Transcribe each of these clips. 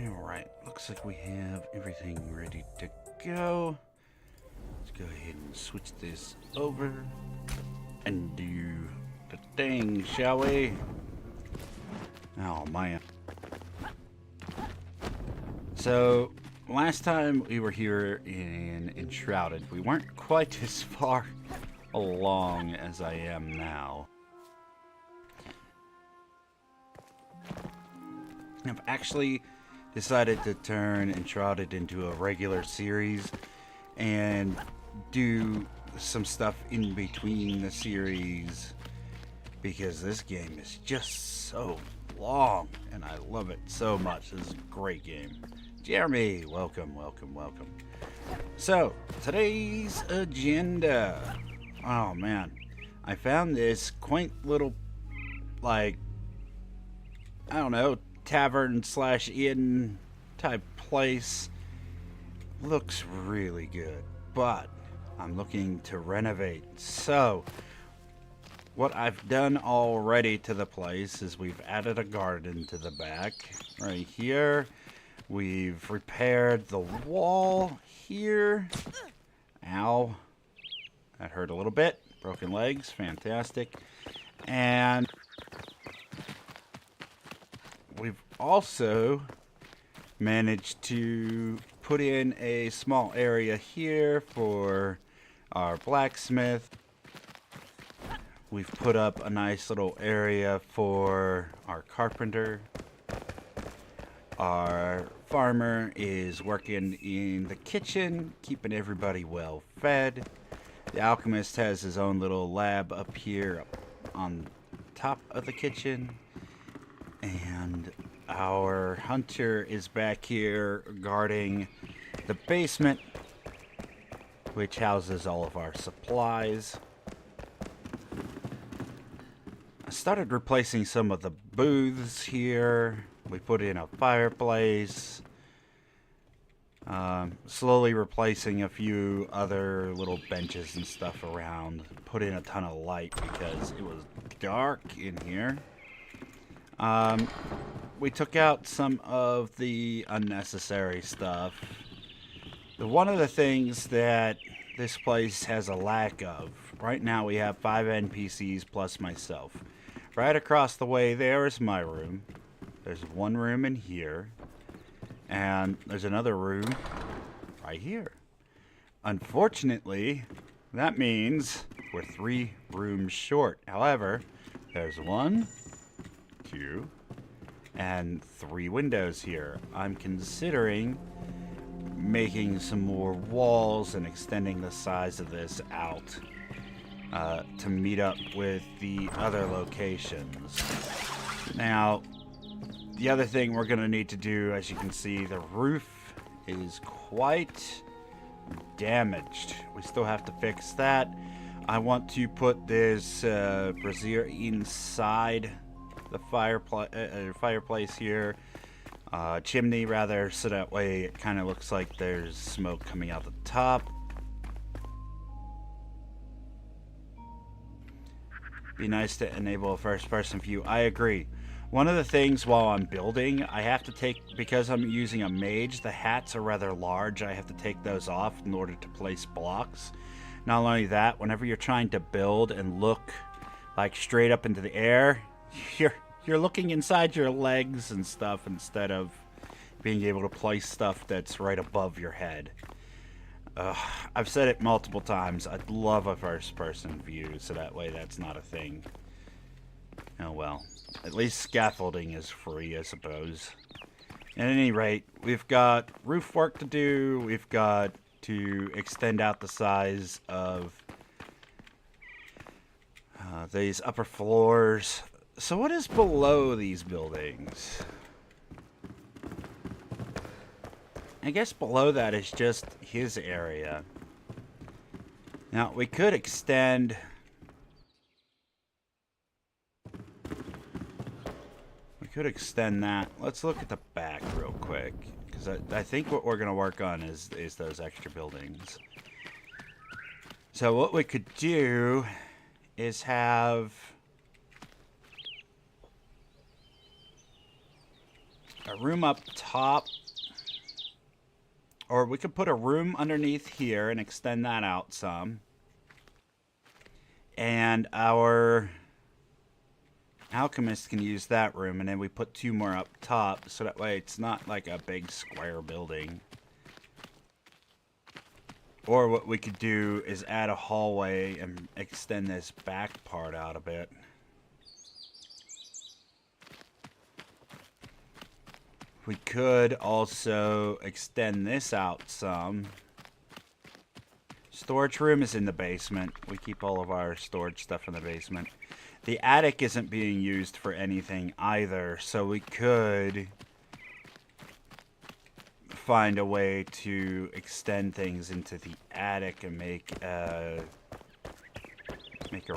Alright, looks like we have everything ready to go. Let's go ahead and switch this over and do the thing, shall we? Oh man. So, last time we were here in Enshrouded, we weren't quite as far along as I am now. I've actually decided to turn Enshrouded into a regular series and do some stuff in between the series because this game is just so long and I love it so much. This is a great game. Jeremy, welcome, welcome, welcome. So, today's agenda. Oh man, I found this quaint little, like, I don't know, tavern slash inn type place. Looks really good, but I'm looking to renovate. So what I've done already to the place is we've added a garden to the back right here. We've repaired the wall here. Ow, that hurt a little bit. Broken legs, fantastic. And we've also managed to put in a small area here for our blacksmith. We've put up a nice little area for our carpenter. Our farmer is working in the kitchen, keeping everybody well fed. The alchemist has his own little lab up here on top of the kitchen. And our hunter is back here guarding the basement, which houses all of our supplies. I started replacing some of the booths here. We put in a fireplace. Slowly replacing a few other little benches and stuff around. Put in a ton of light because it was dark in here. We took out some of the unnecessary stuff. One of the things that this place has a lack of, right now we have 5 NPCs plus myself. Right across the way there is my room. There's one room in here. And there's another room right here. Unfortunately, that means we're 3 rooms short. However, there's 1, 2, and 3 windows here. I'm considering making some more walls and extending the size of this out to meet up with the other locations. Now, the other thing we're going to need to do, as you can see, the roof is quite damaged. We still have to fix that. I want to put this brazier inside the fireplace here, chimney rather, so that way it kind of looks like there's smoke coming out the top. Be nice to enable a first-person view. I agree. One of the things while I'm building, I have to take, because I'm using a mage, the hats are rather large. I have to take those off in order to place blocks. Not only that, whenever you're trying to build and look like straight up into the air, you're looking inside your legs and stuff instead of being able to place stuff that's right above your head. I've said it multiple times. I'd love a first-person view, so that way that's not a thing. Oh well. At least scaffolding is free, I suppose. At any rate, we've got roof work to do. We've got to extend out the size of these upper floors. So what is below these buildings? I guess below that is just his area. Now, we could extend... that. Let's look at the back real quick, because I think what we're going to work on is those extra buildings. So what we could do is have a room up top. Or we could put a room underneath here and extend that out some. And our alchemist can use that room, and then we put 2 more up top, so that way it's not like a big square building. Or what we could do is add a hallway and extend this back part out a bit. We could also extend this out some. Storage room is in the basement. We keep all of our storage stuff in the basement. The attic isn't being used for anything either, so we could find a way to extend things into the attic and make a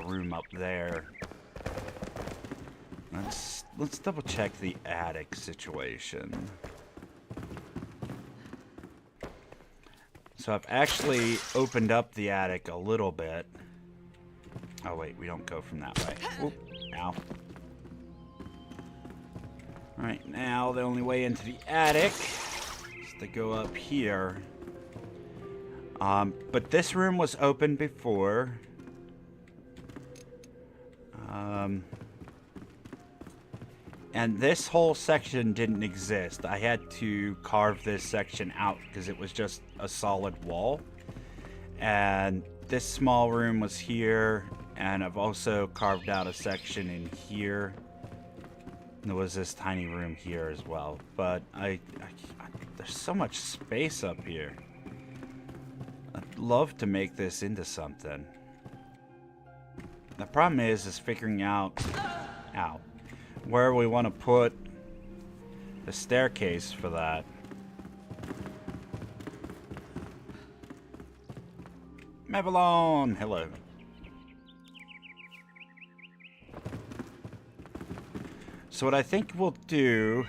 room up there. Let's double check the attic situation. So I've actually opened up the attic a little bit. Oh wait, we don't go from that way. Oop, ow. Right now, the only way into the attic is to go up here. But this room was open before. And this whole section didn't exist. I had to carve this section out because it was just a solid wall. And this small room was here, and I've also carved out a section in here. There was this tiny room here as well, but there's so much space up here. I'd love to make this into something. The problem is figuring out, where we want to put the staircase for that. Mavalon, hello. So what I think we'll do...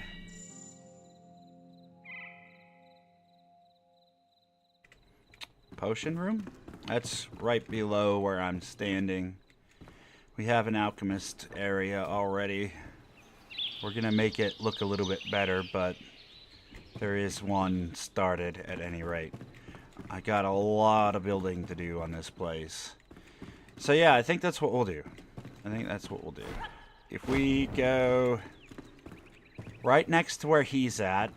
Potion room? That's right below where I'm standing. We have an alchemist area already. We're gonna make it look a little bit better, but there is one started at any rate. I got a lot of building to do on this place. So yeah, I think that's what we'll do. If we go right next to where he's at,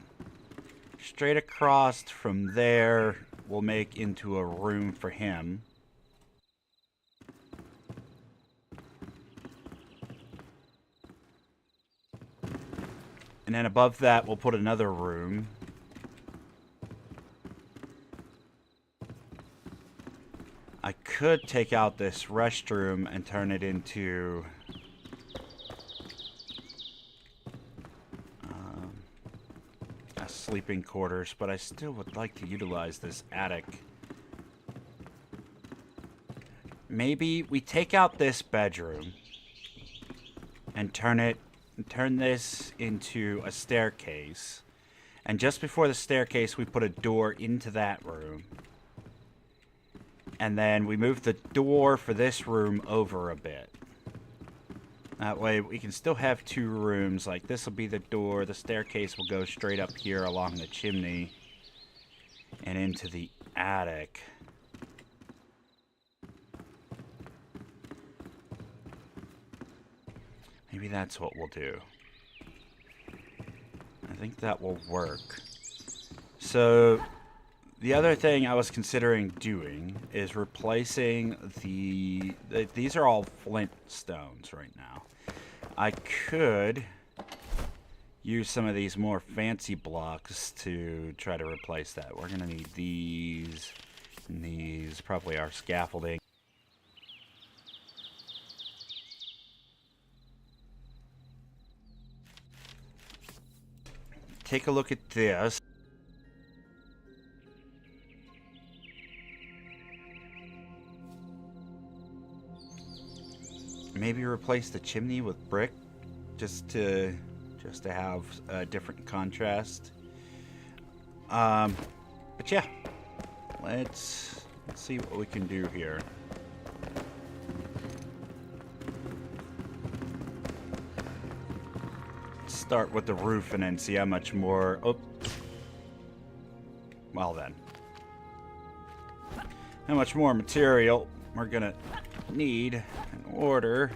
straight across from there, we'll make into a room for him. And then above that, we'll put another room. I could take out this restroom and turn it into... sleeping quarters, but I still would like to utilize this attic. Maybe we take out this bedroom and turn this into a staircase, and just before the staircase we put a door into that room, and then we move the door for this room over a bit. That way we can still have 2 rooms. Like, this will be the door, the staircase will go straight up here along the chimney and into the attic. Maybe that's what we'll do. I think that will work. So the other thing I was considering doing is replacing these are all flint stones right now. I could use some of these more fancy blocks to try to replace that. We're gonna need these and these, probably our scaffolding. Take a look at this. Maybe replace the chimney with brick, just to have a different contrast. But yeah, let's see what we can do here. start with the roof and then see how much more... Oh. Well then. How much more material we're gonna need in order...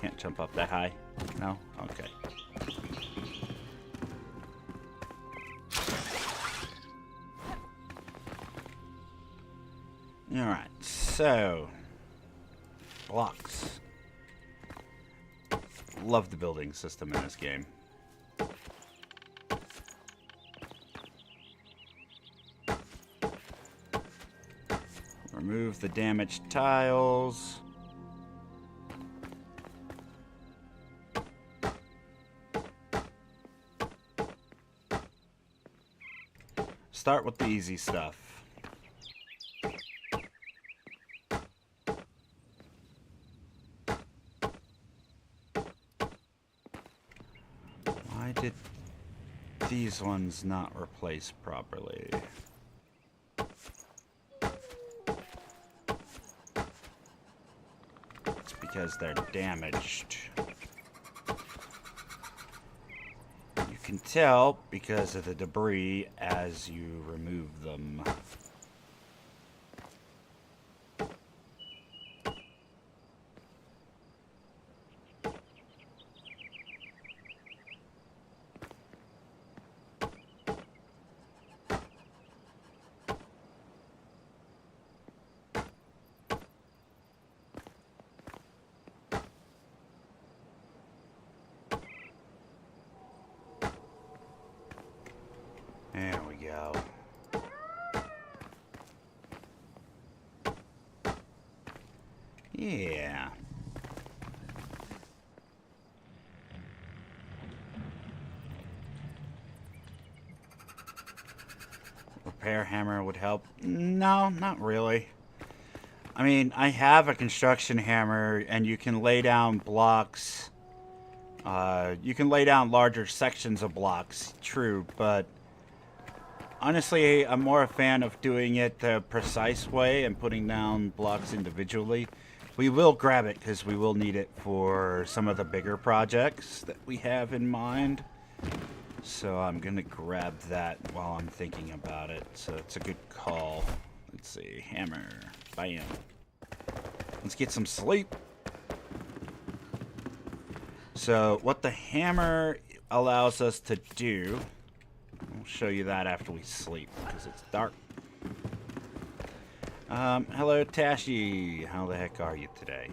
Can't jump up that high. No? Okay. Alright, so... blocks. Love the building system in this game. Remove the damaged tiles. Start with the easy stuff. Why did these ones not replace properly? It's because they're damaged. You can tell because of the debris as you remove them. There we go. Yeah. Repair hammer would help. No, not really. I mean, I have a construction hammer and you can lay down blocks. You can lay down larger sections of blocks, true, but honestly, I'm more a fan of doing it the precise way and putting down blocks individually. We will grab it because we will need it for some of the bigger projects that we have in mind. So I'm going to grab that while I'm thinking about it. So it's a good call. Let's see. Hammer. Bam. Let's get some sleep. So what the hammer allows us to do... I'll show you that after we sleep, because it's dark. Hello, Tashi. How the heck are you today?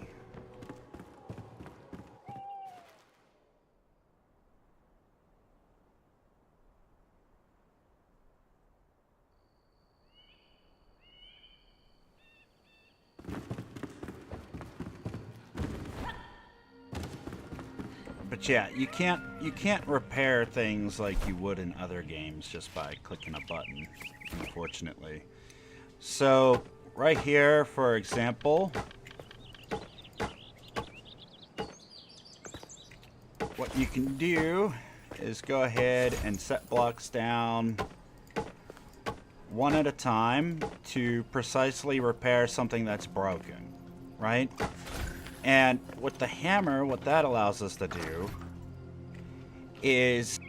But yeah, you can't repair things like you would in other games just by clicking a button, unfortunately. So, right here, for example, what you can do is go ahead and set blocks down one at a time to precisely repair something that's broken, right? And with the hammer, what that allows us to do is...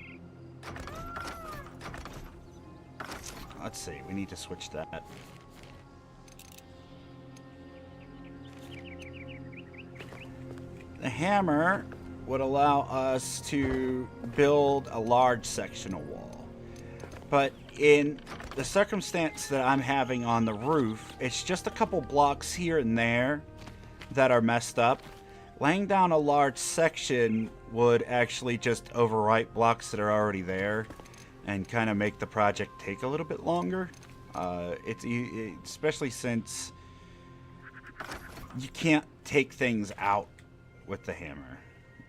Let's see, we need to switch that. The hammer would allow us to build a large sectional wall. But in the circumstance that I'm having on the roof, it's just a couple blocks here and there that are messed up. Laying down a large section would actually just overwrite blocks that are already there and kind of make the project take a little bit longer. Especially since you can't take things out with the hammer.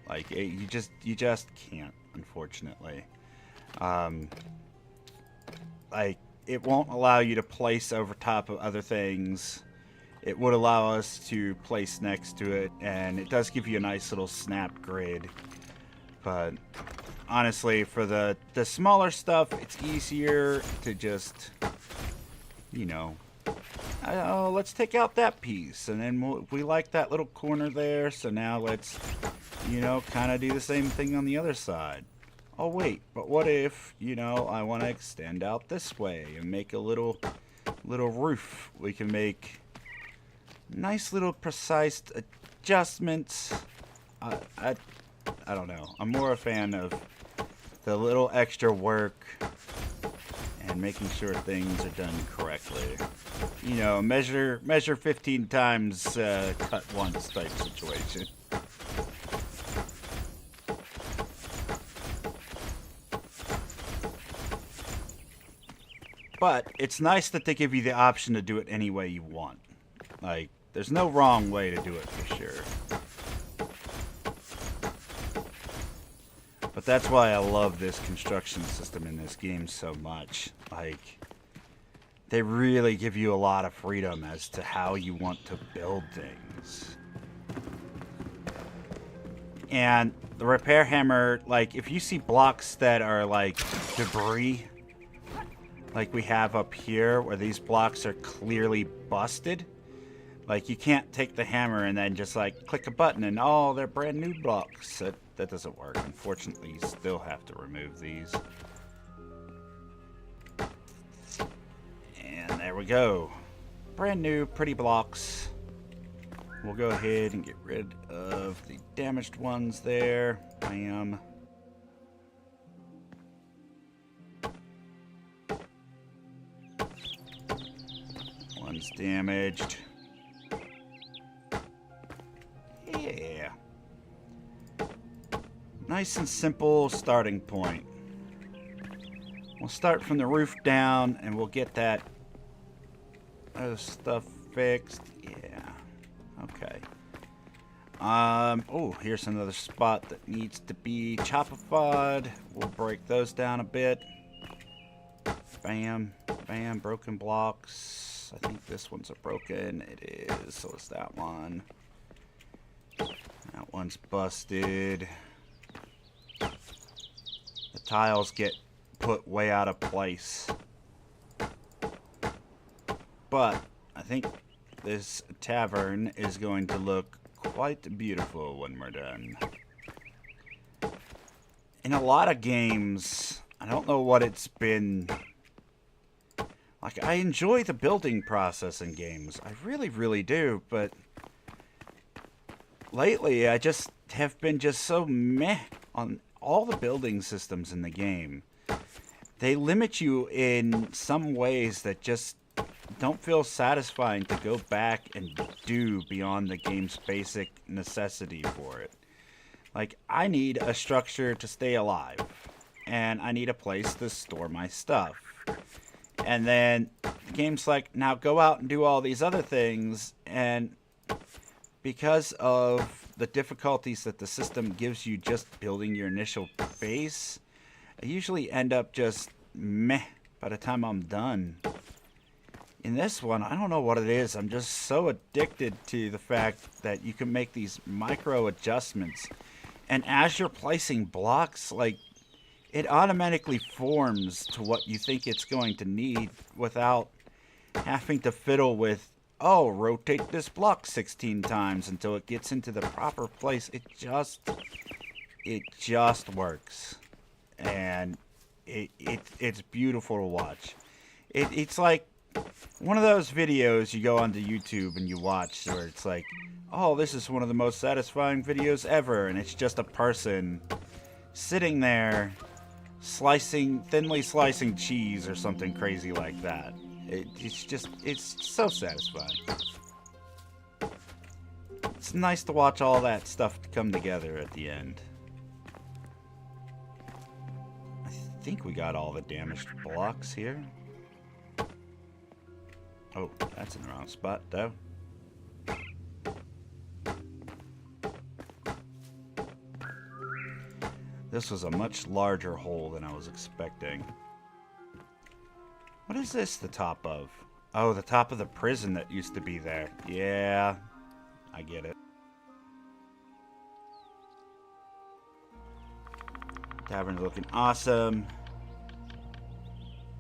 Like, you just can't, unfortunately. Like, it won't allow you to place over top of other things. It would allow us to place next to it, and it does give you a nice little snap grid. But honestly, for the smaller stuff, it's easier to just, you know, oh, let's take out that piece, and then we like that little corner there, so now let's you know, kind of do the same thing on the other side. Oh wait, but what if, you know, I want to extend out this way and make a little roof? We can make nice little precise adjustments. I don't know. I'm more a fan of the little extra work and making sure things are done correctly. You know, measure 15 times, cut once type situation. But it's nice that they give you the option to do it any way you want. Like, there's no wrong way to do it for sure. But that's why I love this construction system in this game so much. Like, they really give you a lot of freedom as to how you want to build things. And the repair hammer, like, if you see blocks that are, like, debris, like we have up here, where these blocks are clearly busted, like, you can't take the hammer and then just, like, click a button and, oh, they're brand new blocks. That doesn't work. Unfortunately, you still have to remove these. And there we go. Brand new, pretty blocks. We'll go ahead and get rid of the damaged ones there. Bam. One's damaged. Yeah. Nice and simple starting point. We'll start from the roof down and we'll get that stuff fixed. Yeah. Okay. Oh, here's another spot that needs to be chopified. We'll break those down a bit. Bam. Bam. Broken blocks. I think this one's a broken. It is. So is that one. That one's busted. The tiles get put way out of place. But I think this tavern is going to look quite beautiful when we're done. In a lot of games, I don't know what it's been. Like, I enjoy the building process in games. I really, really do, but lately I just have been just so meh on all the building systems in the game. They limit you in some ways that just don't feel satisfying to go back and do beyond the game's basic necessity for it. Like, I need a structure to stay alive, and I need a place to store my stuff. And then the game's like, now go out and do all these other things, and because of the difficulties that the system gives you just building your initial base, I usually end up just meh by the time I'm done. In this one, I don't know what it is. I'm just so addicted to the fact that you can make these micro adjustments. And as you're placing blocks, like, it automatically forms to what you think it's going to need without having to fiddle with, oh, rotate this block 16 times until it gets into the proper place. It just works. And it's beautiful to watch. It's like one of those videos you go onto YouTube and you watch where it's like, oh, this is one of the most satisfying videos ever, and it's just a person sitting there thinly slicing cheese or something crazy like that. It's so satisfying. It's nice to watch all that stuff come together at the end. I think we got all the damaged blocks here. Oh, that's in the wrong spot, though. This was a much larger hole than I was expecting. What is this the top of? Oh, the top of the prison that used to be there. Yeah, I get it. Tavern's looking awesome.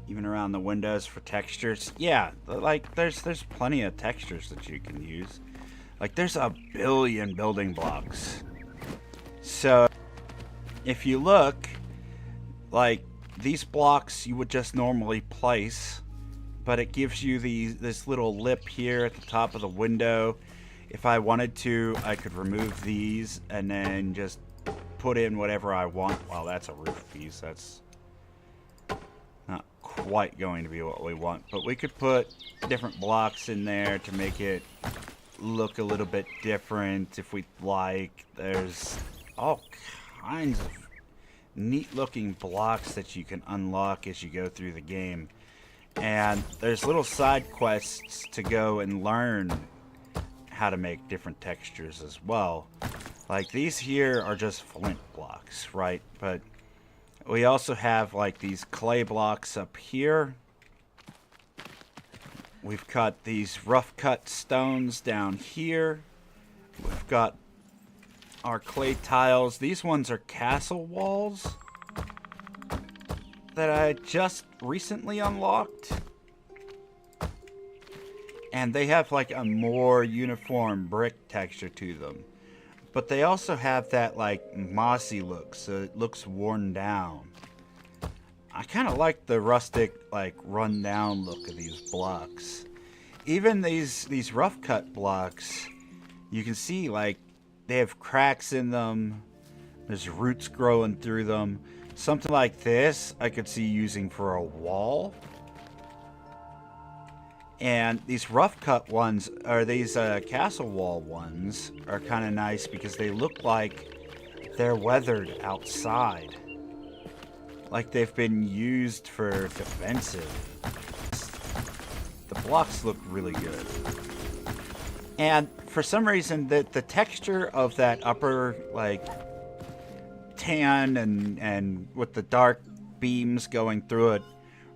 Even around the windows for textures. Yeah, like, there's plenty of textures that you can use. Like, there's a billion building blocks. So if you look, like these blocks you would just normally place, but it gives you this little lip here at the top of the window. If I wanted to, I could remove these and then just put in whatever I want. Well, that's a roof piece. That's not quite going to be what we want, but we could put different blocks in there to make it look a little bit different if we'd like. There's all kinds of neat looking blocks that you can unlock as you go through the game, and there's little side quests to go and learn how to make different textures as well. Like these here are just flint blocks, right? But we also have like these clay blocks up here. We've got these rough cut stones down here. We've got our clay tiles. These ones are castle walls that I just recently unlocked. And they have like a more uniform brick texture to them. But they also have that like mossy look, so it looks worn down. I kind of like the rustic, like run down look of these blocks. Even these rough cut blocks, you can see like they have cracks in them. There's roots growing through them. Something like this I could see using for a wall. And these rough cut ones, or these castle wall ones, are kind of nice because they look like they're weathered outside. Like they've been used for defensive. The blocks look really good. And for some reason, the texture of that upper, like, tan and with the dark beams going through it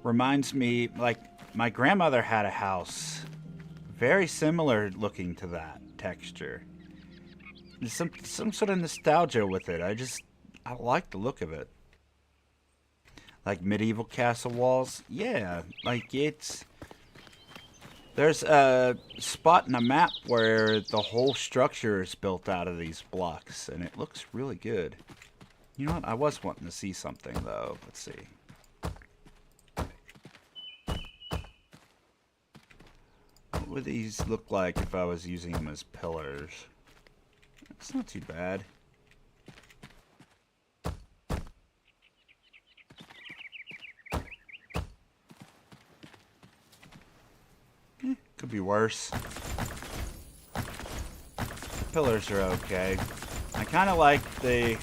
reminds me, like, my grandmother had a house very similar looking to that texture. There's some sort of nostalgia with it. I like the look of it. Like medieval castle walls. Yeah, like there's a spot in a map where the whole structure is built out of these blocks, and it looks really good. You know what? I was wanting to see something, though. Let's see. What would these look like if I was using them as pillars? It's not too bad. Could be worse. The pillars are okay. I kind of like the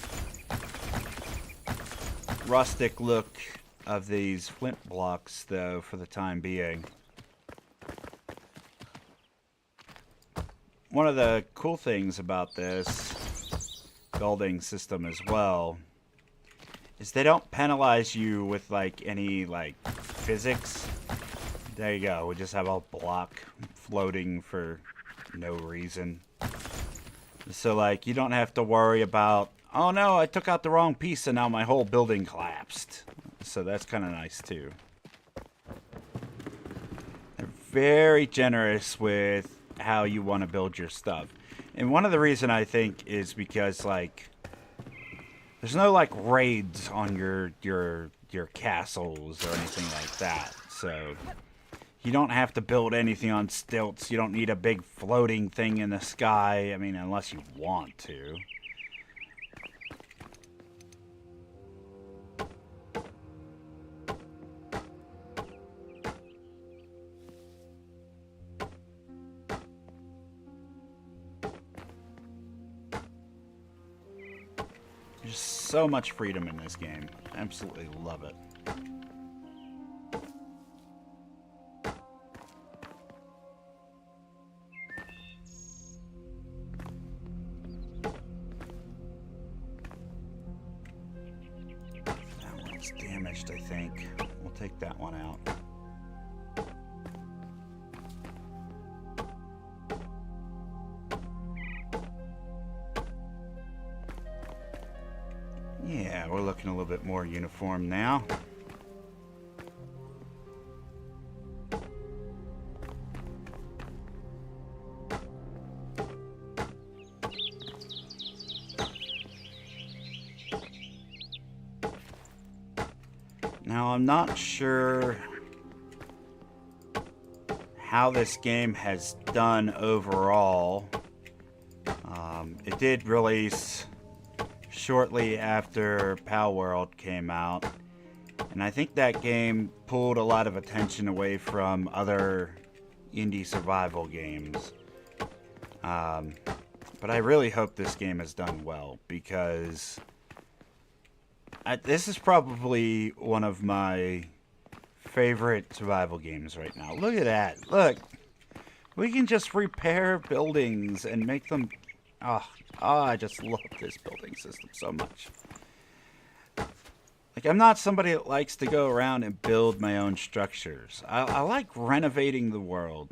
rustic look of these flint blocks, though, for the time being. One of the cool things about this building system as well is they don't penalize you with like any like physics. There you go. We just have a block floating for no reason. So like you don't have to worry about, oh no, I took out the wrong piece and now my whole building collapsed. So that's kind of nice too. They're very generous with how you want to build your stuff. And one of the reason I think is because like there's no like raids on your castles or anything like that. So you don't have to build anything on stilts. You don't need a big floating thing in the sky. I mean, unless you want to. There's so much freedom in this game. Absolutely love it. That one's damaged, I think. We'll take that one out. Yeah, we're looking a little bit more uniform now. Now, I'm not sure how this game has done overall. It did release shortly after Pal World came out, and I think that game pulled a lot of attention away from other indie survival games. But I really hope this game has done well, because this is probably one of my favorite survival games right now. Look at that. Look. We can just repair buildings and make them... Oh, I just love this building system so much. Like, I'm not somebody that likes to go around and build my own structures. I like renovating the world.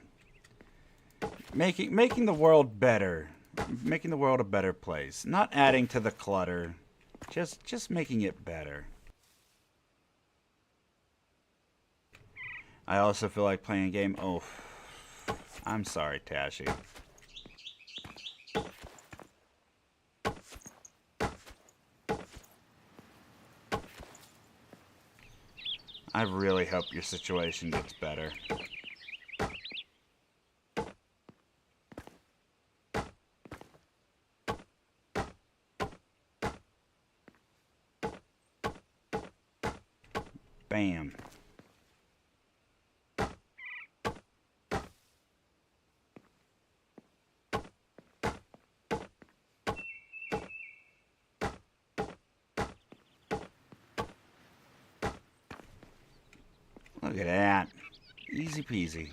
Making the world better. Making the world a better place. Not adding to the clutter. Just making it better. I also feel like playing a game... Oh, I'm sorry, Tashi. I really hope your situation gets better. Bam. Look at that. Easy peasy.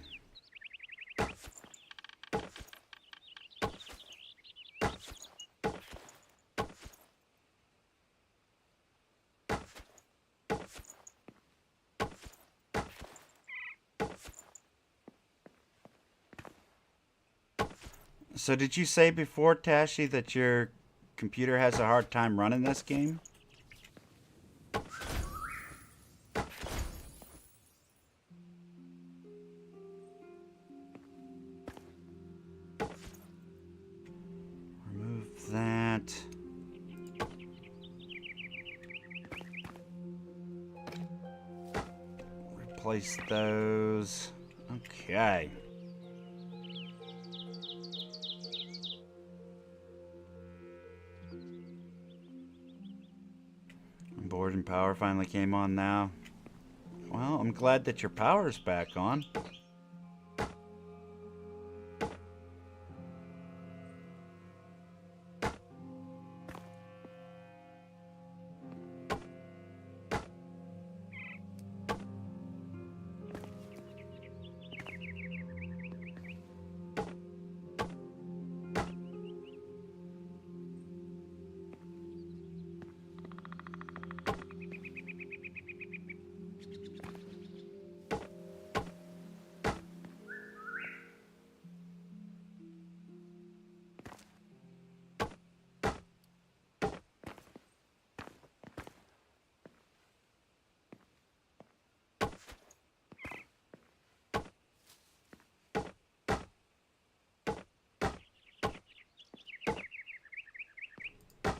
So did you say before, Tashi, that your computer has a hard time running this game? Remove that. Replace those. Okay. Board and power finally came on now. Well, I'm glad that your power's back on.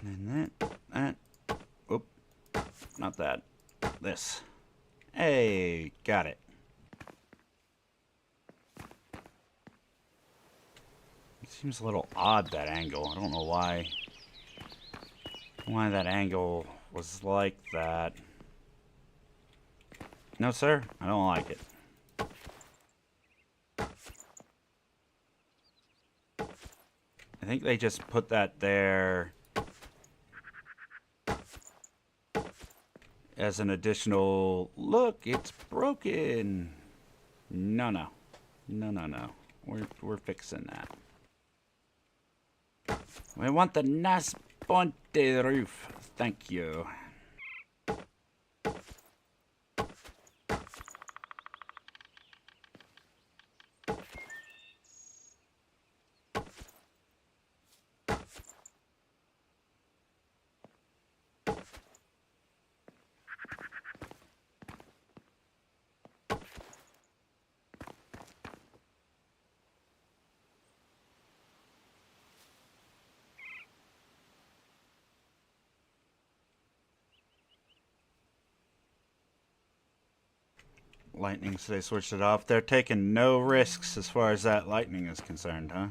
And that. Oop. Not that. This. Hey, got it. It seems a little odd, that angle. I don't know why that angle was like that. No, sir. I don't like it. I think they just put that there as an additional, look, it's broken. No. We're fixing that. We want the nice pointy roof. Thank you. lightning, so they switched it off. They're taking no risks as far as that lightning is concerned, huh?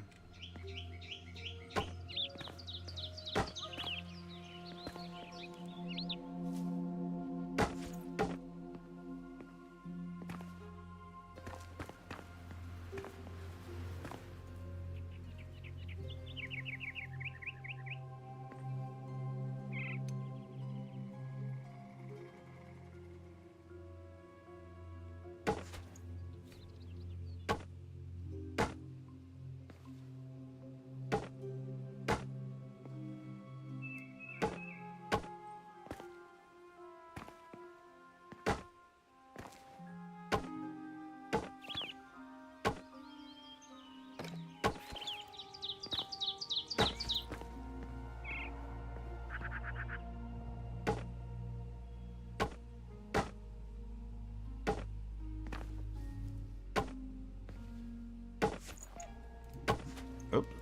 Oops.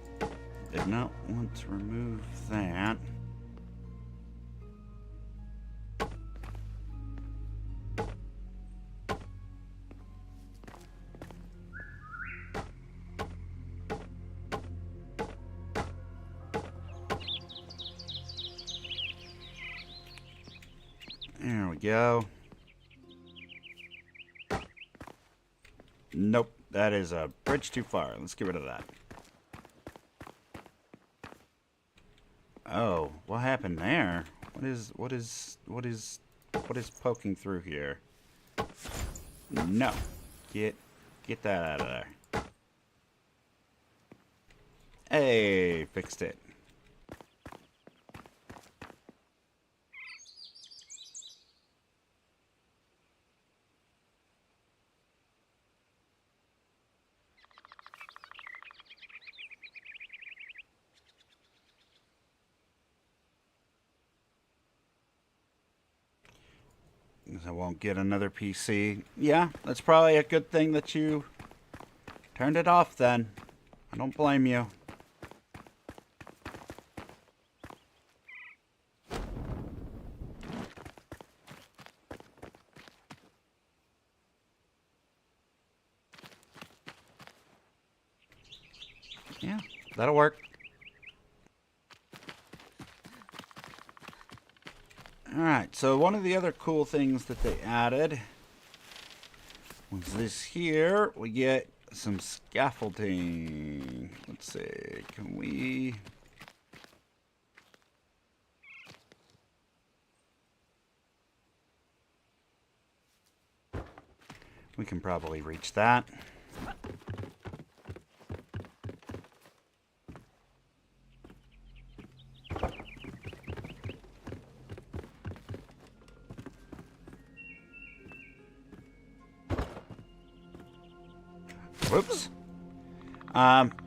Did not want to remove that. There we go. Nope, that is a bridge too far. Let's get rid of that. Oh, what happened there? What is poking through here? No. Get that out of there. Hey, fixed it. I won't get another PC. Yeah, that's probably a good thing that you turned it off then. I don't blame you. Yeah, that'll work. Alright, so one of the other cool things that they added was this here. We get some scaffolding. Let's see, can we... We can probably reach that. Whoops.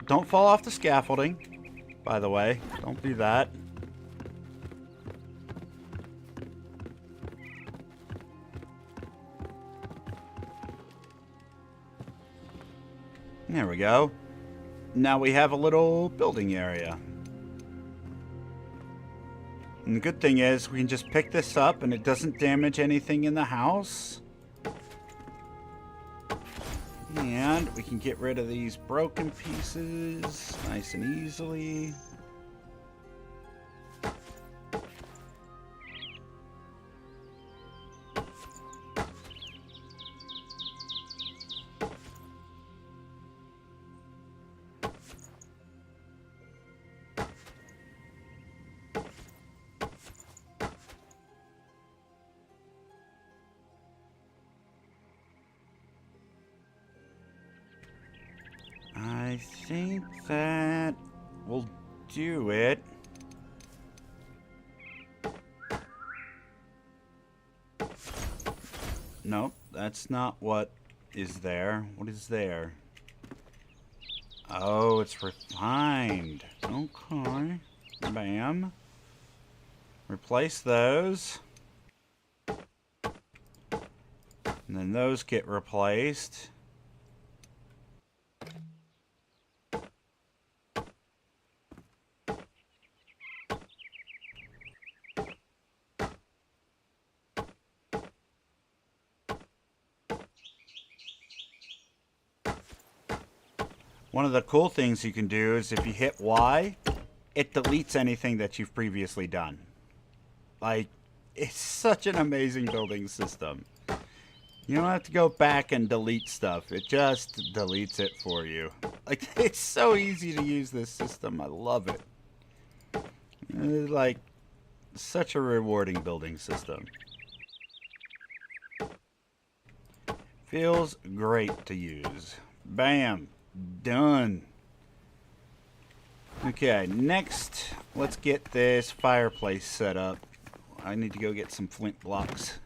Don't fall off the scaffolding, by the way. Don't do that. There we go. Now we have a little building area. And the good thing is we can just pick this up and it doesn't damage anything in the house. And we can get rid of these broken pieces nice and easily. I think that will do it. Nope, that's not what is there. What is there? Oh, it's refined. Okay. Bam. Replace those. And then those get replaced. One of the cool things you can do is if you hit Y, it deletes anything that you've previously done. Like, it's such an amazing building system. You don't have to go back and delete stuff. It just deletes it for you. Like, it's so easy to use this system. I love it. It's like, such a rewarding building system. Feels great to use. Bam. Done. Okay, next, let's get this fireplace set up. I need to go get some flint blocks.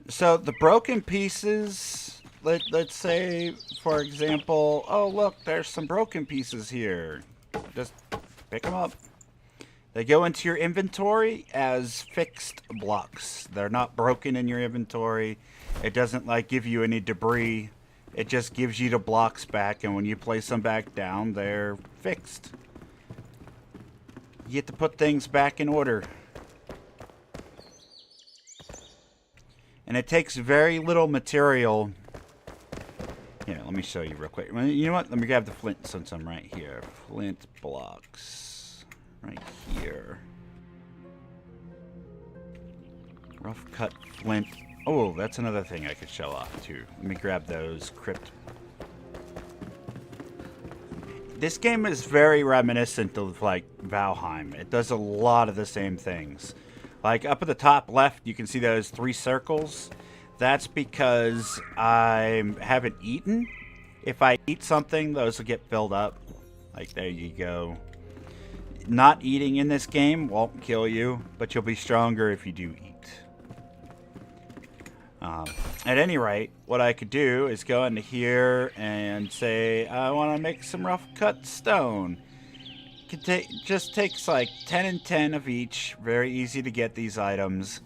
So the broken pieces, let's say, for example, oh look, there's some broken pieces here. Just pick them up. They go into your inventory as fixed blocks. They're not broken in your inventory. It doesn't like give you any debris. It just gives you the blocks back, and when you place them back down, they're fixed. You get to put things back in order. And it takes very little material. Here, let me show you real quick. You know what? Let me grab the flint since I'm right here. Flint blocks. Right here. Rough cut flint. Oh, that's another thing I could show off too. Let me grab those crypt. This game is very reminiscent of like Valheim. It does a lot of the same things. Like up at the top left, you can see those 3 circles. That's because I haven't eaten. If I eat something, those will get filled up. Like there you go. Not eating in this game won't kill you, but you'll be stronger if you do eat. At any rate, what I could do is go into here and say, I want to make some rough cut stone. Just takes like 10 and 10 of each. Very easy to get these items.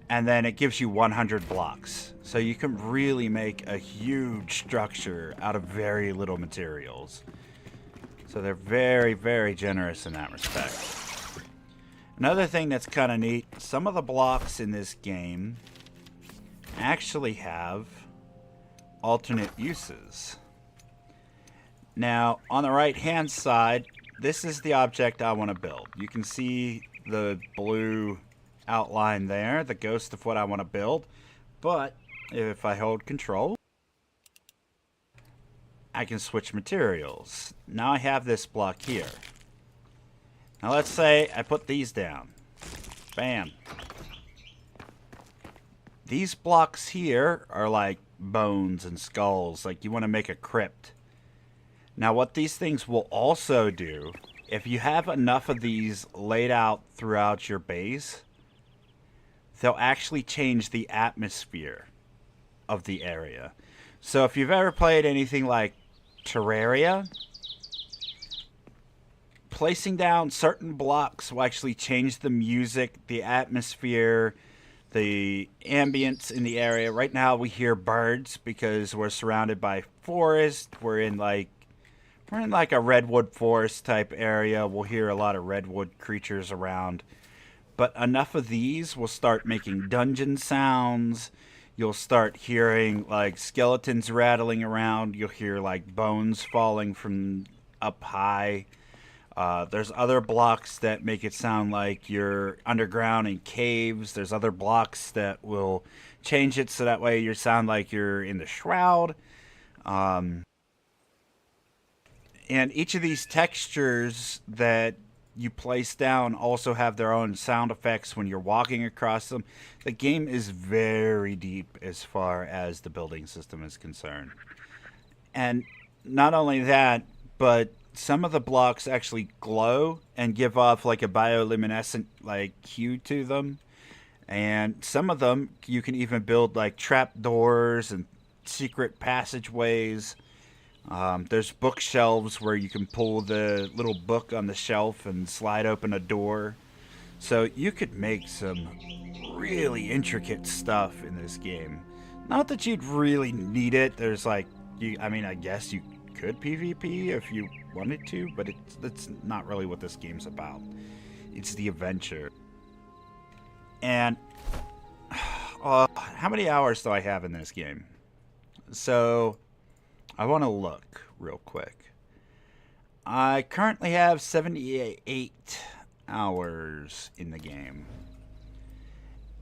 And then it gives you 100 blocks. So you can really make a huge structure out of very little materials. So they're very, very generous in that respect. Another thing that's kind of neat, some of the blocks in this game actually have alternate uses. Now, on the right-hand side, this is the object I want to build. You can see the blue outline there, the ghost of what I want to build. But if I hold control, I can switch materials. Now I have this block here. Now let's say I put these down. Bam. These blocks here are like bones and skulls, like you want to make a crypt. Now what these things will also do, if you have enough of these laid out throughout your base, they'll actually change the atmosphere of the area. So if you've ever played anything like Terraria, placing down certain blocks will actually change the music, the atmosphere, the ambience in the area. Right now we hear birds because we're surrounded by forest. We're in like a redwood forest type area. We'll hear a lot of redwood creatures around. But enough of these will start making dungeon sounds. You'll start hearing like skeletons rattling around. You'll hear like bones falling from up high. There's other blocks that make it sound like you're underground in caves. There's other blocks that will change it so that way you sound like you're in the shroud. And each of these textures that you place down also have their own sound effects when you're walking across them. The game is very deep as far as the building system is concerned. And not only that, but some of the blocks actually glow and give off like a bioluminescent like hue to them. And some of them you can even build like trap doors and secret passageways. There's bookshelves where you can pull the little book on the shelf and slide open a door. So you could make some really intricate stuff in this game. Not that you'd really need it. There's like, I guess you could PvP if you wanted to, but that's not really what this game's about. It's the adventure. And How many hours do I have in this game? So, I want to look real quick. I currently have 78 hours in the game.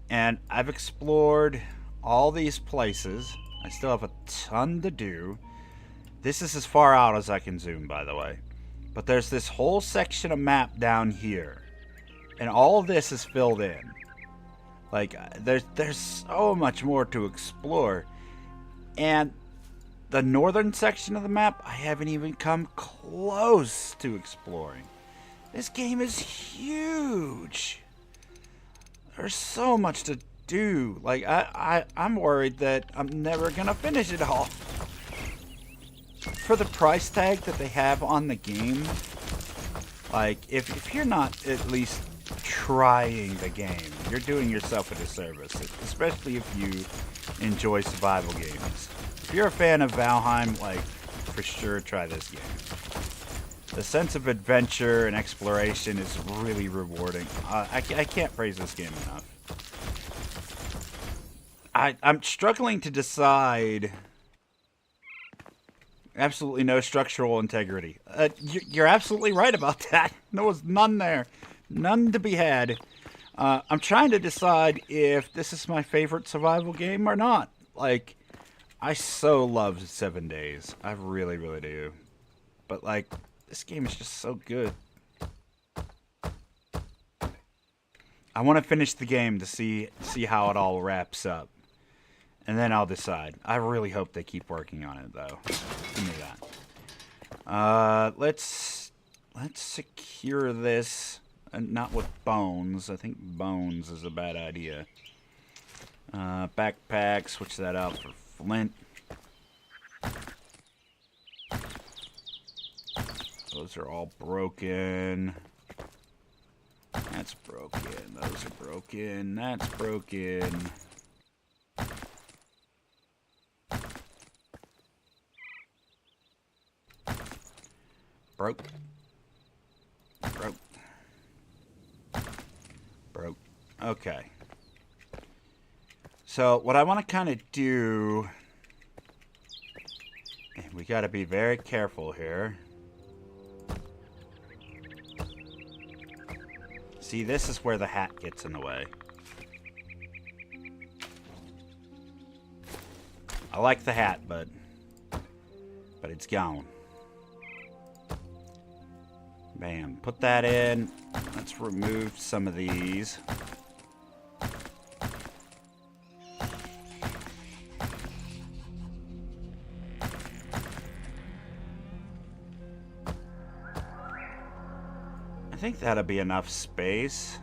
And I've explored all these places. I still have a ton to do. This is as far out as I can zoom, by the way. But there's this whole section of map down here. And all of this is filled in. Like, there's so much more to explore. And the northern section of the map, I haven't even come close to exploring. This game is huge. There's so much to do. Like, I'm worried that I'm never gonna finish it all. For the price tag that they have on the game, like, if you're not at least trying the game, you're doing yourself a disservice, especially if you enjoy survival games. If you're a fan of Valheim, like, for sure try this game. The sense of adventure and exploration is really rewarding. I can't praise this game enough. I'm struggling to decide. Absolutely no structural integrity. You're absolutely right about that. There was none there. None to be had. I'm trying to decide if this is my favorite survival game or not. Like, I so love 7 Days. I really, really do. But, like, this game is just so good. I want to finish the game to see how it all wraps up. And then I'll decide. I really hope they keep working on it, though. Give me that. Let's secure this. Not with bones. I think bones is a bad idea. Backpack. Switch that out for flint. Those are all broken. That's broken. Those are broken. That's broken. Broke. Broke. Broke. Okay. So, what I want to kind of do... We got to be very careful here. See, this is where the hat gets in the way. I like the hat, but it's gone. Bam. Put that in. Let's remove some of these. I think that'll be enough space.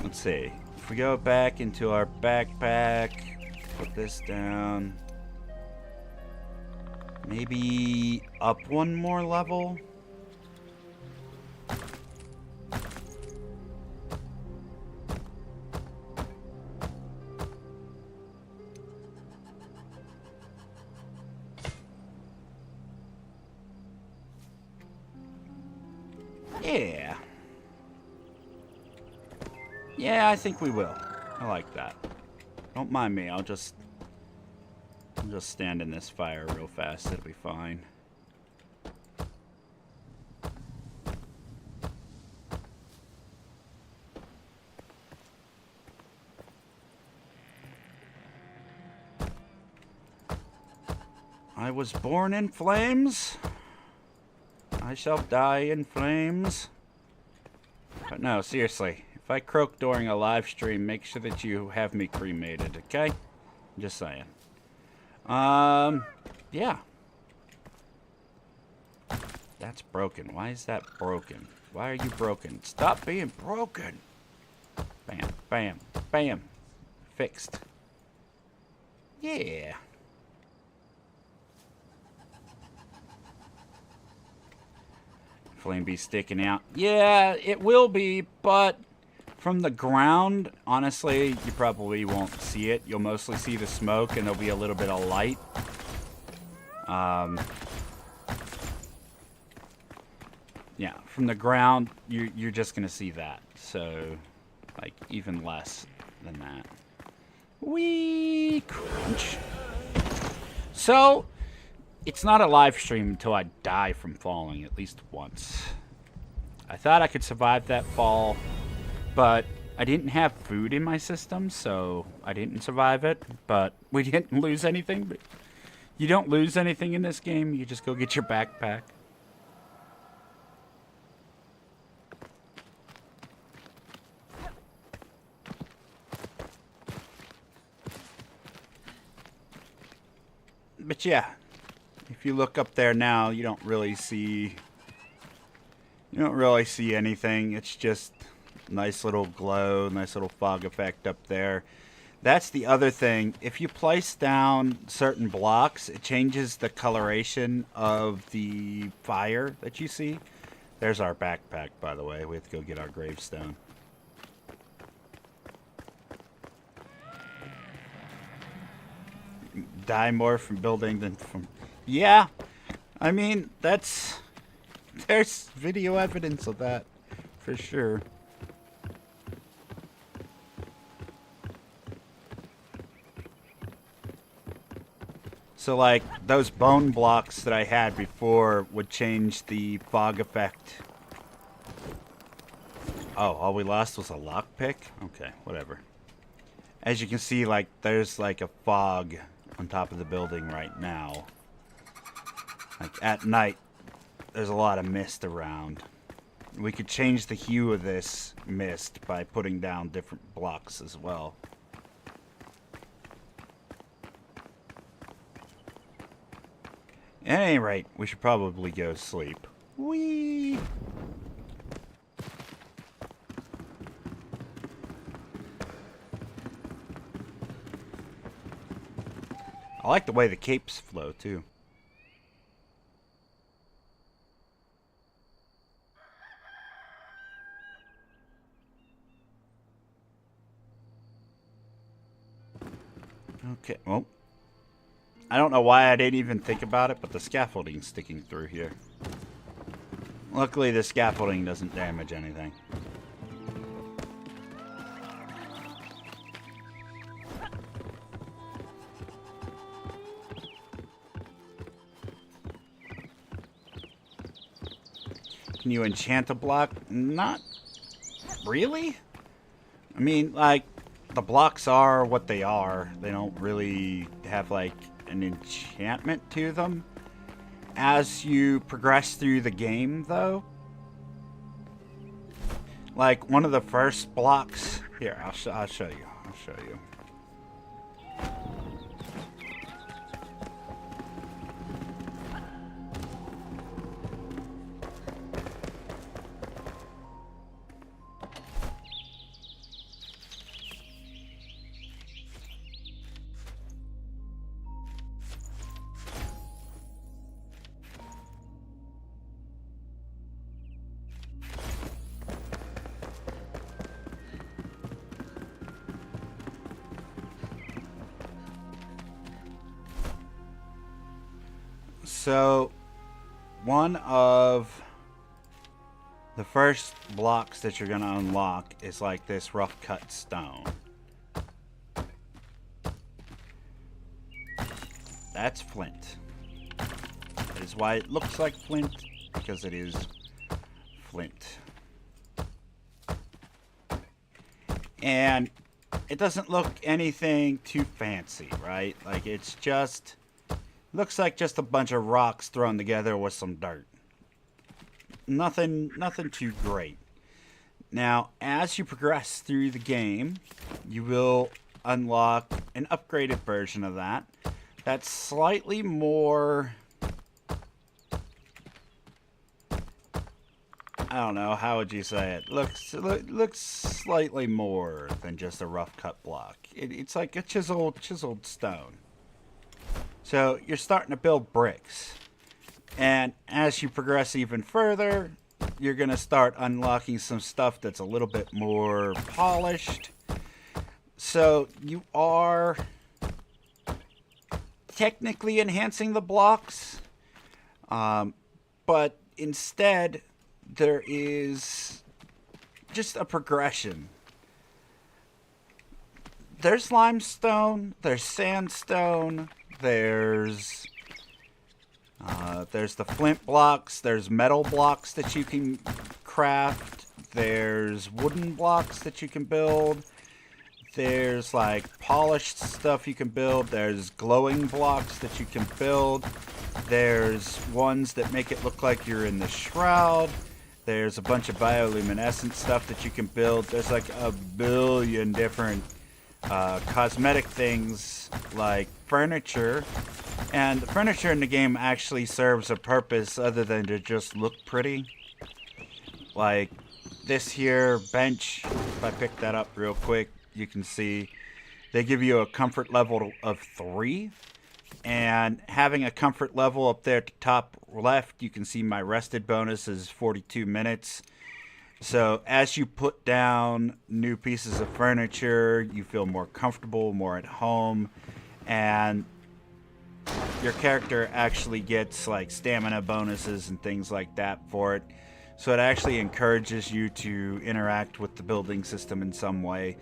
Let's see. If we go back into our backpack, put this down. Maybe up one more level? Yeah. Yeah, I think we will. I like that. Don't mind me, I'll just stand in this fire real fast. It'll be fine. I was born in flames. I shall die in flames. But no, seriously. If I croak during a live stream, make sure that you have me cremated, okay? I'm just saying. Yeah. That's broken. Why is that broken? Why are you broken? Stop being broken. Bam, bam, bam. Fixed. Yeah. Flame be sticking out. Yeah, it will be, but from the ground, honestly, you probably won't see it. You'll mostly see the smoke, and there'll be a little bit of light. Yeah, from the ground, you're just gonna see that. So, Like, even less than that. Wee crunch. So, it's not a live stream until I die from falling at least once. I thought I could survive that fall, but I didn't have food in my system, so I didn't survive it. But we didn't lose anything. But you don't lose anything in this game. You just go get your backpack. But yeah, if you look up there now, you don't really see anything. It's just nice little glow, nice little fog effect up there. That's the other thing. If you place down certain blocks, it changes the coloration of the fire that you see. There's our backpack, by the way. We have to go get our gravestone. Die more from building than from... Yeah, I mean, there's video evidence of that, for sure. So, like, those bone blocks that I had before would change the fog effect. Oh, all we lost was a lockpick? Okay, whatever. As you can see, like, there's, like, a fog on top of the building right now. Like, at night, there's a lot of mist around. We could change the hue of this mist by putting down different blocks as well. At any rate, we should probably go sleep. Whee! I like the way the capes flow, too. Okay, well, I don't know why I didn't even think about it, but the scaffolding's sticking through here. Luckily, the scaffolding doesn't damage anything. Can you enchant a block? Not really. I mean, like, the blocks are what they are. They don't really have, like, an enchantment to them. As you progress through the game, though, like, one of the first blocks... Here, I'll show you. I'll show you. So, one of the first blocks that you're going to unlock is like this rough cut stone. That's flint. That is why it looks like flint, because it is flint. And it doesn't look anything too fancy, right? Like, it's just... looks like just a bunch of rocks thrown together with some dirt. Nothing too great. Now, as you progress through the game, you will unlock an upgraded version of that. That's slightly more... I don't know, how would you say it? Looks slightly more than just a rough cut block. It's like a chiseled stone. So you're starting to build bricks. And as you progress even further, you're going to start unlocking some stuff that's a little bit more polished. So you are technically enhancing the blocks. But instead, there is just a progression there's limestone, there's sandstone, there's the flint blocks, there's metal blocks that you can craft, there's wooden blocks that you can build, there's like polished stuff you can build, there's glowing blocks that you can build, there's ones that make it look like you're in the shroud, there's a bunch of bioluminescent stuff that you can build, there's like a billion different cosmetic things like furniture. And the furniture in the game actually serves a purpose other than to just look pretty. Like this here bench, if I pick that up real quick, you can see they give you a comfort level of 3. And having a comfort level up there at the top left, you can see my rested bonus is 42 minutes. So as you put down new pieces of furniture, you feel more comfortable, more at home, and your character actually gets like stamina bonuses and things like that for it. So it actually encourages you to interact with the building system in some way.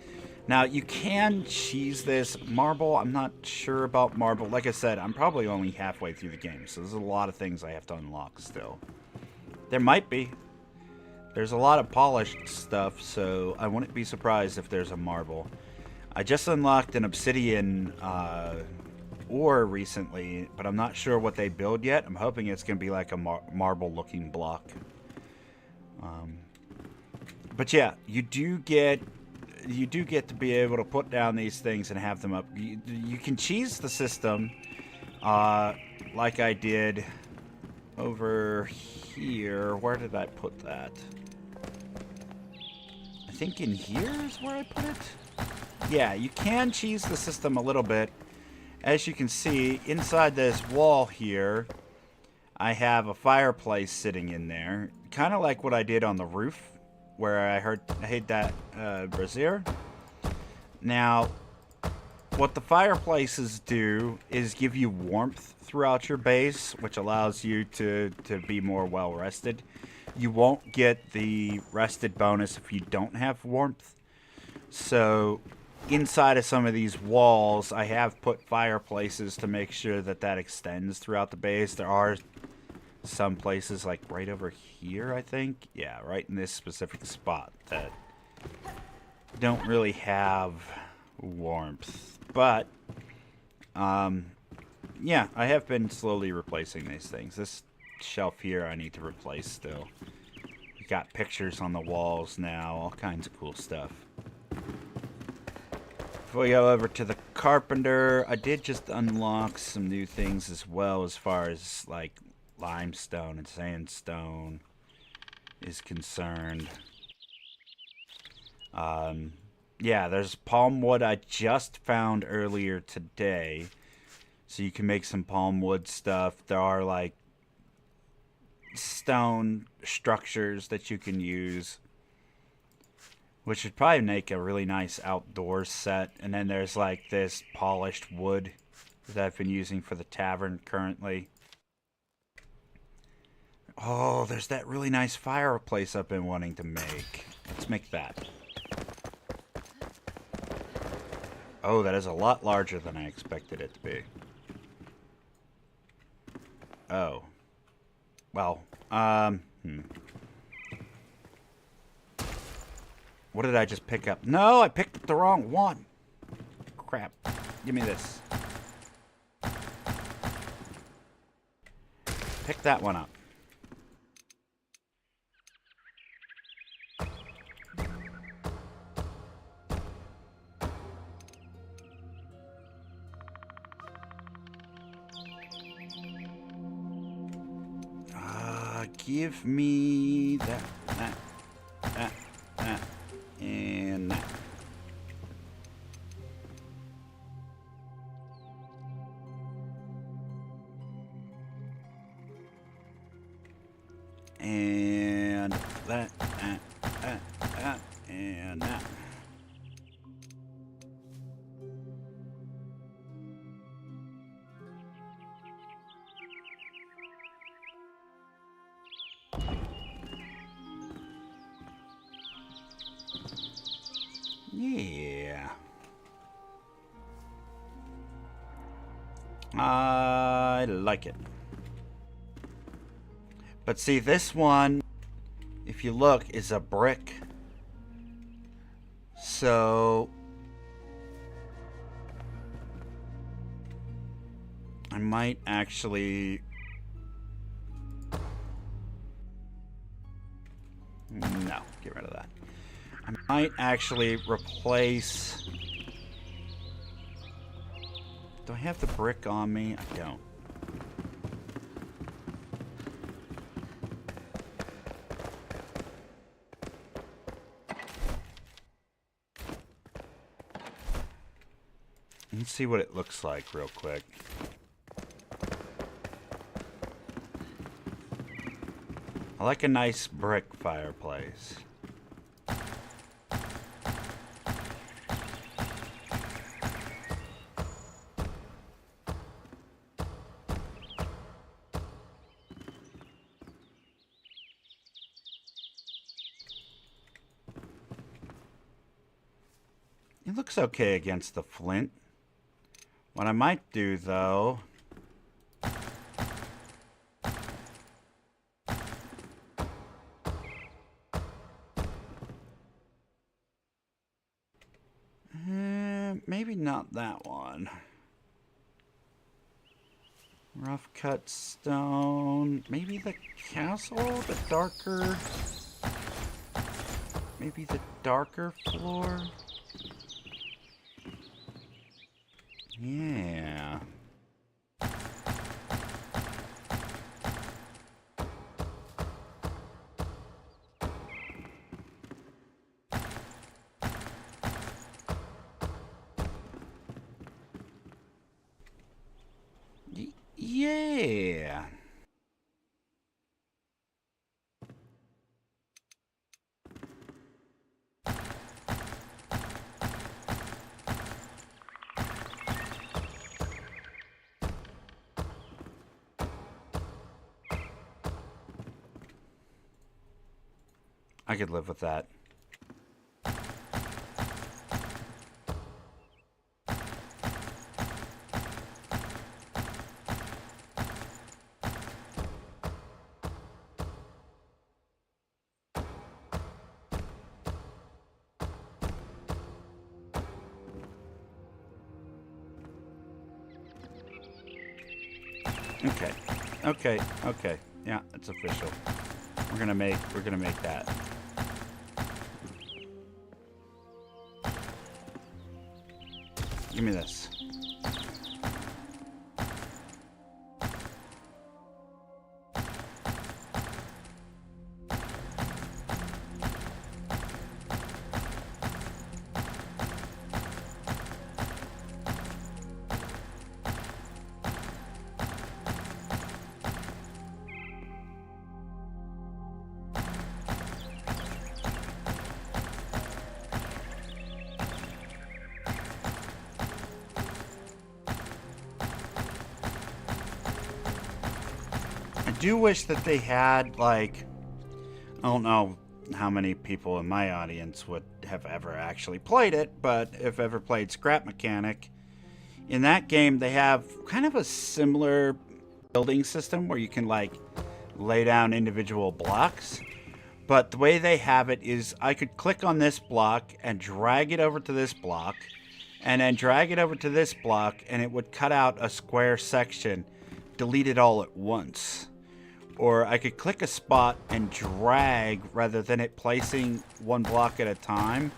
Now, you can cheese this. Marble, I'm not sure about marble. Like I said, I'm probably only halfway through the game, so there's a lot of things I have to unlock still. There might be. There's a lot of polished stuff, so I wouldn't be surprised if there's a marble. I just unlocked an obsidian ore recently, but I'm not sure what they build yet. I'm hoping it's going to be like a marble-looking block. But yeah, you do get to be able to put down these things and have them up. You can cheese the system, like I did over here. Where did I put that? I think in here is where I put it. Yeah, you can cheese the system a little bit. As you can see, inside this wall here, I have a fireplace sitting in there. Kind of like what I did on the roof, where I hid that brazier. Now, what the fireplaces do is give you warmth throughout your base, which allows you to be more well-rested. You won't get the rested bonus if you don't have warmth. So inside of some of these walls, I have put fireplaces to make sure that that extends throughout the base. There are some places, like right over here, I think. Yeah, right in this specific spot that don't really have warmth. But, yeah, I have been slowly replacing these things. This shelf here I need to replace still. We got pictures on the walls now, all kinds of cool stuff. Before we go over to the carpenter, I did just unlock some new things as well as far as like limestone and sandstone is concerned. Yeah, there's palm wood I just found earlier today. So you can make some palm wood stuff. There are like stone structures that you can use, which would probably make a really nice outdoor set. And then there's like this polished wood that I've been using for the tavern currently. Oh, there's that really nice fireplace I've been wanting to make. Let's make that. Oh, that is a lot larger than I expected it to be. Oh. Well, What did I just pick up? No, I picked up the wrong one. Crap. Give me this. Pick that one up. Give me that, and that. And that, and that. Yeah. I like it. But see, this one, if you look, is a brick. So I might actually... No, get rid of that. I might actually replace... Do I have the brick on me? I don't. Let's see what it looks like real quick. I like a nice brick fireplace. It looks okay against the flint. What I might do, though... maybe not that one. Rough cut stone. Maybe the castle? The darker... Maybe the darker floor? Yeah. Yeah. I could live with that. Okay. Yeah, it's official. We're gonna make that. Give me this. I do wish that they had, like, I don't know how many people in my audience would have ever actually played it, but if ever played Scrap Mechanic, in that game they have kind of a similar building system where you can, like, lay down individual blocks. But the way they have it is I could click on this block and drag it over to this block, and then drag it over to this block, and it would cut out a square section, delete it all at once. Or I could click a spot and drag rather than it placing one block at a time.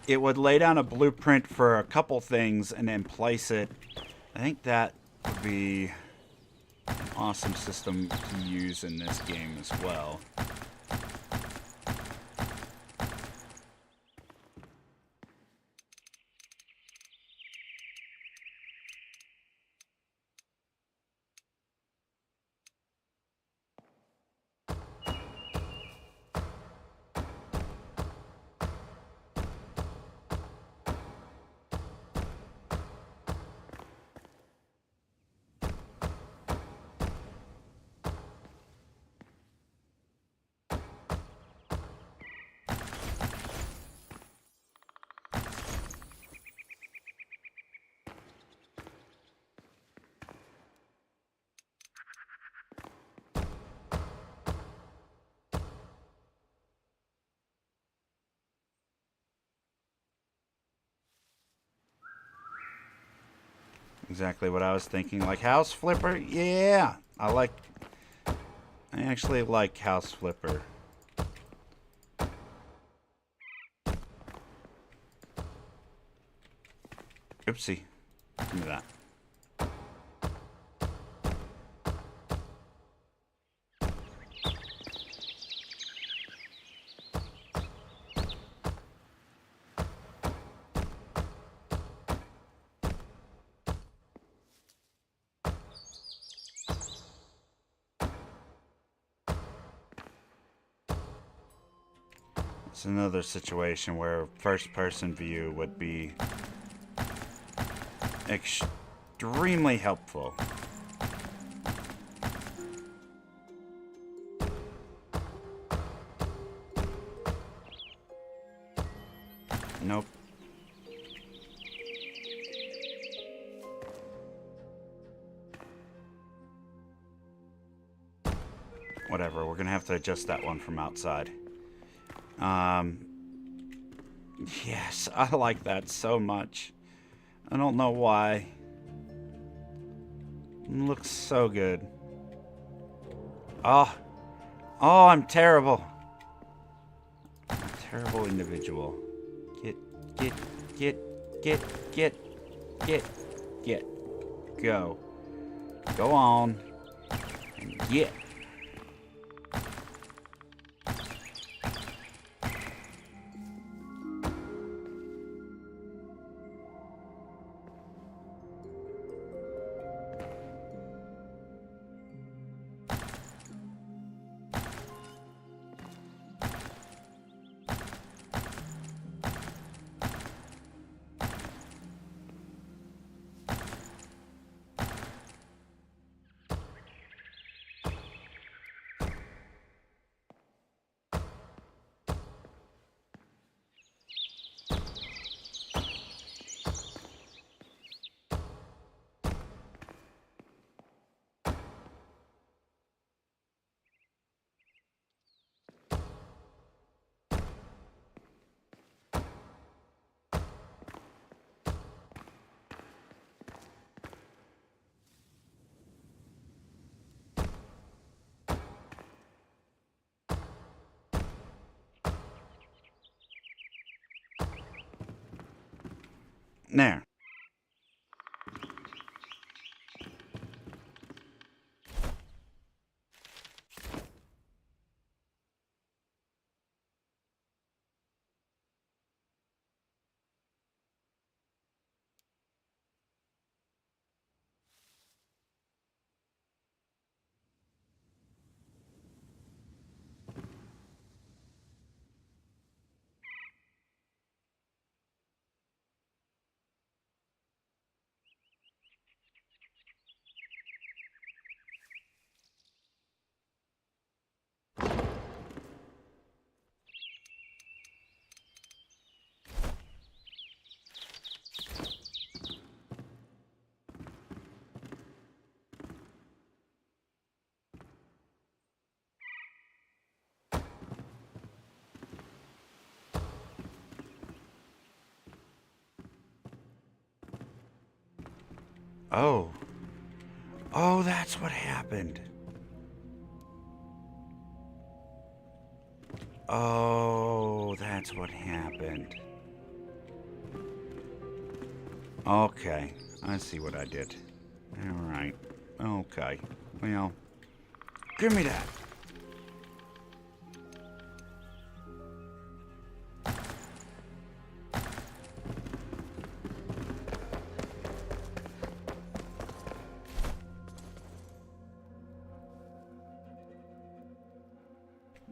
It would lay down a blueprint for a couple things and then place it. I think that would be an awesome system to use in this game as well. Exactly what I was thinking. Like House Flipper? Yeah! I actually like House Flipper. Oopsie. Give me that. It's another situation where first-person view would be extremely helpful. Nope. Whatever, we're gonna have to adjust that one from outside. Yes, I like that so much. I don't know why. It looks so good. Oh, I'm terrible. I'm a terrible individual. Get. Go. Go on. And get. There. Oh. Oh, that's what happened. Oh, that's what happened. Okay. I see what I did. Alright. Okay. Well, give me that.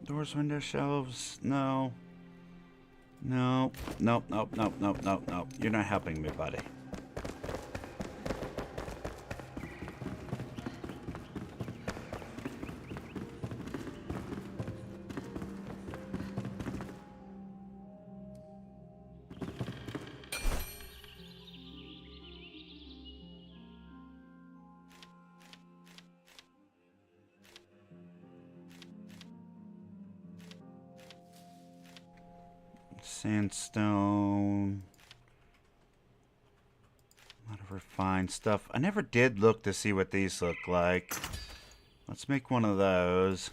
Doors, windows, shelves. No. No. Nope. You're not helping me, buddy. Sandstone. A lot of Refined stuff. I never did look to see what these look like. Let's make one of those.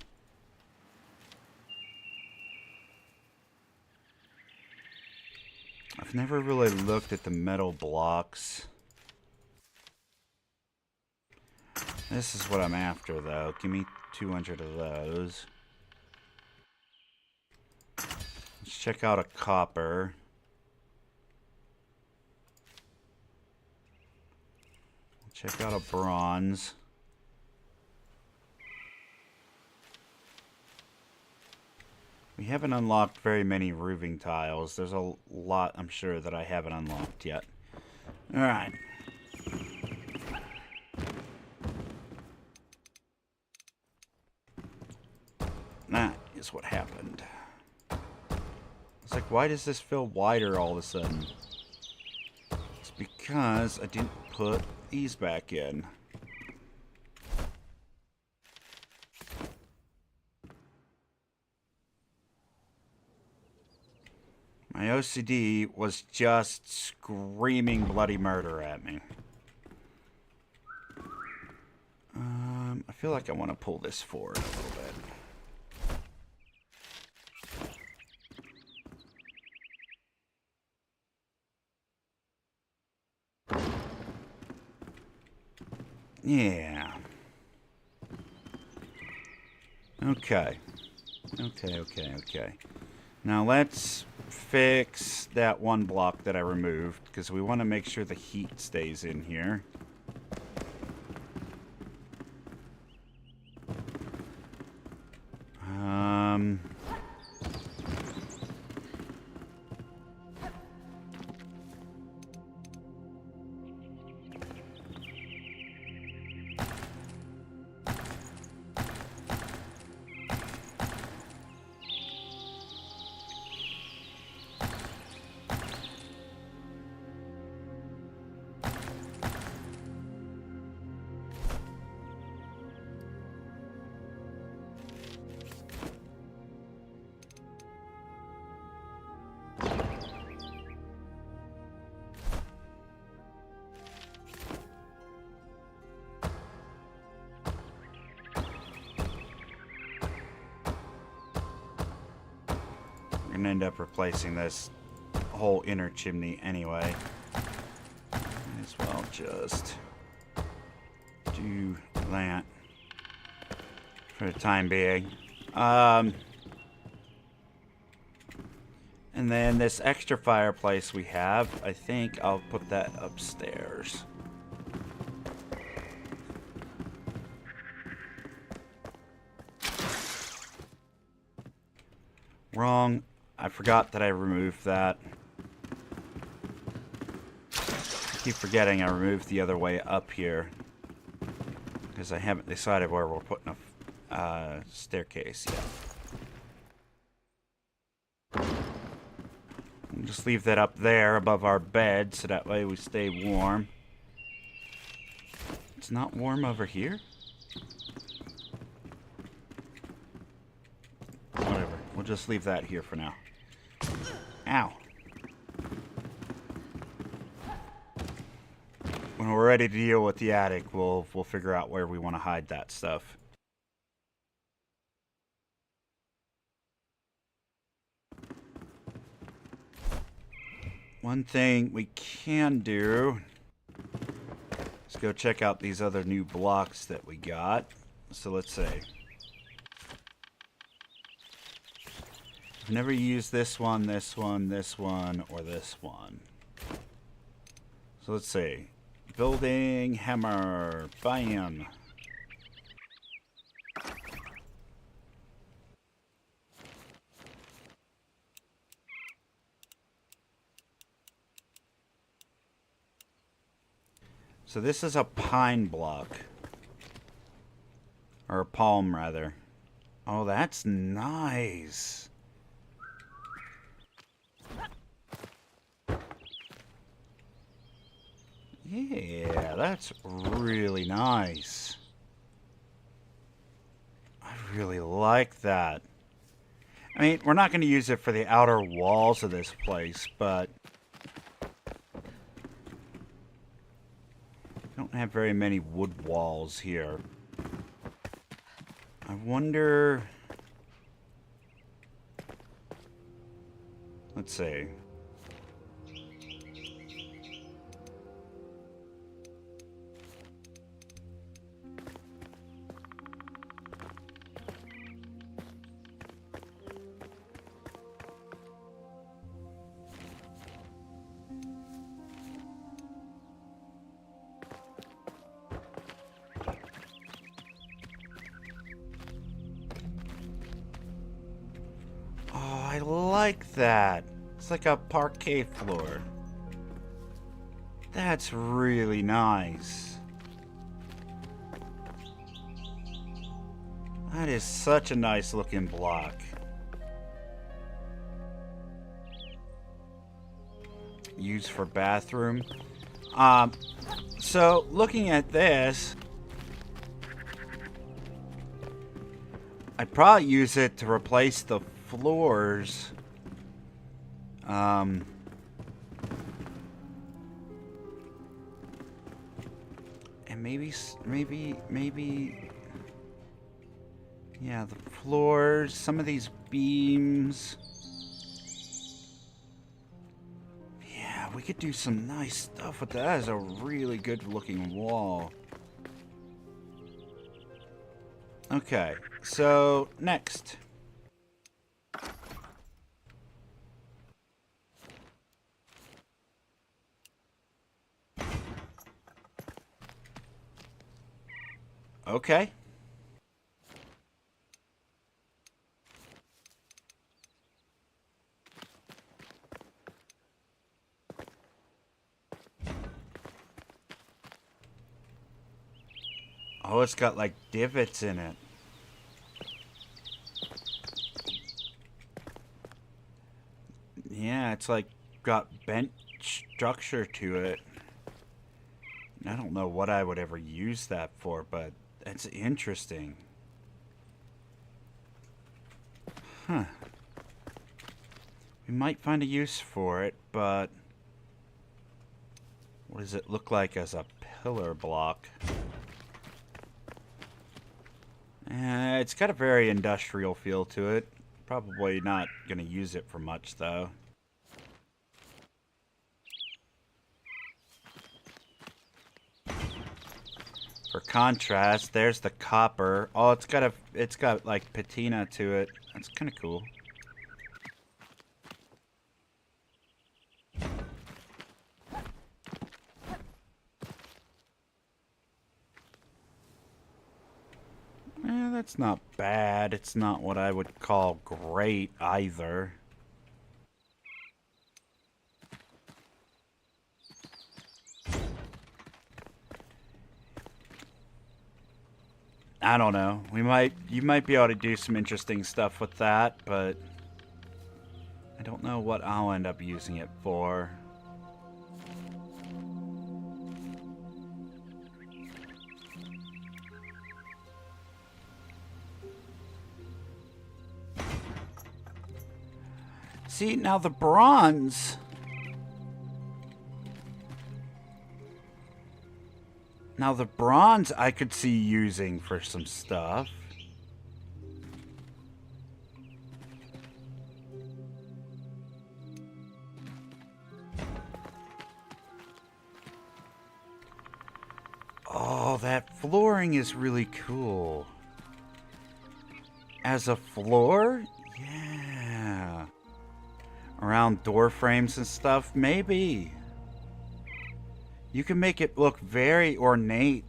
I've never really looked at the metal blocks. This is what I'm after, though. Give me 200 of those. Let's check out a copper. Check out a bronze. We haven't unlocked very many roofing tiles. There's a lot, I'm sure, that I haven't unlocked yet. Alright. That is what happened. It's like, why does this feel wider all of a sudden? It's because I didn't put these back in. My OCD was just screaming bloody murder at me. I feel like I want to pull this forward a little bit. Yeah. Okay. Okay. Now let's fix that one block that I removed, because we want to make sure the heat stays in here. We're gonna end up replacing this whole inner chimney anyway. Might as well just do that for the time being. And then this extra fireplace we have, I think I'll put that upstairs. Wrong. I forgot that I removed that. I keep forgetting I removed the other way up here, because I haven't decided where we're putting a staircase yet. We'll just leave that up there above our bed, so that way we stay warm. It's not warm over here? Whatever. We'll just leave that here for now. Ow. When we're ready to deal with the attic, we'll figure out where we want to hide that stuff. One thing we can do is go check out these other new blocks that we got. So let's see. I've never used this one, this one, this one, or this one. So let's see. Building hammer. Bam. So this is a pine block. Or a palm, rather. Oh, that's nice. Yeah, that's really nice. I really like that. I mean, we're not going to use it for the outer walls of this place, but don't have very many wood walls here. I wonder... Let's see. I like that. It's like a parquet floor. That's really nice. That is such a nice looking block. Used for bathroom. So looking at this, I'd probably use it to replace the floors. And maybe, yeah, the floors, some of these beams. Yeah, we could do some nice stuff with that. That is a really good looking wall. Okay, so next. Okay. Oh, it's got like divots in it. Yeah, it's like got bent structure to it. I don't know what I would ever use that for, but it's interesting. Huh. We might find a use for it, but what does it look like as a pillar block? It's got a very industrial feel to it. Probably not going to use it for much, though. For contrast, there's the copper. Oh, it's got like patina to it. That's kind of cool. That's not bad. It's not what I would call great either. I don't know. You might be able to do some interesting stuff with that, but I don't know what I'll end up using it for. See, now the bronze. Now the bronze I could see using for some stuff. Oh, that flooring is really cool. As a floor? Yeah. Around door frames and stuff? Maybe. You can make it look very ornate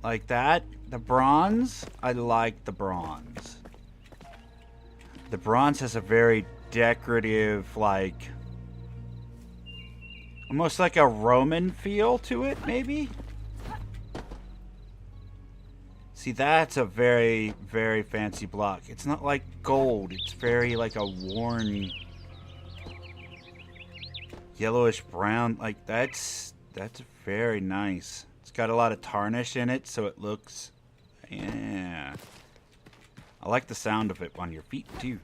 like that. The bronze, I like the bronze. The bronze has a very decorative, like, almost like a Roman feel to it, maybe? See, that's a very, very fancy block. It's not like gold. It's very like a worn yellowish brown. Like, that's very nice. It's got a lot of tarnish in it, so it looks... Yeah. I like the sound of it on your feet, too.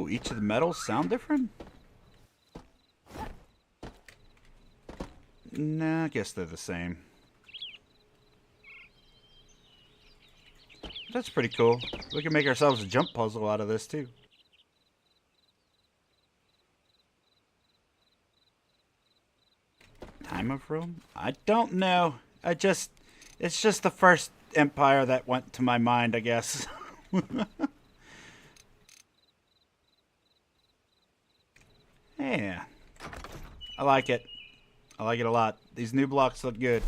Oh, each of the metals sound different? Nah, I guess they're the same. That's pretty cool. We can make ourselves a jump puzzle out of this, too. Time of Rome? I don't know. It's just the first empire that went to my mind, I guess. Yeah. I like it. I like it a lot. These new blocks look good.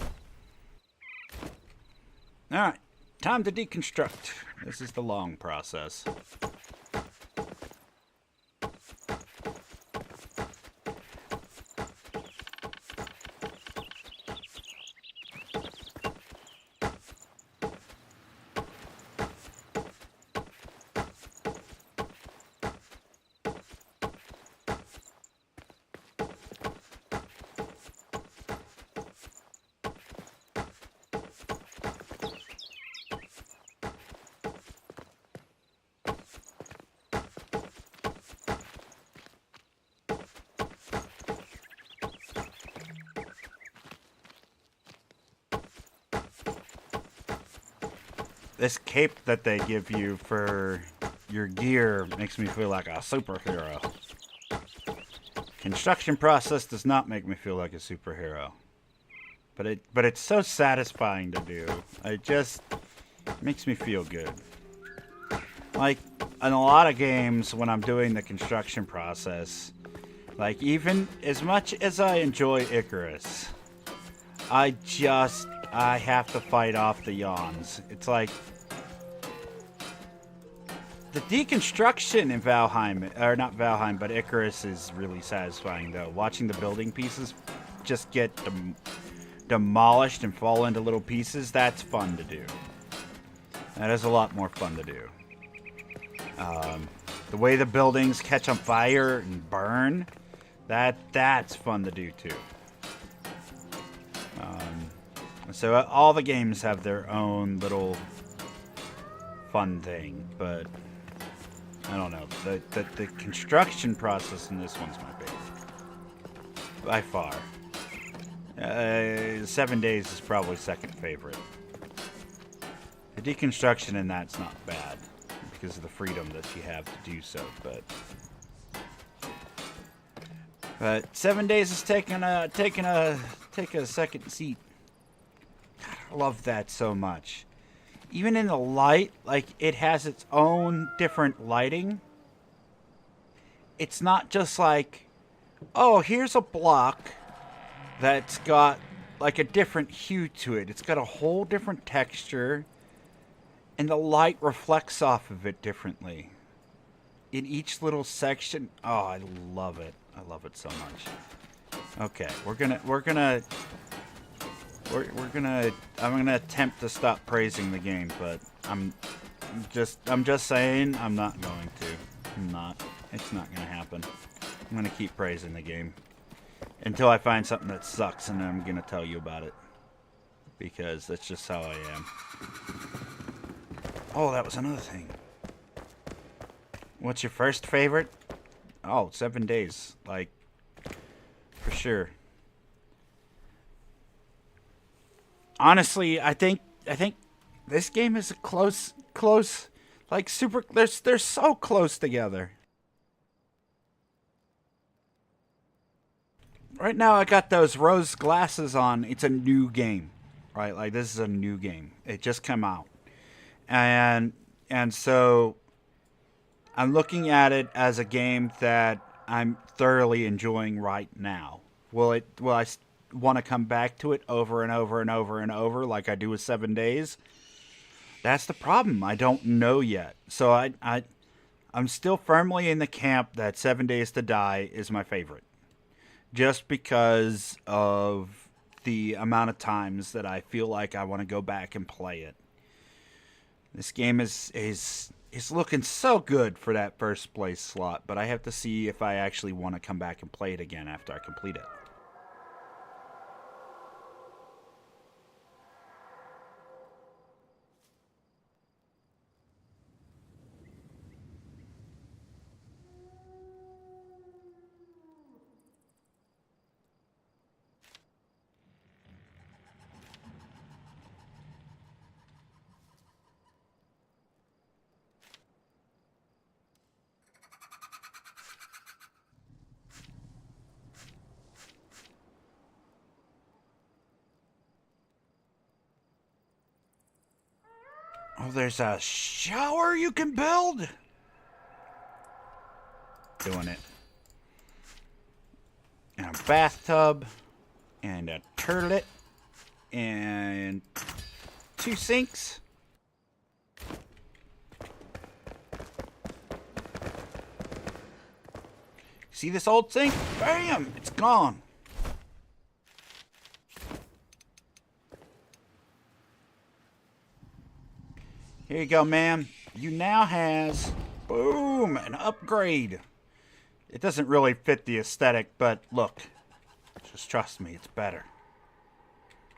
Alright. Time to deconstruct. This is the long process. This cape that they give you for your gear makes me feel like a superhero. Construction process does not make me feel like a superhero. But it's so satisfying to do. It just makes me feel good. Like, in a lot of games, when I'm doing the construction process, like, even as much as I enjoy ICARUS, I have to fight off the yawns. It's like, the deconstruction in Valheim, or not Valheim, but ICARUS is really satisfying, though. Watching the building pieces just get demolished and fall into little pieces, that's fun to do. That is a lot more fun to do. The way the buildings catch on fire and burn, that's fun to do, too. So all the games have their own little fun thing, but I don't know. The construction process in this one's my favorite. By far. 7 Days is probably second favorite. The deconstruction in that's not bad because of the freedom that you have to do so, but 7 Days is taking a second seat. I love that so much. Even in the light, like, it has its own different lighting. It's not just like, oh, here's a block that's got, like, a different hue to it. It's got a whole different texture, and the light reflects off of it differently. In each little section, oh, I love it. I love it so much. Okay, I'm gonna attempt to stop praising the game, but I'm just saying I'm not going to. It's not gonna happen. I'm gonna keep praising the game until I find something that sucks, and then I'm gonna tell you about it, because that's just how I am. Oh, that was another thing. What's your first favorite? Oh, 7 Days, like, for sure. Honestly, I think this game is a close, like, super. They're so close together. Right now, I got those rose glasses on. It's a new game, right? Like, this is a new game. It just came out, and so I'm looking at it as a game that I'm thoroughly enjoying right now. Will I want to come back to it over and over and over and over like I do with 7 Days? That's the problem. I don't know yet. So I'm still firmly in the camp that 7 Days to Die is my favorite. Just because of the amount of times that I feel like I want to go back and play it. This game is looking so good for that first place slot, but I have to see if I actually want to come back and play it again after I complete it. Oh, there's a shower you can build? Doing it. And a bathtub. And a turlet. And 2 sinks. See this old sink? Bam! It's gone. Here you go, ma'am. You now has, boom, an upgrade. It doesn't really fit the aesthetic, but look. Just trust me, it's better.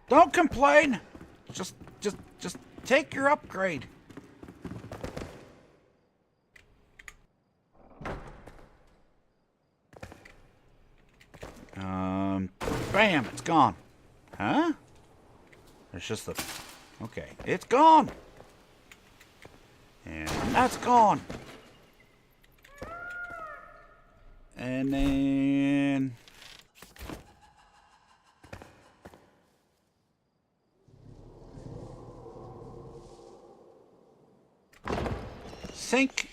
Don't complain. Just take your upgrade. Bam, it's gone. Huh? There's just the... Okay, it's gone. And that's gone. And then... Sink.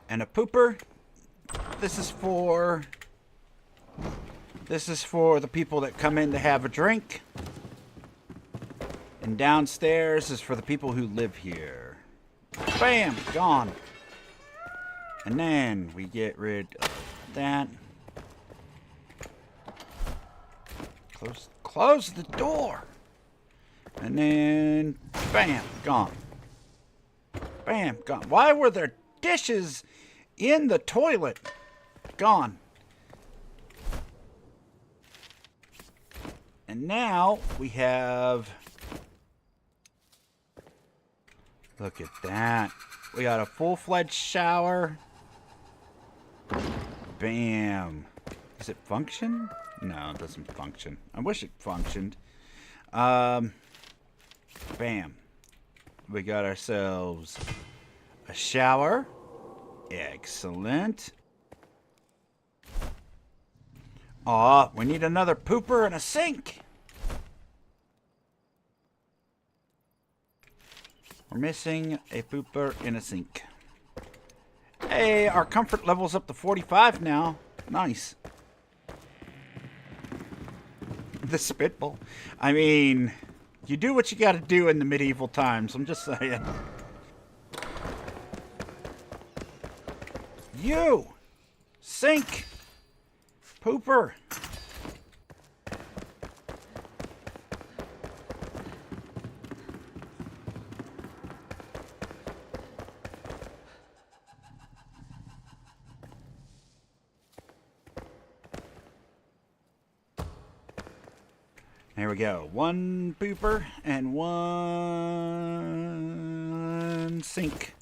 And a pooper. This is for the people that come in to have a drink. And downstairs is for the people who live here. Bam! Gone. And then we get rid of that. Close the door. And then bam! Gone. Bam! Gone. Why were there dishes in the toilet? Gone. And now we have... Look at that. We got a full-fledged shower. Bam. Does it function? No, it doesn't function. I wish it functioned. Bam. We got ourselves a shower. Excellent. Aw, we need another pooper and a sink. We're missing a pooper and a sink. Hey, our comfort level's up to 45 now. Nice. The spitball. I mean, you do what you gotta do in the medieval times. I'm just saying. You! Sink! Pooper! There we go. 1 pooper and 1 sink.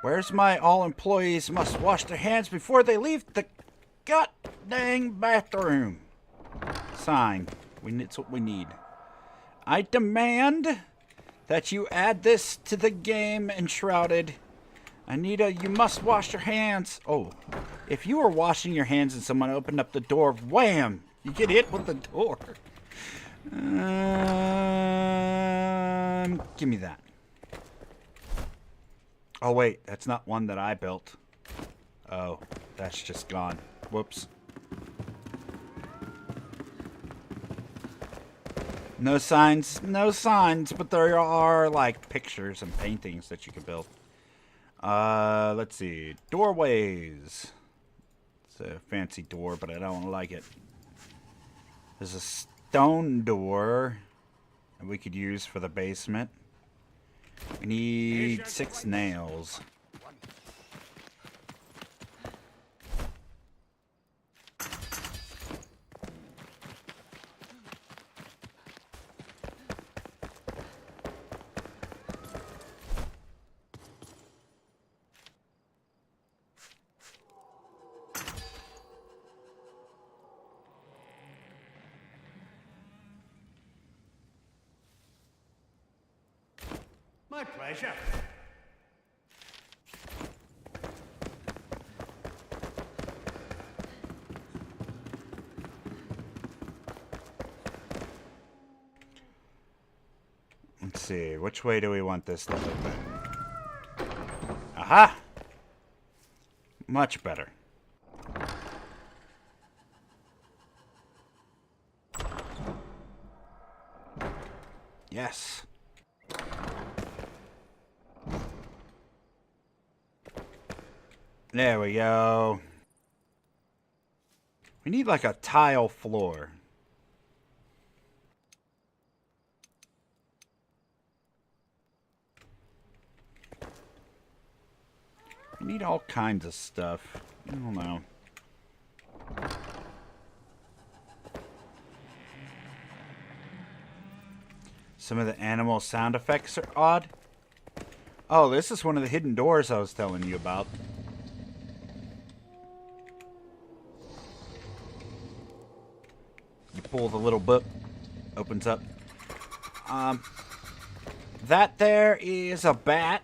Where's my all employees must wash their hands before they leave the god dang bathroom sign? It's what we need. I demand that you add this to the game, Enshrouded. Anita, you must wash your hands. Oh, if you were washing your hands and someone opened up the door, wham! You get hit with the door. Give me that. Oh, wait. That's not one that I built. Oh, that's just gone. Whoops. No signs. No signs, but there are, like, pictures and paintings that you can build. Let's see. Doorways. It's a fancy door, but I don't like it. There's a stone door that we could use for the basement. We need 6 nails. My pleasure. Let's see. Which way do we want this to open? Aha! Much better. Yes. There we go. We need like a tile floor. We need all kinds of stuff. I don't know. Some of the animal sound effects are odd. Oh, this is one of the hidden doors I was telling you about. You pull the little book, opens up. That there is a bat.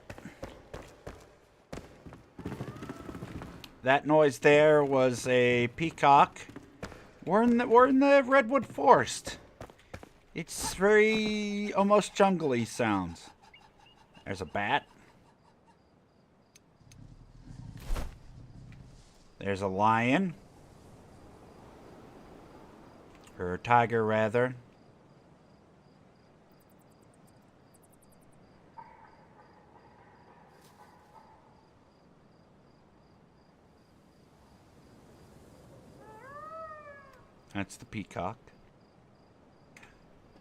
That noise there was a peacock. We're in the redwood forest. It's very almost jungly sounds. There's a bat. There's a lion. Or a tiger, rather. That's the peacock.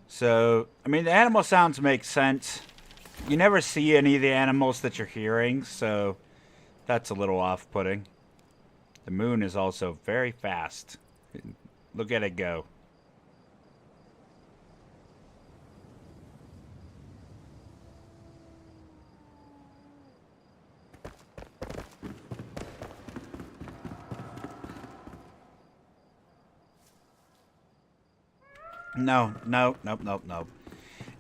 So, I mean, the animal sounds make sense. You never see any of the animals that you're hearing, so that's a little off-putting. The moon is also very fast. Look at it go. No, no, nope, nope, nope.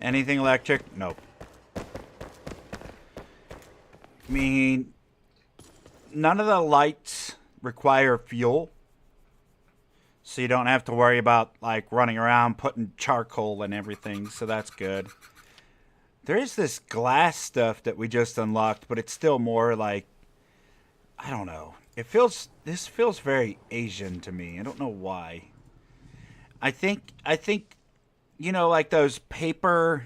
Anything electric? Nope. I mean, none of the lights require fuel. So you don't have to worry about, like, running around putting charcoal and everything. So that's good. There is this glass stuff that we just unlocked, but it's still more like, I don't know. This feels very Asian to me. I don't know why. I think, you know, like those paper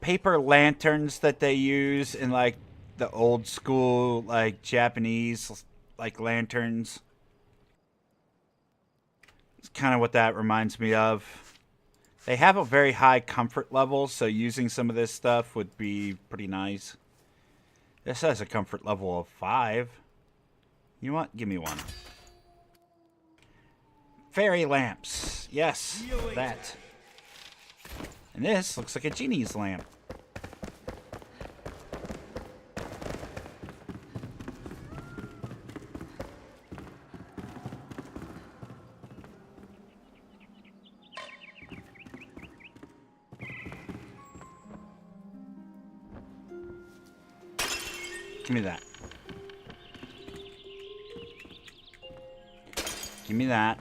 lanterns that they use in, like, the old school, like, Japanese, like, lanterns. It's kind of what that reminds me of. They have a very high comfort level, so using some of this stuff would be pretty nice. This has a comfort level of 5. You know what? Give me one. Fairy lamps. Yes, that. And this looks like a genie's lamp. Give me that. Give me that.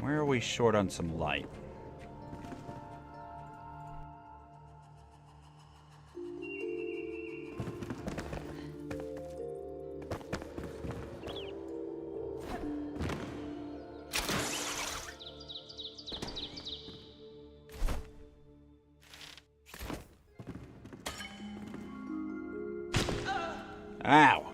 Where are we short on some light? Ow!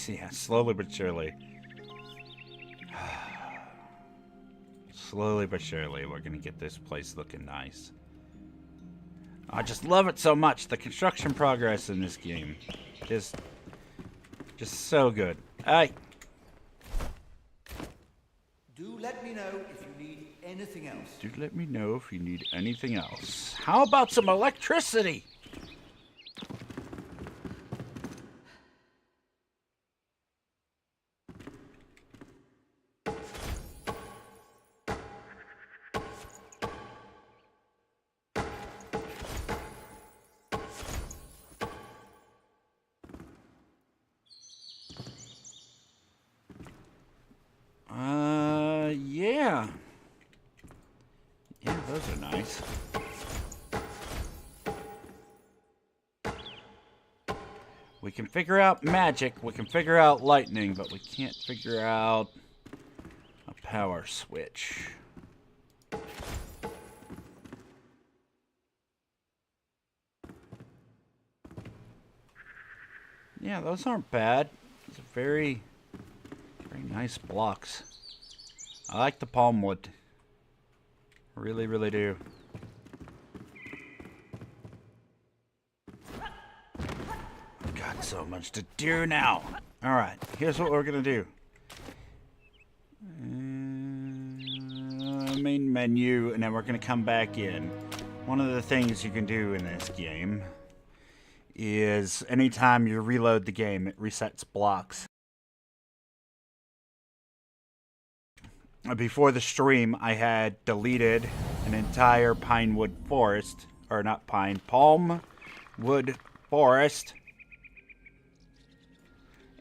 Yeah, slowly but surely. Slowly but surely, we're gonna get this place looking nice. I just love it so much. The construction progress in this game. Just so good. Hey! Do let me know if you need anything else. Do let me know if you need anything else. How about some electricity? Those are nice. We can figure out magic, we can figure out lightning, but we can't figure out a power switch. Yeah, those aren't bad. Those are very nice blocks. I like the palm wood. Really, really do. Got so much to do now. Alright, here's what we're gonna do. Main menu, and then we're gonna come back in. One of the things you can do in this game is anytime you reload the game, it resets blocks. Before the stream, I had deleted an entire pinewood forest, or not pine, palm wood forest.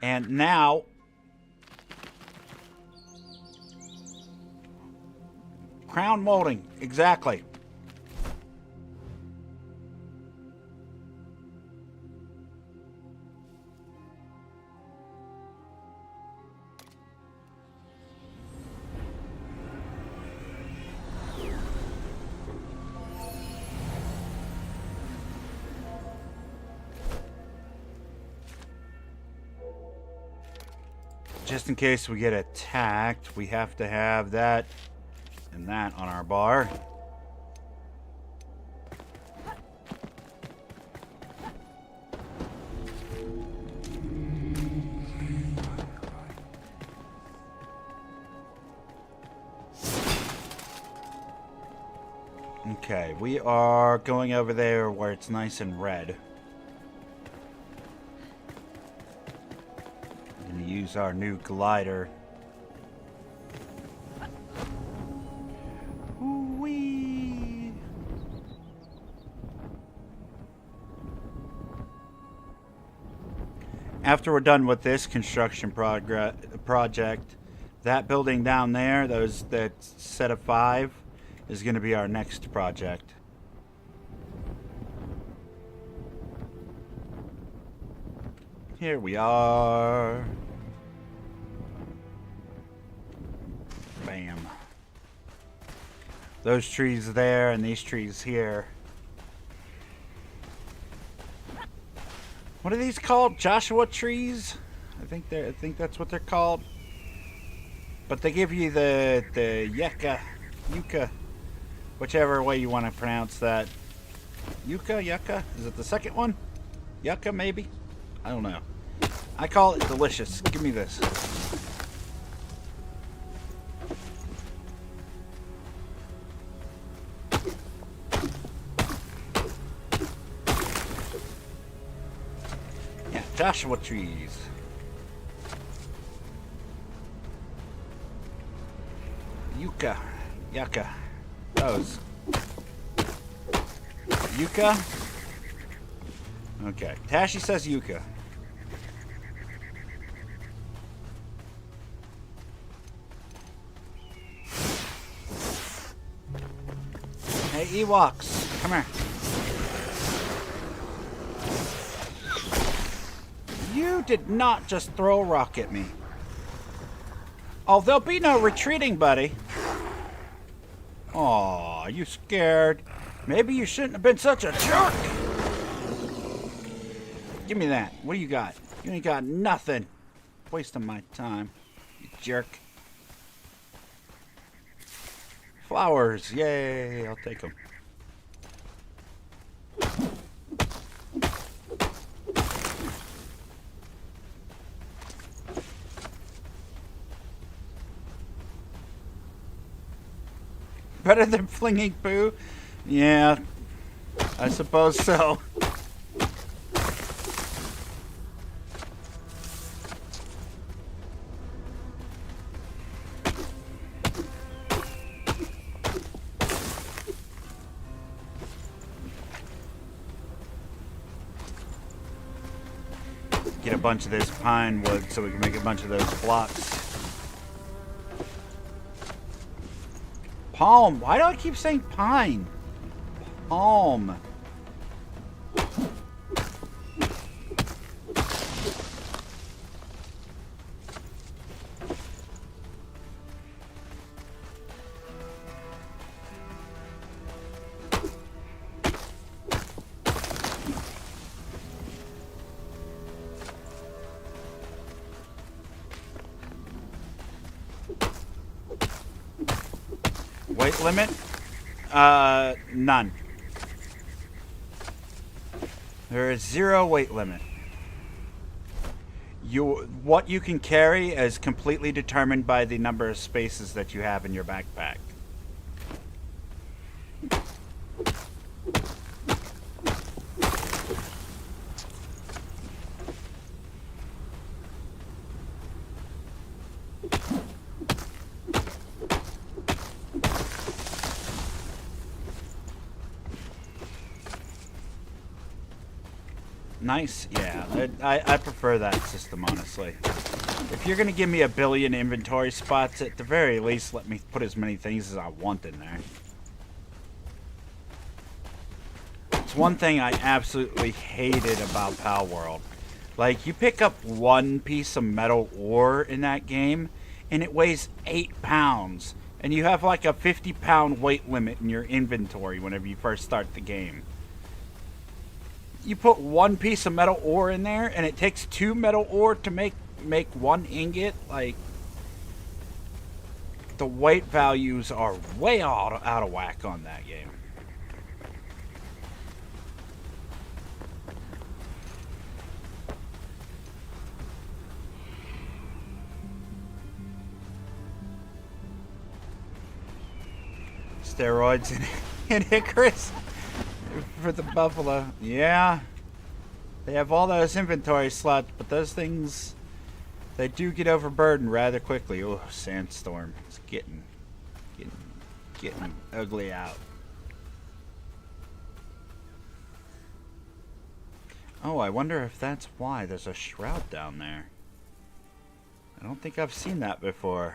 And now, crown molding, exactly. Just in case we get attacked, we have to have that and that on our bar. Okay, we are going over there where it's nice and red. And use our new glider. Whee! After we're done with this construction project, that building down there, that set of 5, is going to be our next project. Here we are. Bam. Those trees there and these trees here. What are these called? Joshua trees? I think that's what they're called. But they give you the yucca, whichever way you want to pronounce that. Yucca? Is it the second one? Yucca, maybe? I don't know. I call it delicious. Give me this. Yeah, Joshua trees. Yucca. Those. Yucca? Okay. Tashi says yucca. Hey, Ewoks. Come here. You did not just throw a rock at me. Oh, there'll be no retreating, buddy. Aw, you scared? Maybe you shouldn't have been such a jerk. Give me that. What do you got? You ain't got nothing. Wasting my time, you jerk. Flowers. Yay, I'll take them. Better than flinging poo? Yeah, I suppose so. Get a bunch of this pine wood so we can make a bunch of those blocks. Palm. Why do I keep saying pine? Palm. Weight limit? None. There is 0 weight limit. What you can carry is completely determined by the number of spaces that you have in your backpack. Nice, yeah. I prefer that system, honestly. If you're gonna give me a billion inventory spots, at the very least, let me put as many things as I want in there. It's one thing I absolutely hated about Pal World. Like, you pick up one piece of metal ore in that game, and it weighs 8 pounds. And you have like a 50-pound weight limit in your inventory whenever you first start the game. You put one piece of metal ore in there, and it takes 2 metal ore to make 1 ingot. Like, the weight values are way out of whack on that game. Steroids in ICARUS. For the buffalo. Yeah. They have all those inventory slots, but those things, they do get overburdened rather quickly. Oh, sandstorm. It's getting ugly out. Oh, I wonder if that's why there's a shroud down there. I don't think I've seen that before.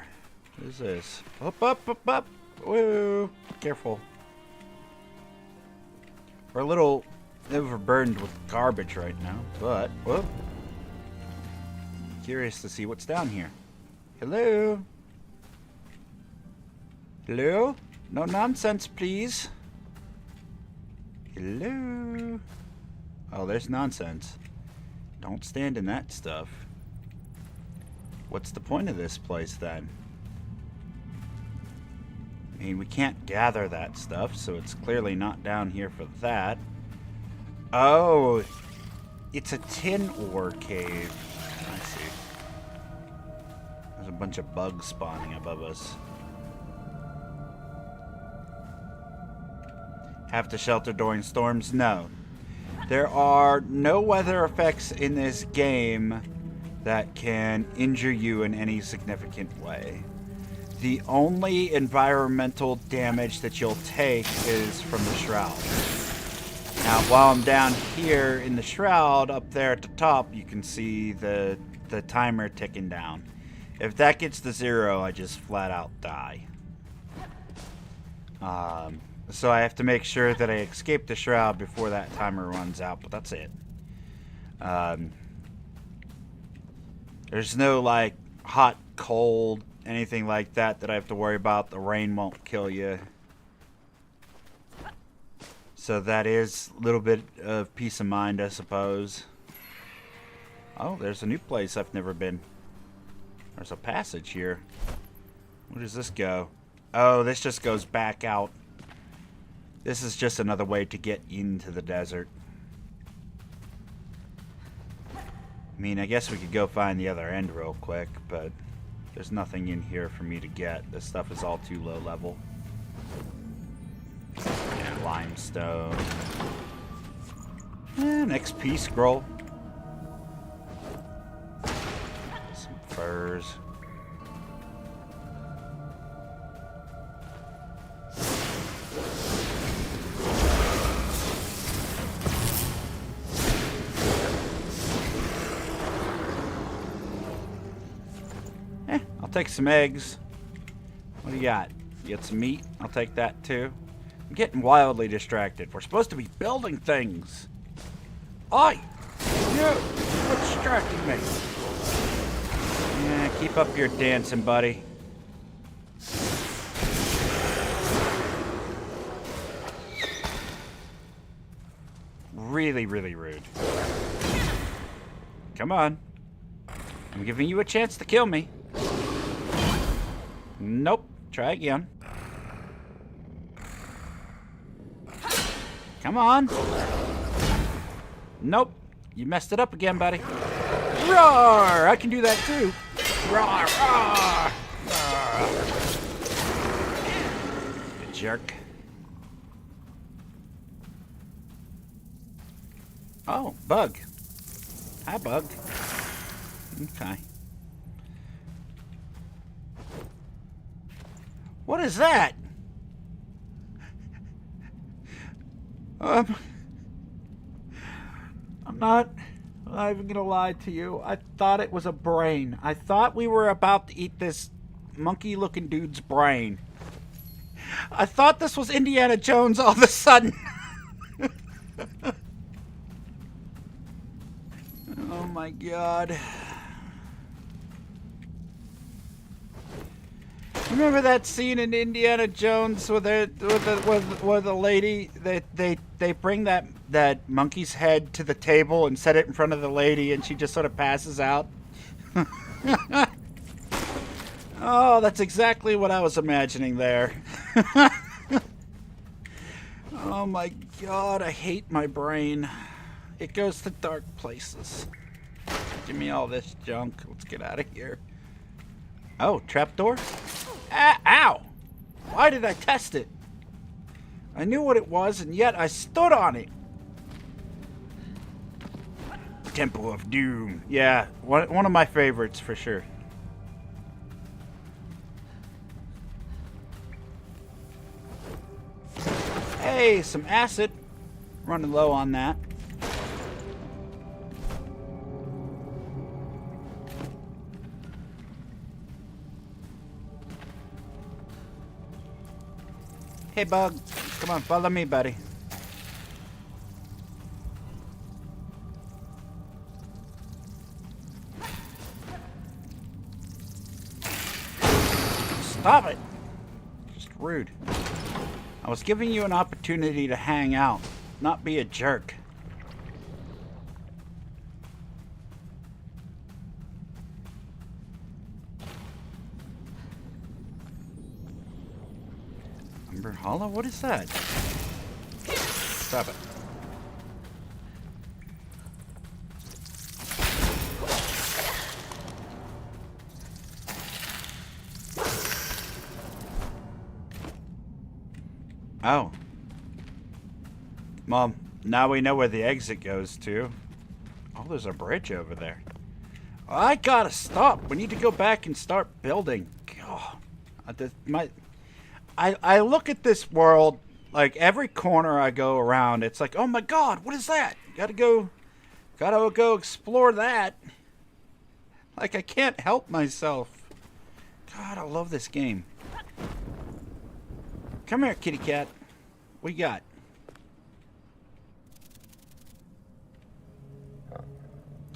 What is this? Up, up, up, up. Woo. Careful. We're a little overburdened with garbage right now, but, whoop. Curious to see what's down here. Hello? Hello? No nonsense, please. Hello? Oh, there's nonsense. Don't stand in that stuff. What's the point of this place, then? I mean, we can't gather that stuff, so it's clearly not down here for that. Oh, it's a tin ore cave. I see. There's a bunch of bugs spawning above us. Have to shelter during storms? No. There are no weather effects in this game that can injure you in any significant way. The only environmental damage that you'll take is from the shroud. Now, while I'm down here in the shroud, up there at the top, you can see the timer ticking down. If that gets to 0, I just flat out die. So I have to make sure that I escape the shroud before that timer runs out, but that's it. There's no, like, hot, cold, anything like that I have to worry about. The rain won't kill you. So that is a little bit of peace of mind, I suppose. Oh, there's a new place I've never been. There's a passage here. Where does this go? Oh, this just goes back out. This is just another way to get into the desert. I mean, I guess we could go find the other end real quick, but there's nothing in here for me to get. This stuff is all too low level. Limestone. An XP scroll. Some furs. I'll take some eggs. What do you got? Get some meat. I'll take that too. I'm getting wildly distracted. We're supposed to be building things. Oi! You! What's distracting me? Yeah, keep up your dancing, buddy. Really, really rude. Come on. I'm giving you a chance to kill me. Nope. Try again. Come on. Nope. You messed it up again, buddy. Roar! I can do that too. Roar! Roar! Roar. You jerk. Oh, bug. Hi, bug. Okay. What is that? I'm not even gonna lie to you. I thought it was a brain. I thought we were about to eat this monkey-looking dude's brain. I thought this was Indiana Jones all of a sudden. Oh my god. Remember that scene in Indiana Jones where the lady they bring that monkey's head to the table and set it in front of the lady and she just sort of passes out? Oh, that's exactly what I was imagining there. Oh my god, I hate my brain. It goes to dark places. Give me all this junk. Let's get out of here. Oh, trapdoor? Ah, ow! Why did I test it? I knew what it was, and yet I stood on it. Temple of Doom. Yeah, one of my favorites for sure. Hey, some acid. Running low on that. Hey, bug. Come on, follow me, buddy. Stop it. Just rude. I was giving you an opportunity to hang out, not be a jerk. Umber Hollow? What is that? Stop it. Oh. Mom, now we know where the exit goes to. Oh, there's a bridge over there. I gotta stop. We need to go back and start building. God. I look at this world, like every corner I go around, it's like, oh my god, what is that? Gotta go explore that. Like, I can't help myself. God, I love this game. Come here, kitty cat. What you got?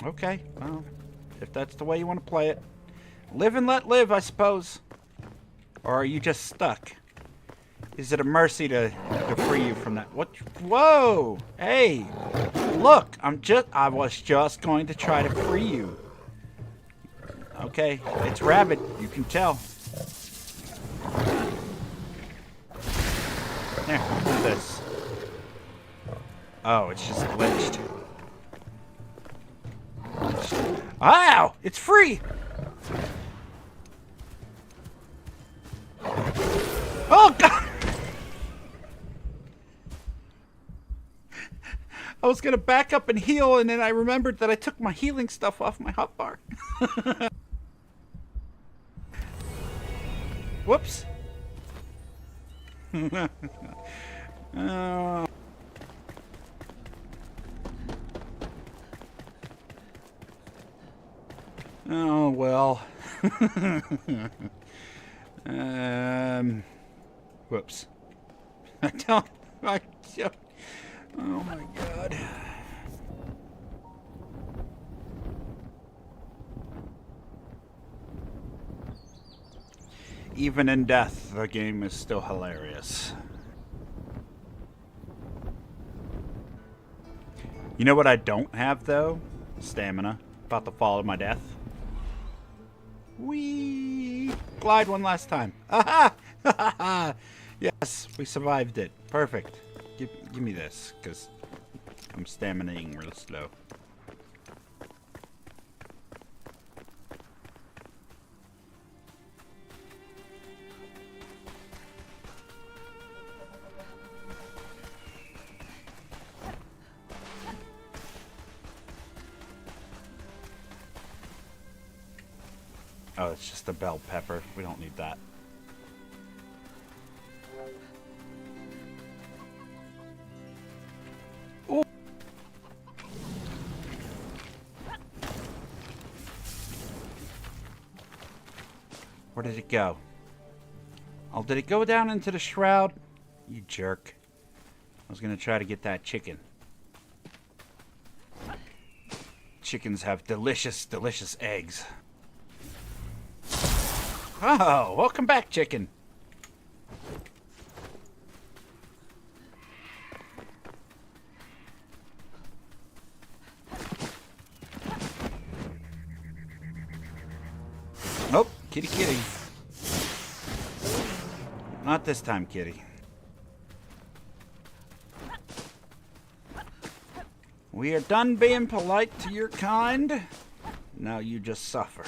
Okay, well, if that's the way you want to play it. Live and let live, I suppose. Or are you just stuck? Is it a mercy to free you from that? What? Whoa! Hey! Look! I was just going to try to free you. Okay, it's rabid. You can tell. There, do this. Oh, it's just glitched. Ow! It's free! Oh, God! I was gonna back up and heal, and then I remembered that I took my healing stuff off my hotbar. Whoops. Oh. Oh, well. Whoops. I don't... Oh my god. Even in death, the game is still hilarious. You know what I don't have, though? Stamina. About to fall to my death. Whee! Glide one last time. Aha! Yes, we survived it. Perfect. Give me this, because I'm staminaing real slow. Oh, it's just a bell pepper. We don't need that. Ooh. Where did it go? Oh, did it go down into the shroud? You jerk. I was gonna try to get that chicken. Chickens have delicious, delicious eggs. Oh, welcome back, chicken. Oh, kitty, kitty. Not this time, kitty. We are done being polite to your kind. Now you just suffer.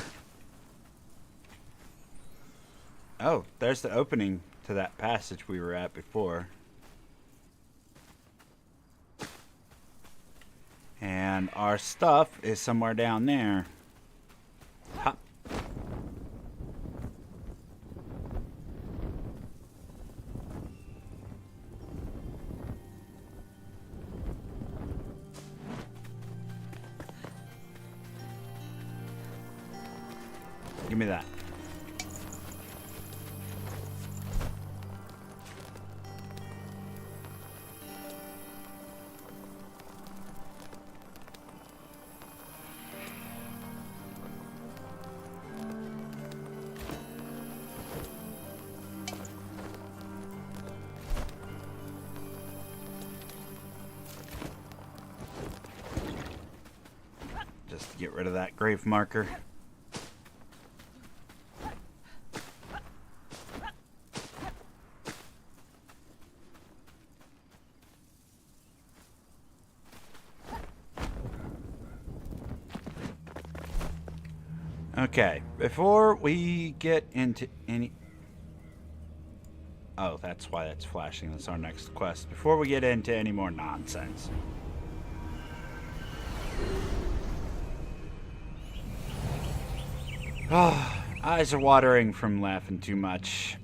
Oh, there's the opening to that passage we were at before. And our stuff is somewhere down there. Hop. Give me that. Just to get rid of that grave marker. Okay, before we get into any... Oh, that's why that's flashing. That's our next quest. Before we get into any more nonsense. Oh, eyes are watering from laughing too much.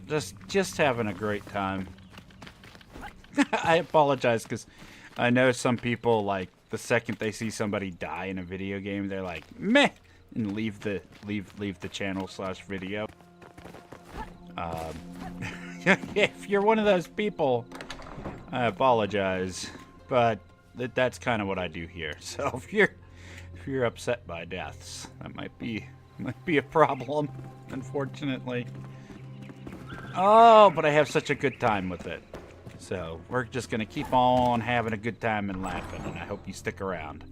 Just having a great time. I apologize, because I know some people, like, the second they see somebody die in a video game, they're like, meh! And leave the channel/video. If you're one of those people, I apologize, but that's kind of what I do here. So if you're upset by deaths, that might be a problem, unfortunately. Oh, but I have such a good time with it. So we're just gonna keep on having a good time and laughing, and I hope you stick around.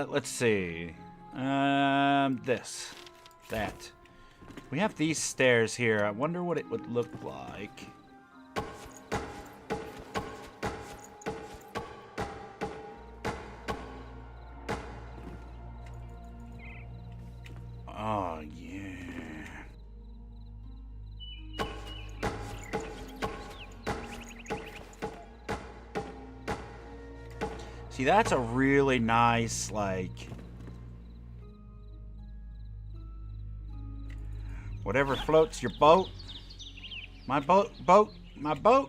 Let's see. That. We have these stairs here. I wonder what it would look like. Oh, yeah. See, that's a really nice, like... Whatever floats your boat. My boat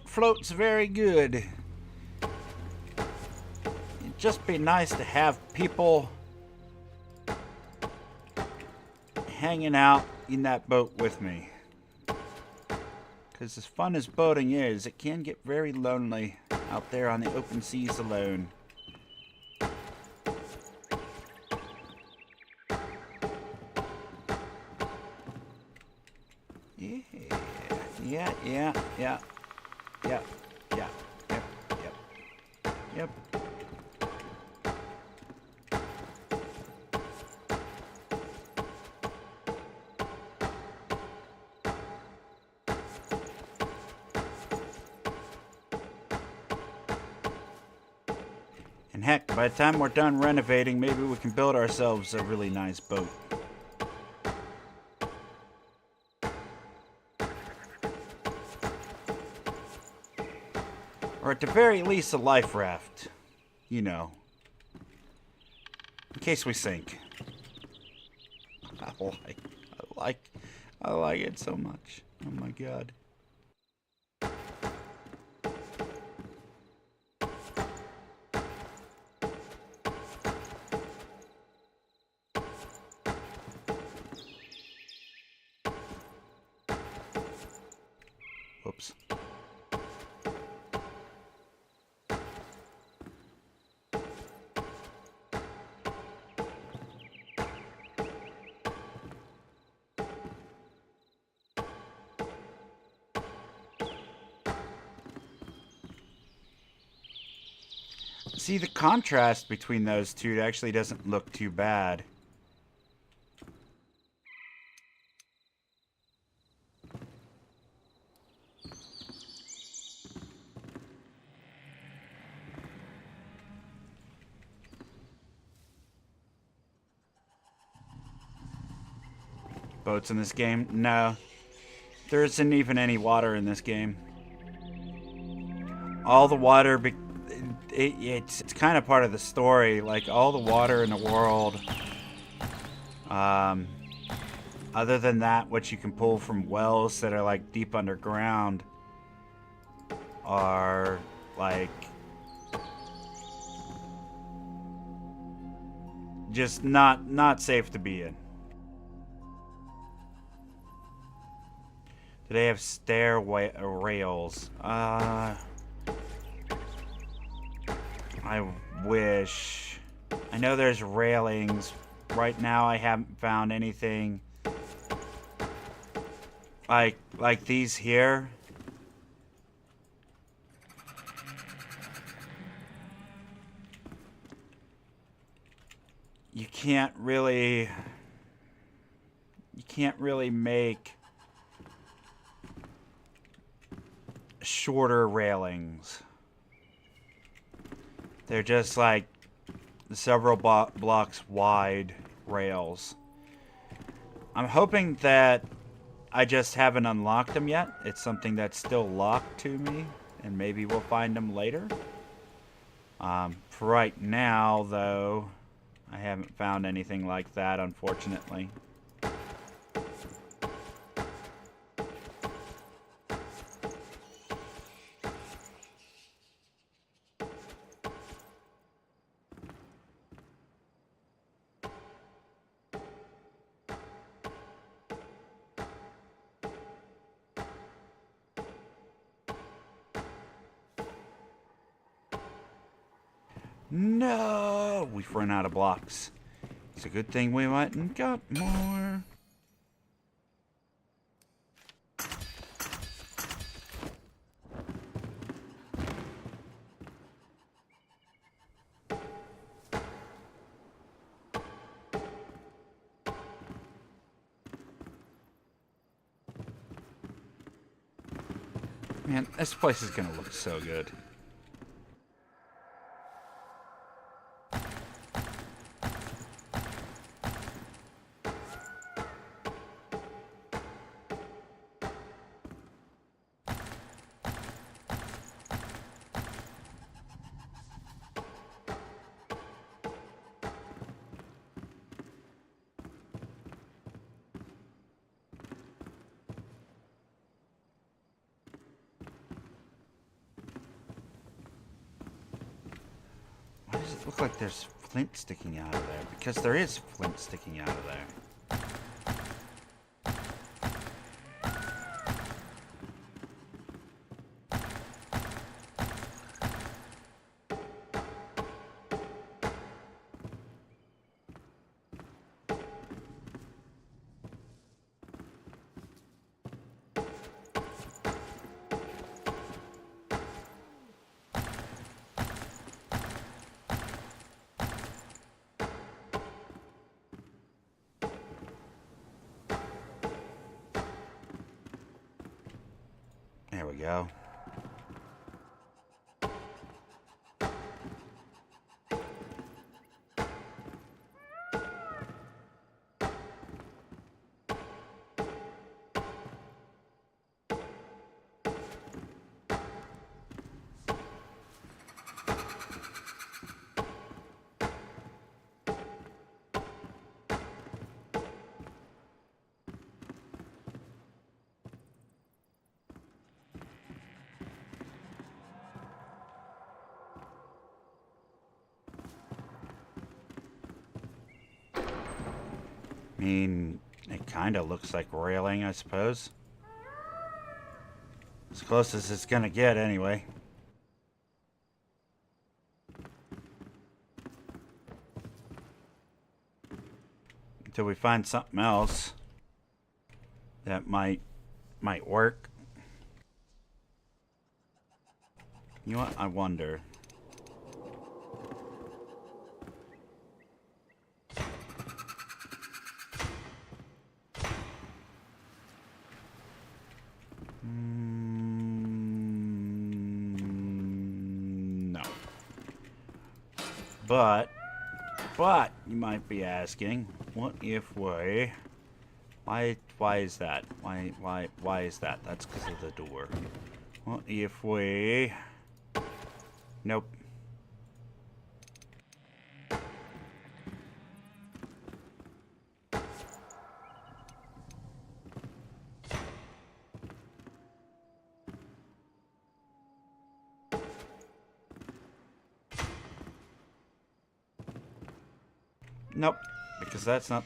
floats very good. It'd just be nice to have people hanging out in that boat with me. Because as fun as boating is, it can get very lonely out there on the open seas alone. Yeah. Yep. And heck, by the time we're done renovating, maybe we can build ourselves a really nice boat. Or at the very least, a life raft. You know. In case we sink. I like it so much. Oh my god. Whoops. See, the contrast between those two actually doesn't look too bad. Boats in this game? No. There isn't even any water in this game. All the water... It's kind of part of the story. Like, all the water in the world, other than that, what you can pull from wells that are, like, deep underground, are, like, just not safe to be in. Do they have stairway rails? I wish. I know there's railings. Right now I haven't found anything like these here. You can't really make shorter railings. They're just like several blocks wide rails. I'm hoping that I just haven't unlocked them yet. It's something that's still locked to me, and maybe we'll find them later. For right now, though, I haven't found anything like that, unfortunately. No! We've run out of blocks. It's a good thing we went and got more. Man, this place is gonna look so good. Why does it look like there's flint sticking out of there? Because there is flint sticking out of there. There we go. I mean, it kind of looks like railing, I suppose. As close as it's gonna get, anyway. Until we find something else that might work. You know what? I wonder. No. But you might be asking, what if we? Why is that? Why is that? That's because of the door. What if we? Nope. Nope, because that's not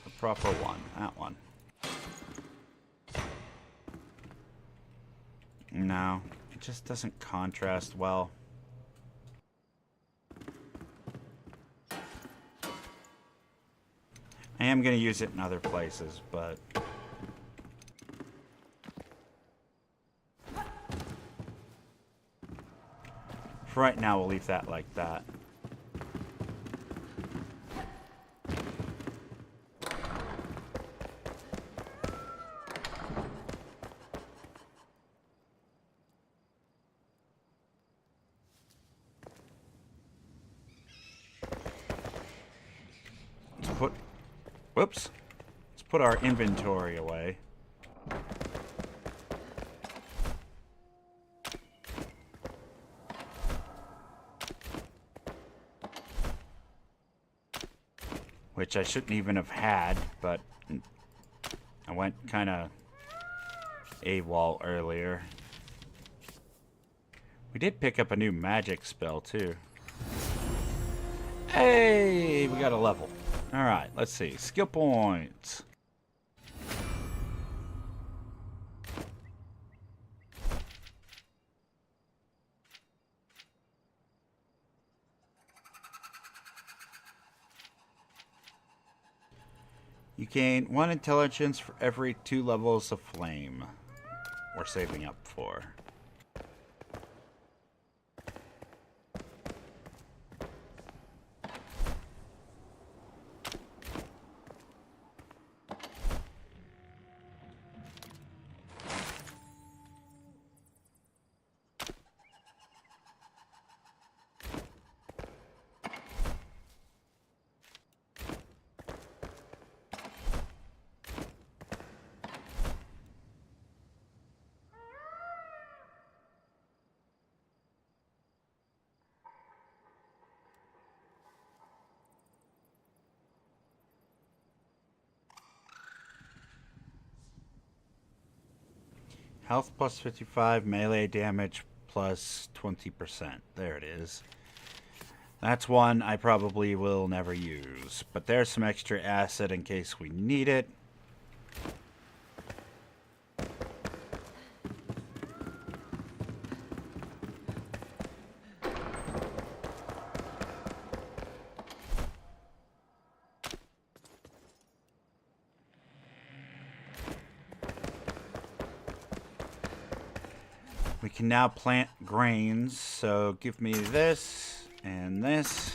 the proper one. That one. No, it just doesn't contrast well. I am going to use it in other places, but... for right now, we'll leave that like that. Whoops. Let's put our inventory away. Which I shouldn't even have had, but I went kind of AWOL earlier. We did pick up a new magic spell, too. Hey, we got a level. Alright, let's see. Skill points. You gain 1 intelligence for every 2 levels of flame we're saving up for. Health plus 55, melee damage plus 20%. There it is. That's one I probably will never use. But there's some extra acid in case we need it. We can now plant grains, so give me this and this.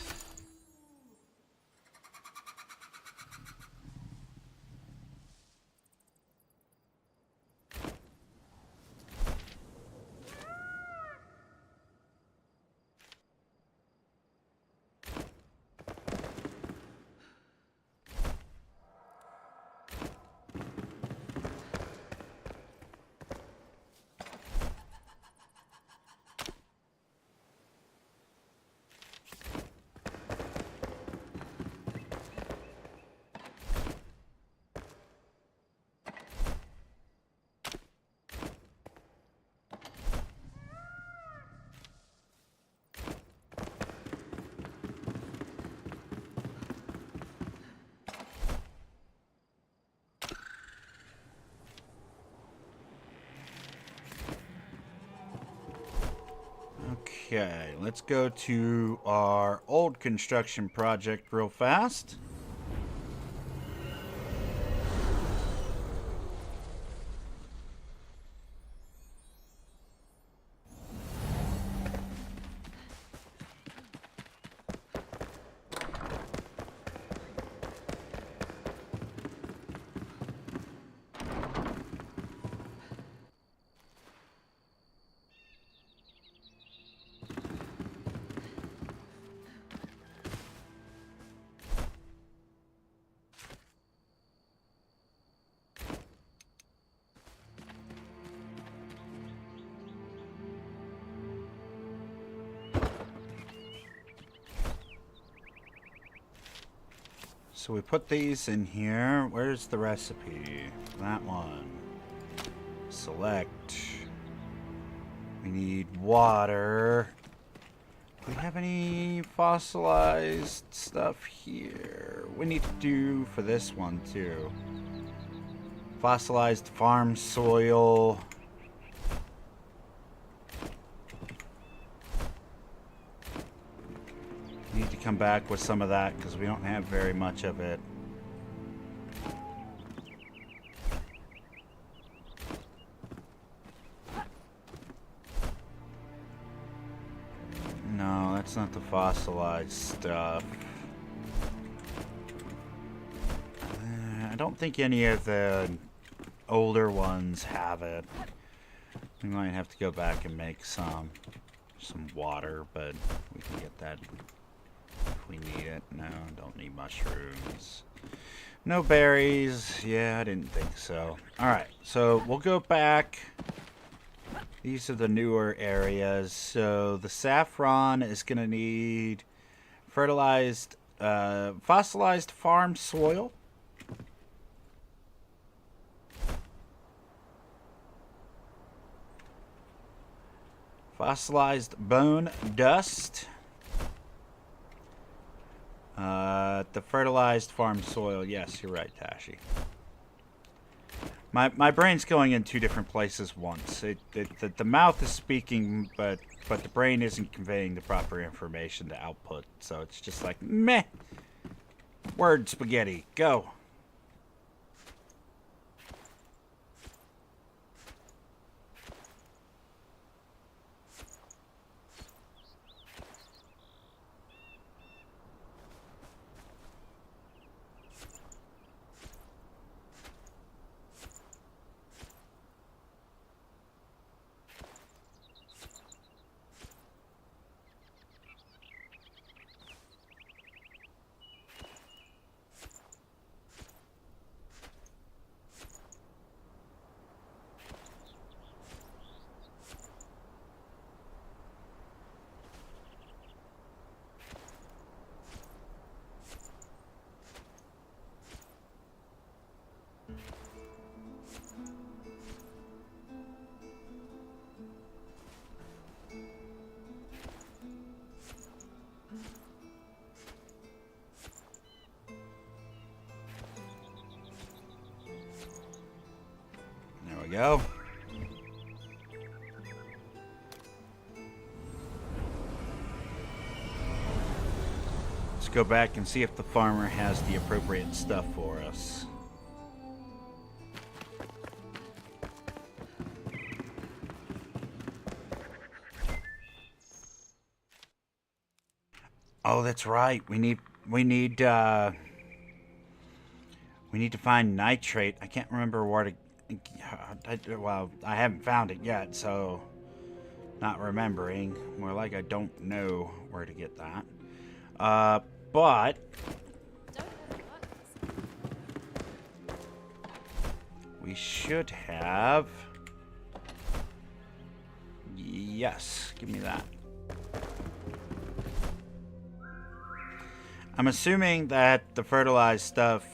Okay, let's go to our old construction project real fast. So we put these in here. Where's the recipe? That one. Select. We need water. Do we have any fossilized stuff here? We need to do for this one too. Fossilized farm soil. Need to come back with some of that because we don't have very much of it. No, that's not the fossilized stuff. I don't think any of the older ones have it. We might have to go back and make some water, but we can get that if we need it. No, don't need mushrooms. No berries. Yeah, I didn't think so. Alright, so we'll go back. These are the newer areas. So the saffron is going to need fertilized, fossilized farm soil. Fossilized bone dust. The fertilized farm soil. Yes, you're right, Tashi. My brain's going in two different places once. The mouth is speaking, but the brain isn't conveying the proper information to output. So it's just like, meh. Word spaghetti. Go. Go. Let's go back and see if the farmer has the appropriate stuff for us. Oh, that's right. We need to find nitrate. I can't remember where to. Well, I haven't found it yet, so not remembering. More like I don't know where to get that. But we should have. Yes, give me that. I'm assuming that the fertilized stuff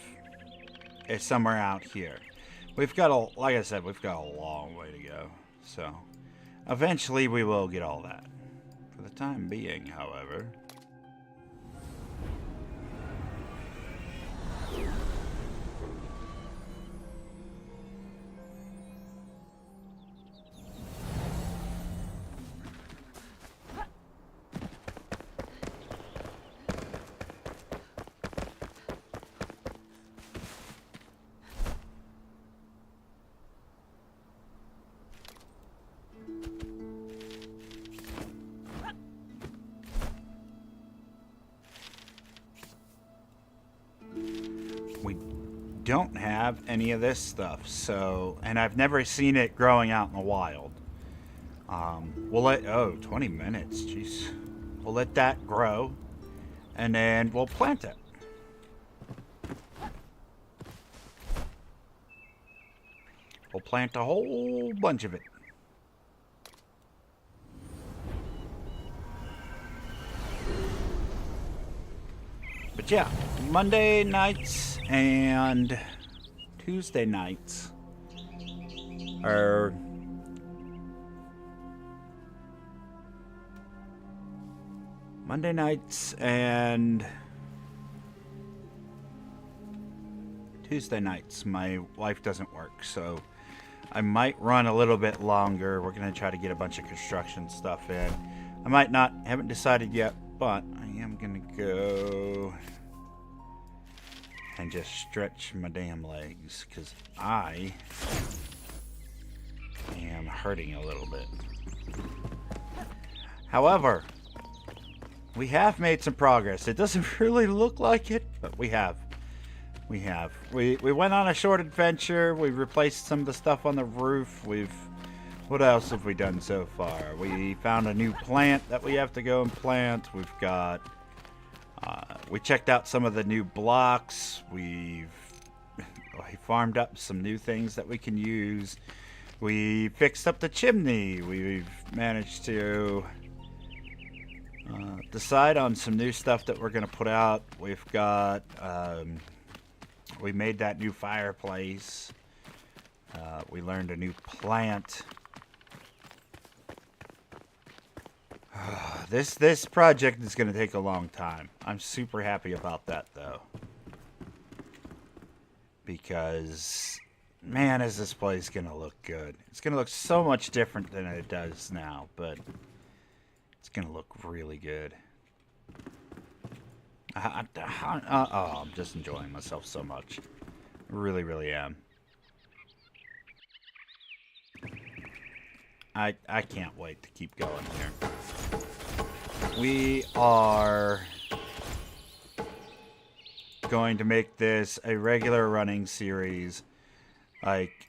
is somewhere out here. We've got like I said, we've got a long way to go. So, eventually we will get all that. For the time being, however. don't have any of this stuff, so, and I've never seen it growing out in the wild. We'll let, 20 minutes, jeez. We'll let that grow, and then we'll plant it. We'll plant a whole bunch of it. But yeah, Monday nights and Tuesday nights are Monday nights and Tuesday nights. My wife doesn't work, so I might run a little bit longer. We're going to try to get a bunch of construction stuff in. I might not, haven't decided yet, but I am going to go and just stretch my damn legs because I am hurting a little bit. However, we have made some progress. It doesn't really look like it, but we have. We went on a short adventure. We replaced some of the stuff on the roof. What else have we done so far? We found a new plant that we have to go and plant. We've got, we checked out some of the new blocks. We farmed up some new things that we can use. We fixed up the chimney. We've managed to decide on some new stuff that we're going to put out. We've got, we made that new fireplace. We learned a new plant. This project is going to take a long time. I'm super happy about that, though. Because, man, is this place going to look good. It's going to look so much different than it does now, but it's going to look really good. I'm just enjoying myself so much. Really, really am. I can't wait to keep going here. We are going to make this a regular running series. Like,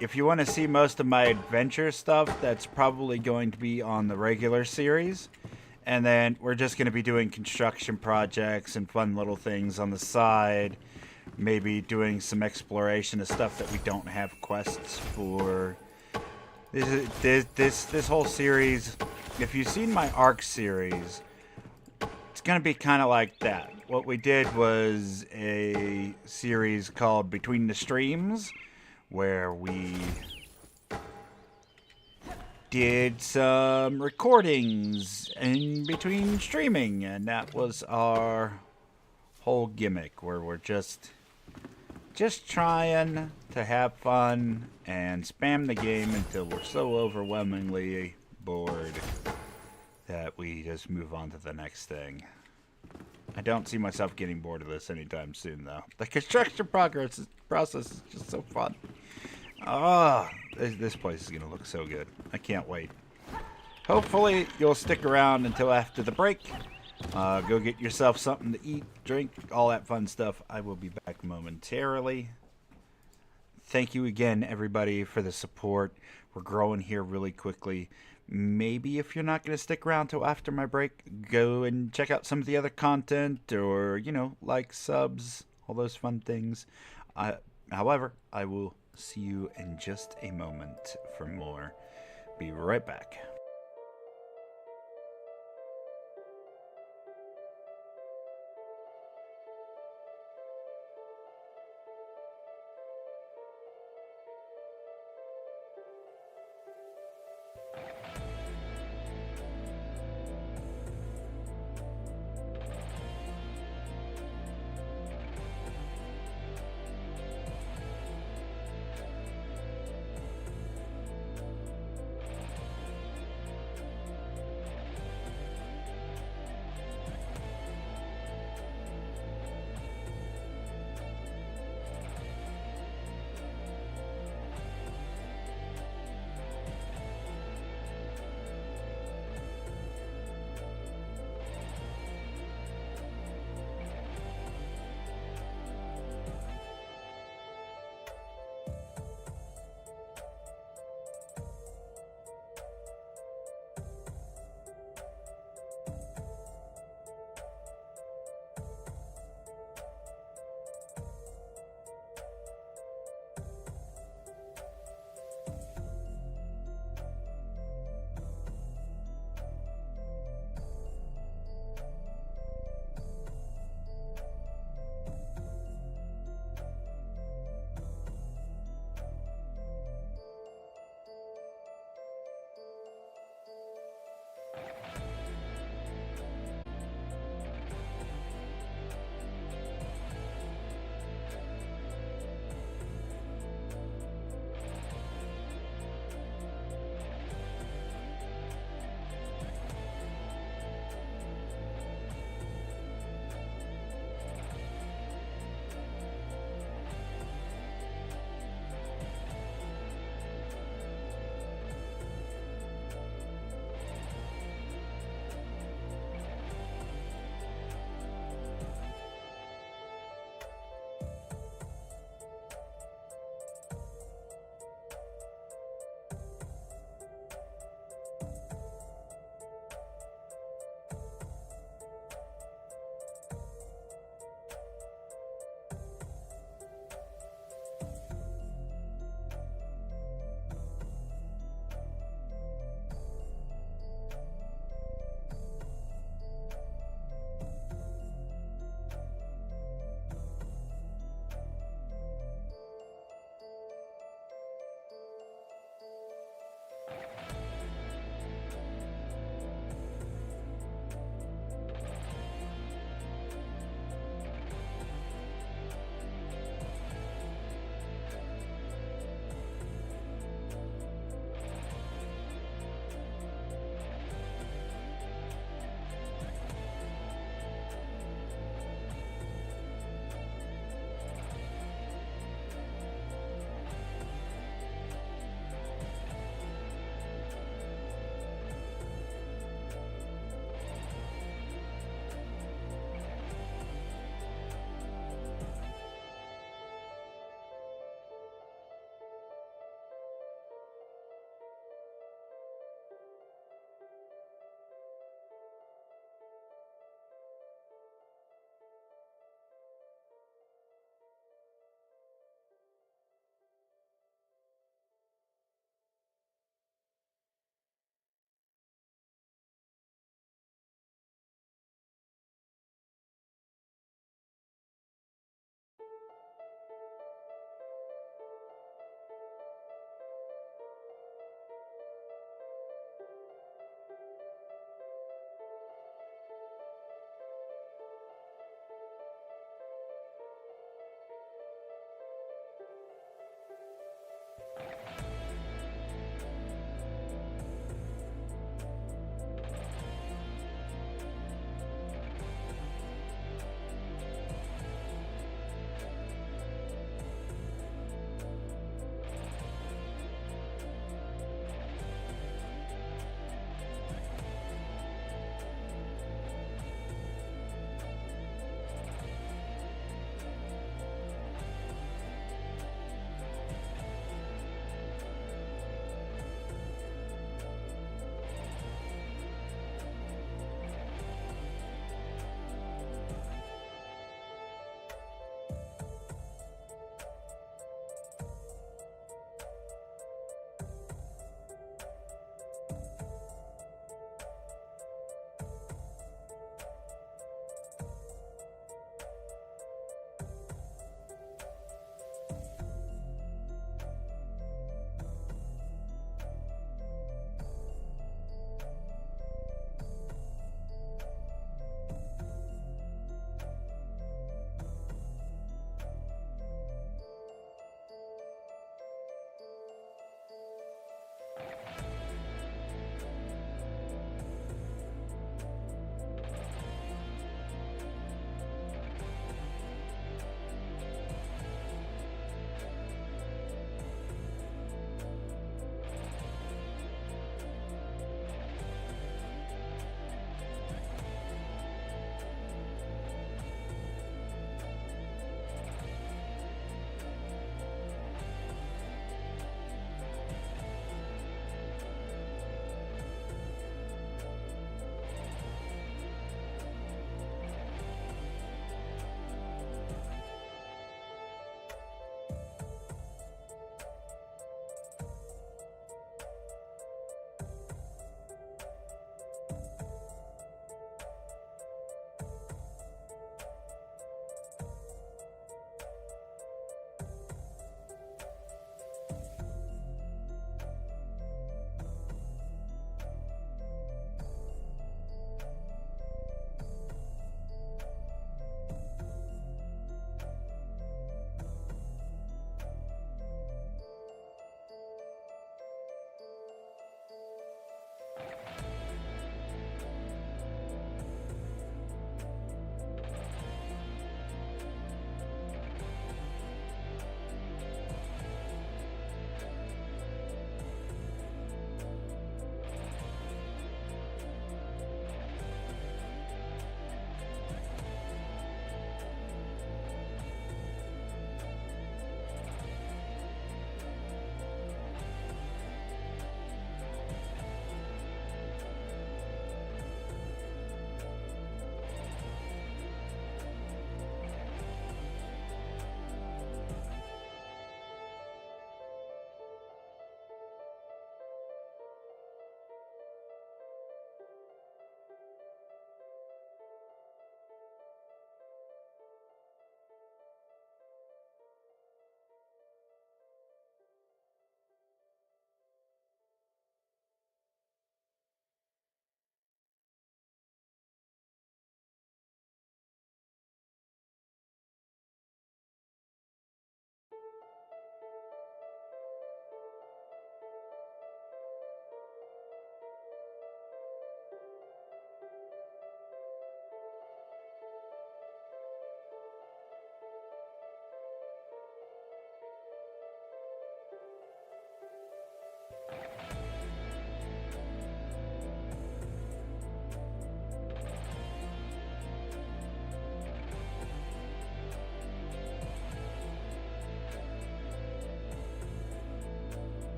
if you want to see most of my adventure stuff, that's probably going to be on the regular series. And then we're just going to be doing construction projects and fun little things on the side. Maybe doing some exploration of stuff that we don't have quests for. This whole series, if you've seen my Ark series, it's going to be kind of like that. What we did was a series called Between the Streams, where we did some recordings in between streaming, and that was our whole gimmick, where we're just trying to have fun and spam the game until we're so overwhelmingly bored that we just move on to the next thing. I don't see myself getting bored of this anytime soon, though. The construction process is just so fun. This place is going to look so good. I can't wait. Hopefully, you'll stick around until after the break. Go get yourself something to eat, drink, all that fun stuff. I will be back momentarily. Thank you again, everybody, for the support. We're growing here really quickly. Maybe if you're not going to stick around till after my break, go and check out some of the other content or, like subs, all those fun things. However, I will see you in just a moment for more. Be right back.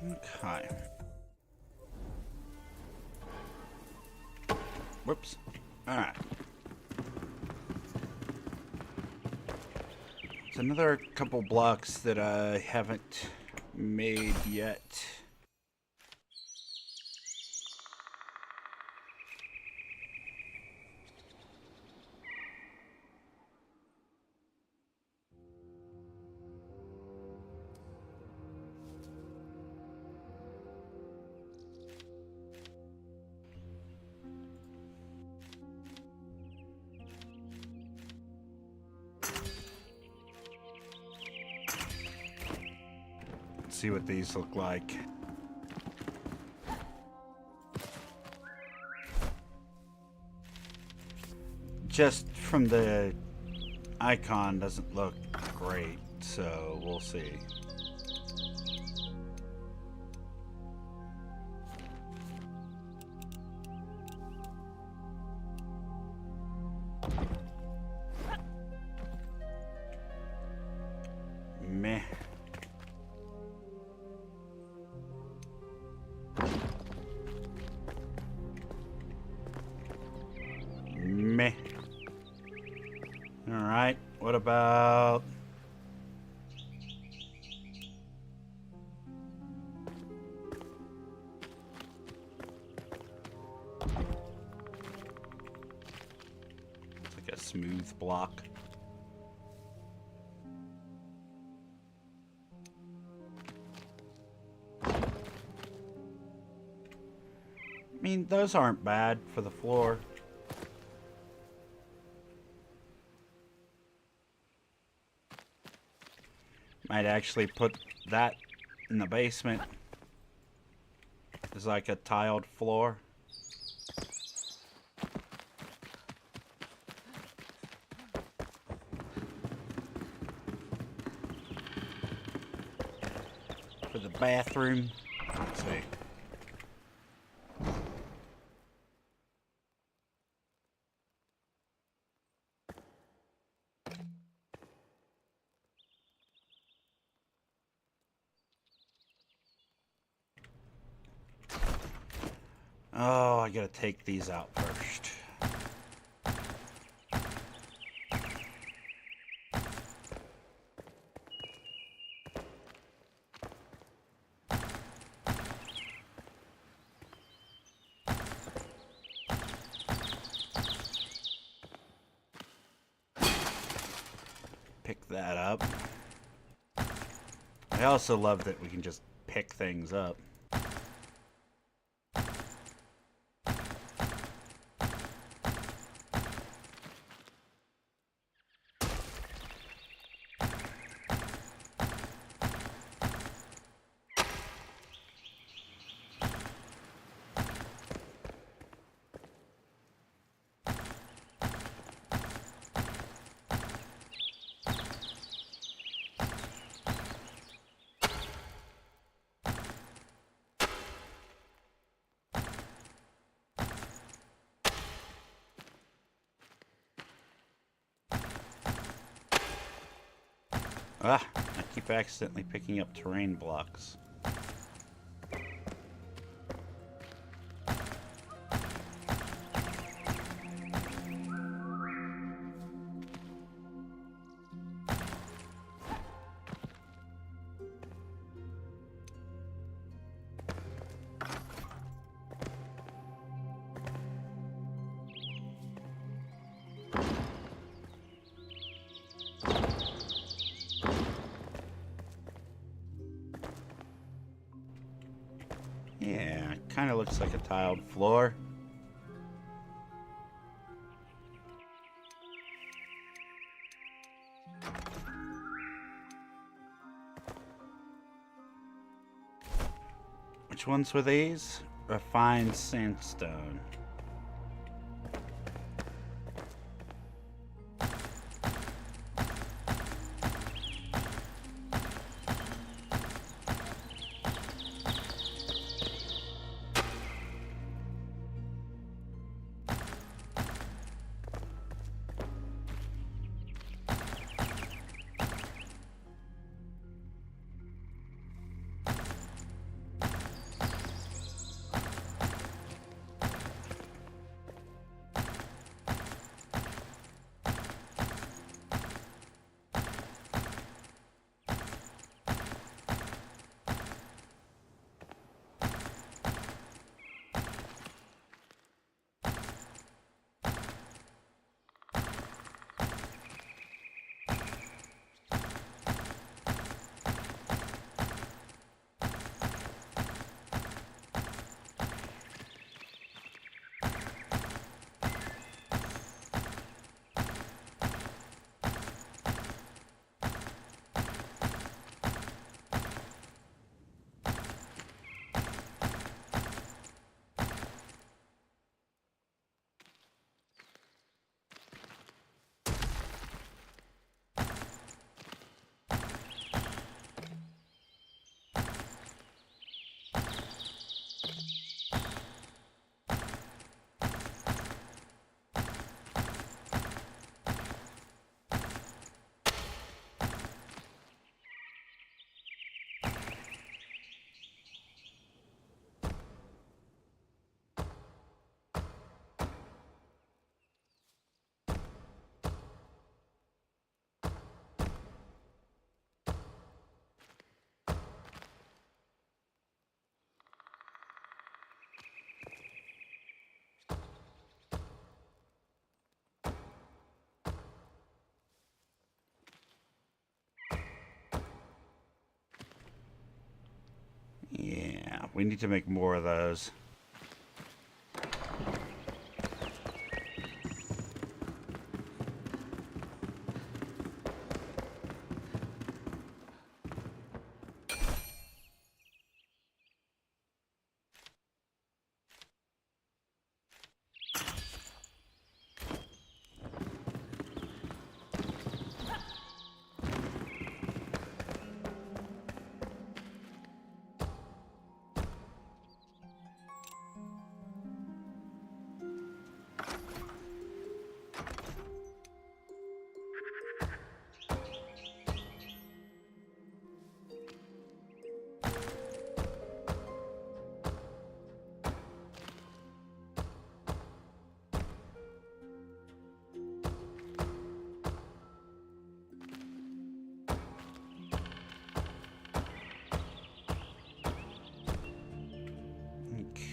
Okay. Whoops. Alright. There's another couple blocks that I haven't made yet. See what these look like. Just from the icon doesn't look great, so we'll see. Meh. Meh. Alright, what about... It's like a smooth block. I mean, those aren't bad for the floor. Might actually put that in the basement. It's like a tiled floor. For the bathroom. Let's see. Oh, I gotta take these out first. Pick that up. I also love that we can just pick things up. Ah, I keep accidentally picking up terrain blocks. Yeah, it kind of looks like a tiled floor. Which ones were these? Refined sandstone. We need to make more of those.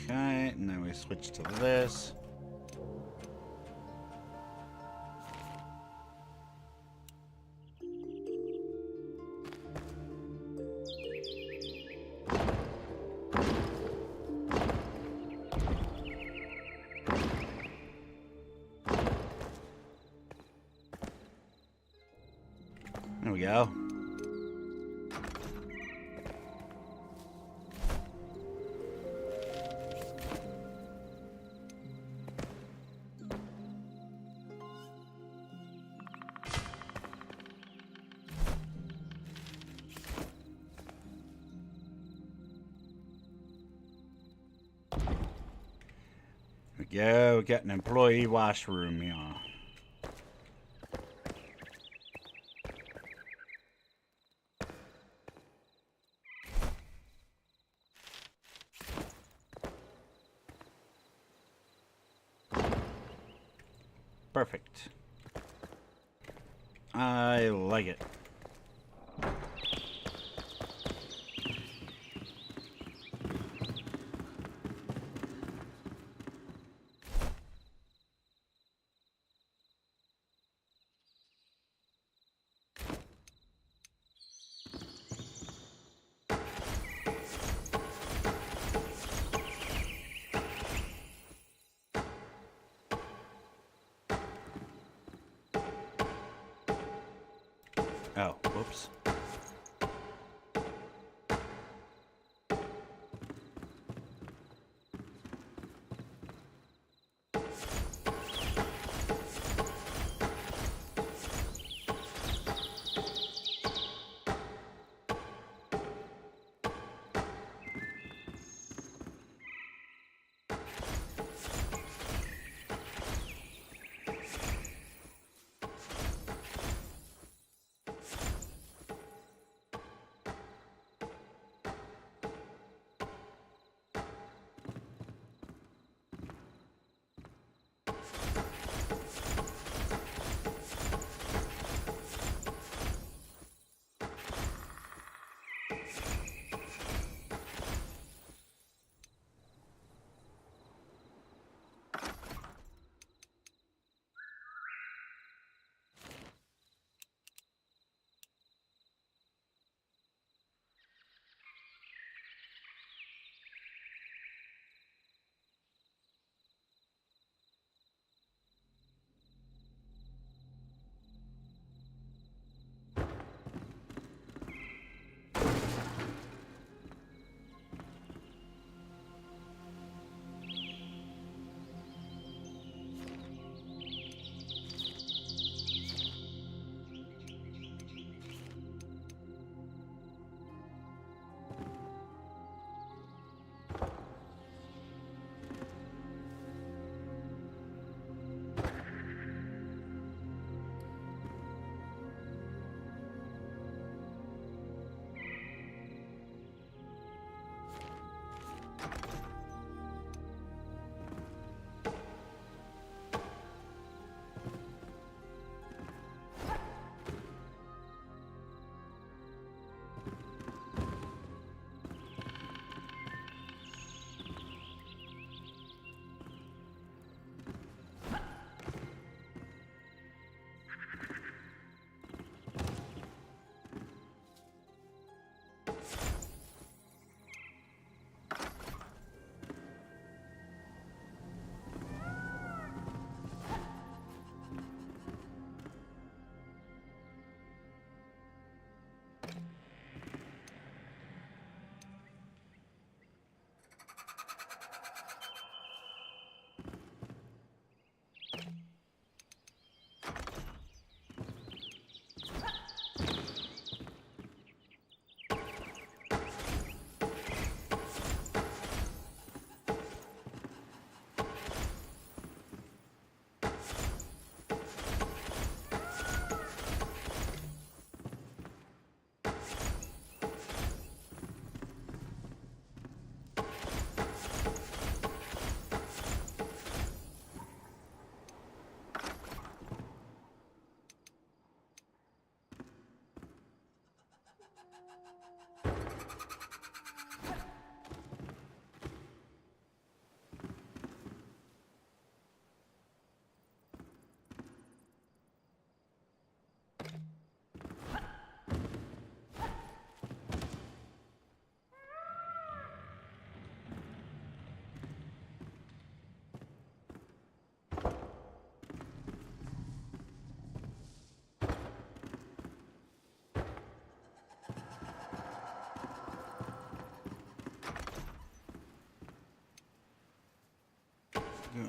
Okay, and then we switch to this. There we go. Yeah, we got an employee washroom, yeah. Perfect. I like it. Oh, whoops.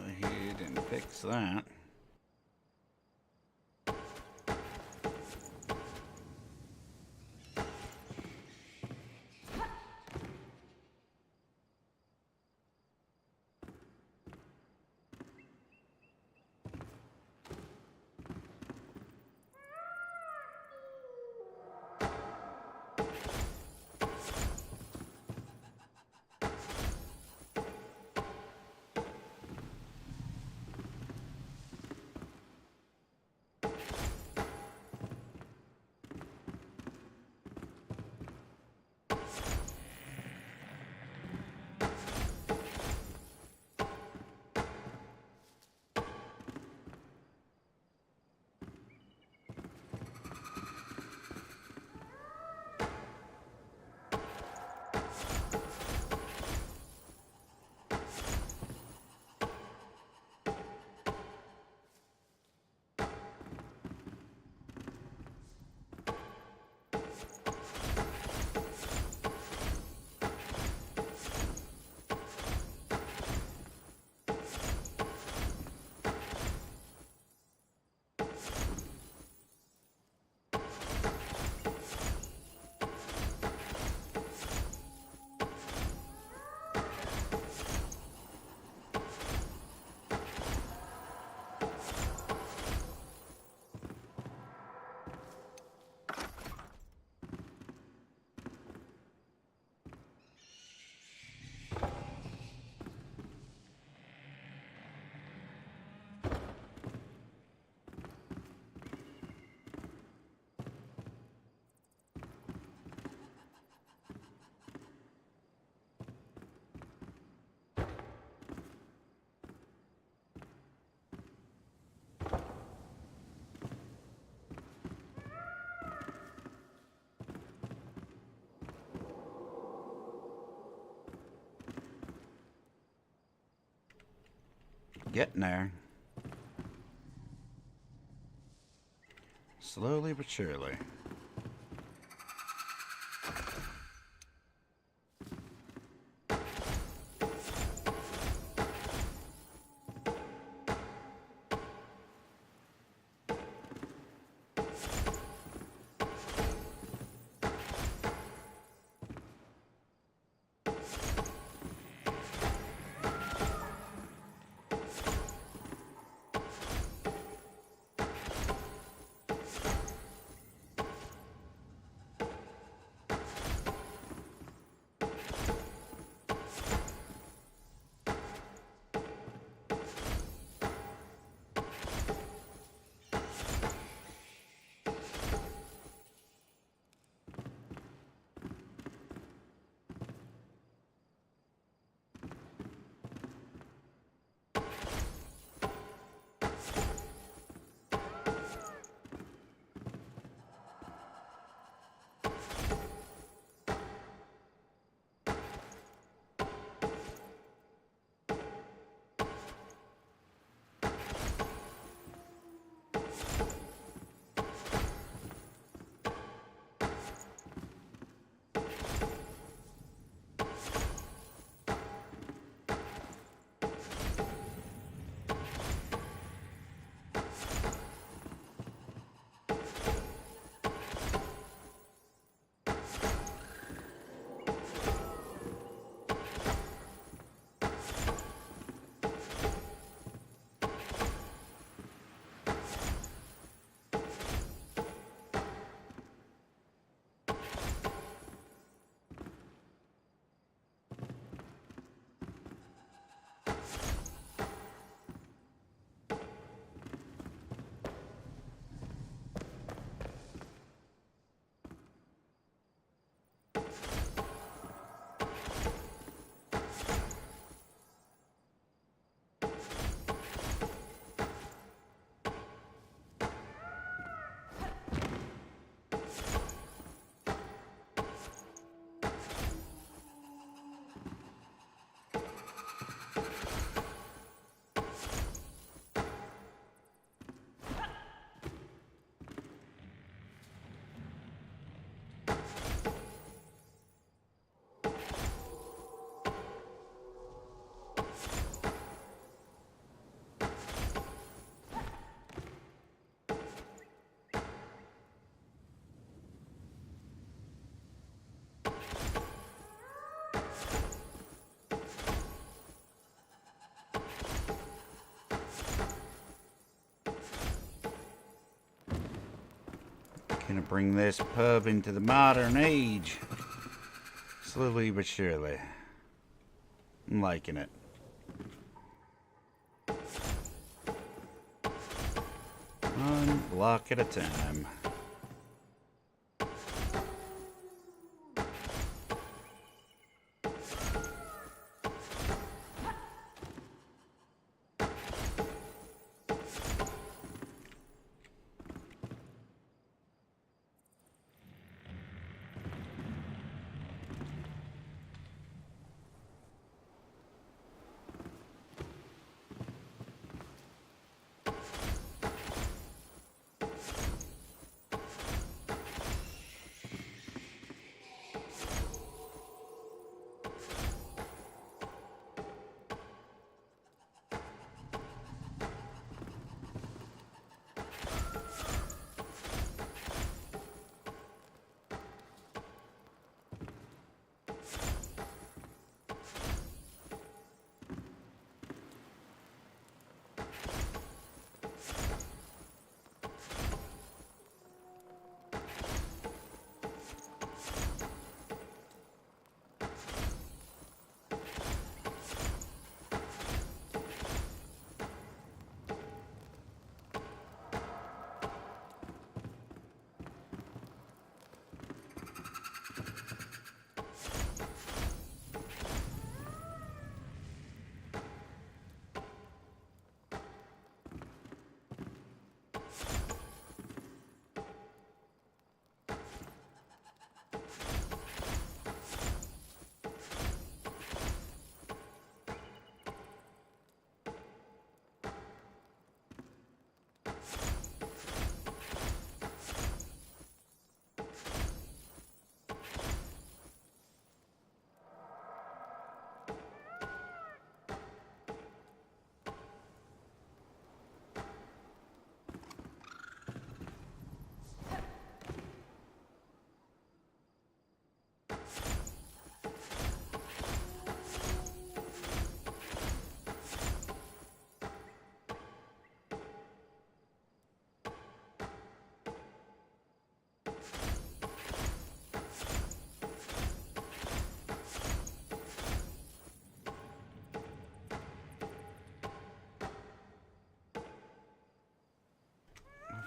ahead and fix that. Getting there. Slowly but surely. Gonna bring this pub into the modern age. Slowly but surely. I'm liking it. One block at a time.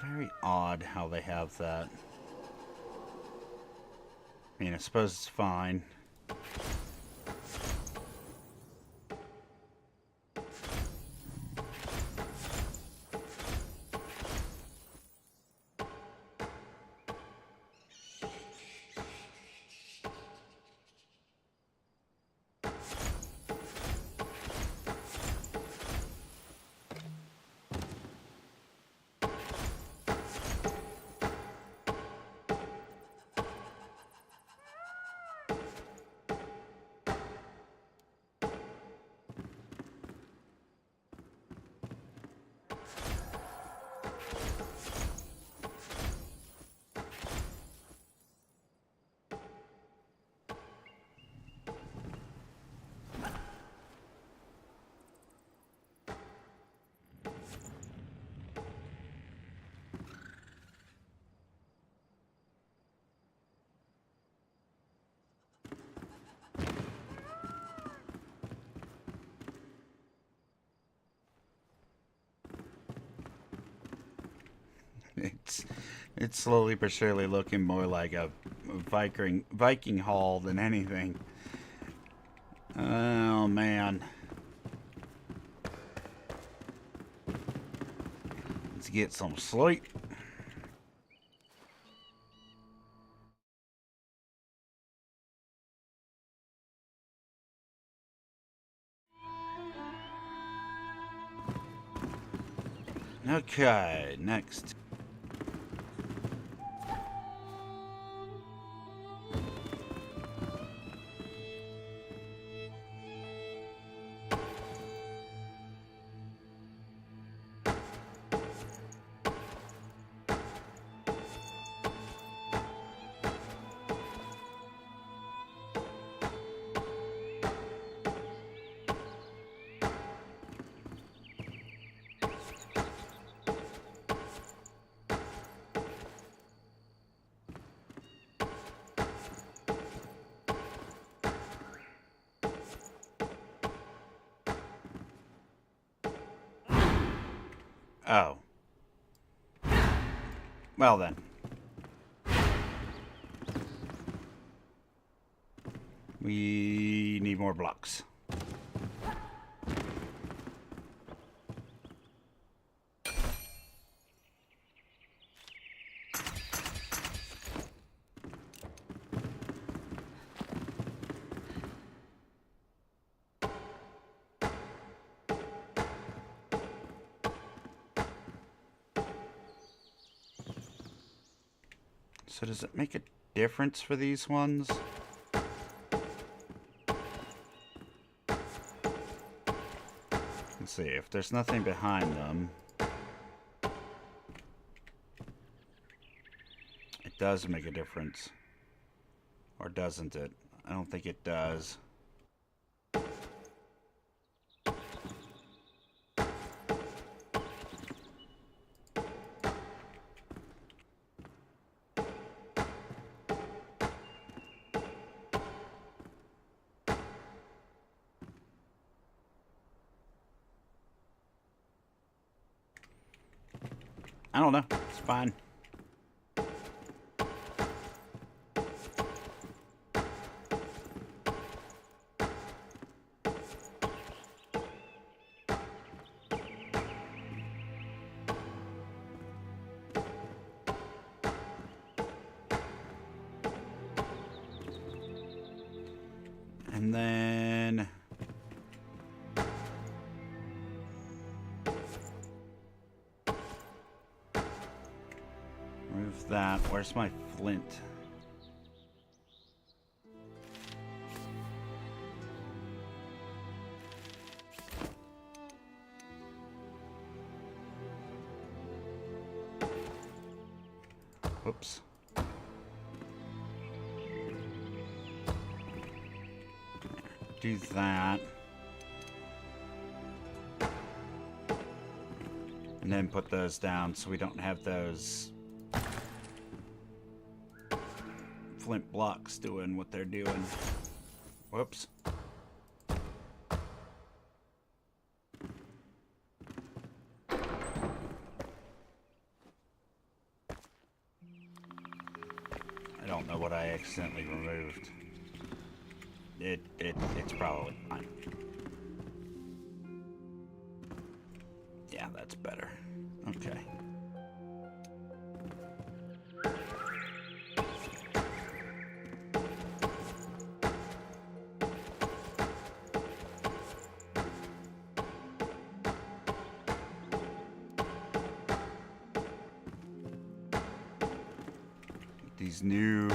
Very odd how they have that. I mean, I suppose it's fine. It's slowly but surely looking more like a Viking hall than anything. Oh man. Let's get some sleep. Okay, next. Oh. Well then. We need more blocks. So does it make a difference for these ones? Let's see, if there's nothing behind them, it does make a difference. Or doesn't it? I don't think it does. I don't know. It's fine. And then remove that. Where's my flint? Whoops. Do that. And then put those down so we don't have those flint blocks doing what they're doing. Whoops. I don't know what I accidentally removed. It's probably fine. Yeah, that's better. Okay. These new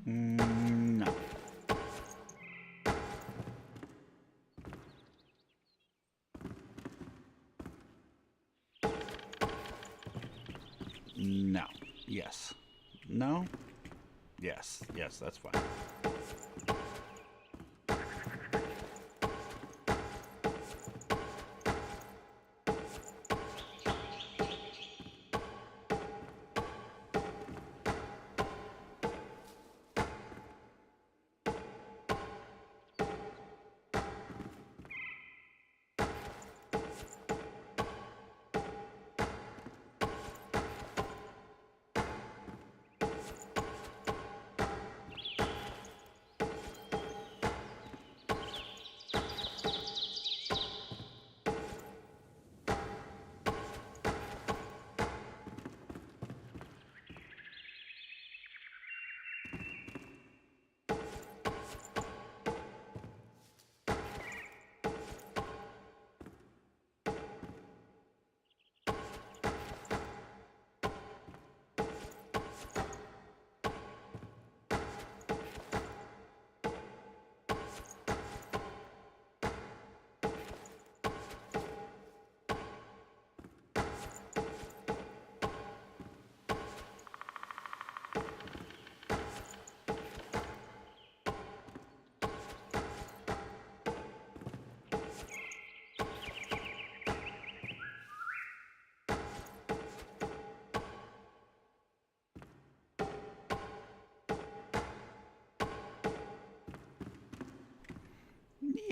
no. No. Yes. No? Yes. Yes, that's fine.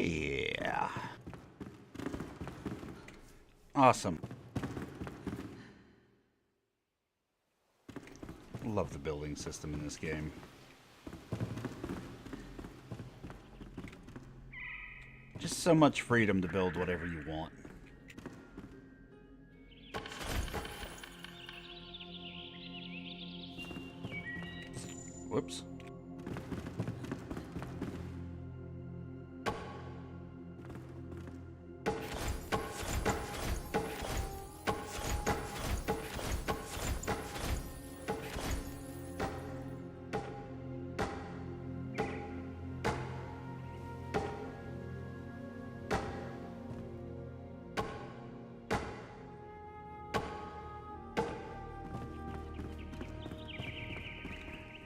Yeah. Awesome. Love the building system in this game. Just so much freedom to build whatever you want. Whoops.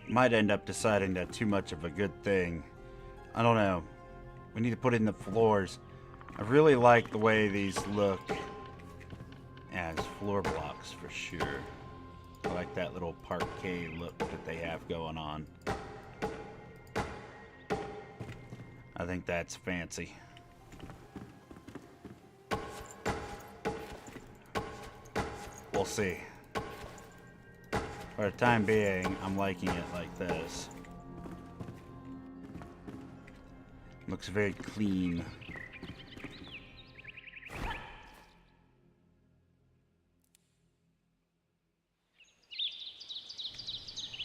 Might end up deciding that too much of a good thing. I don't know. We need to put in the floors. I really like the way these look as floor blocks for sure. I like that little parquet look that they have going on. I think that's fancy. We'll see. For the time being, I'm liking it like this. Looks very clean.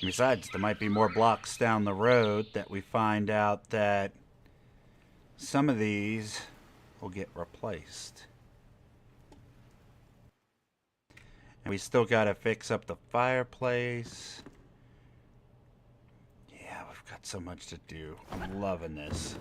Besides, there might be more blocks down the road that we find out that some of these will get replaced. And we still gotta fix up the fireplace. Yeah, we've got so much to do. I'm loving this.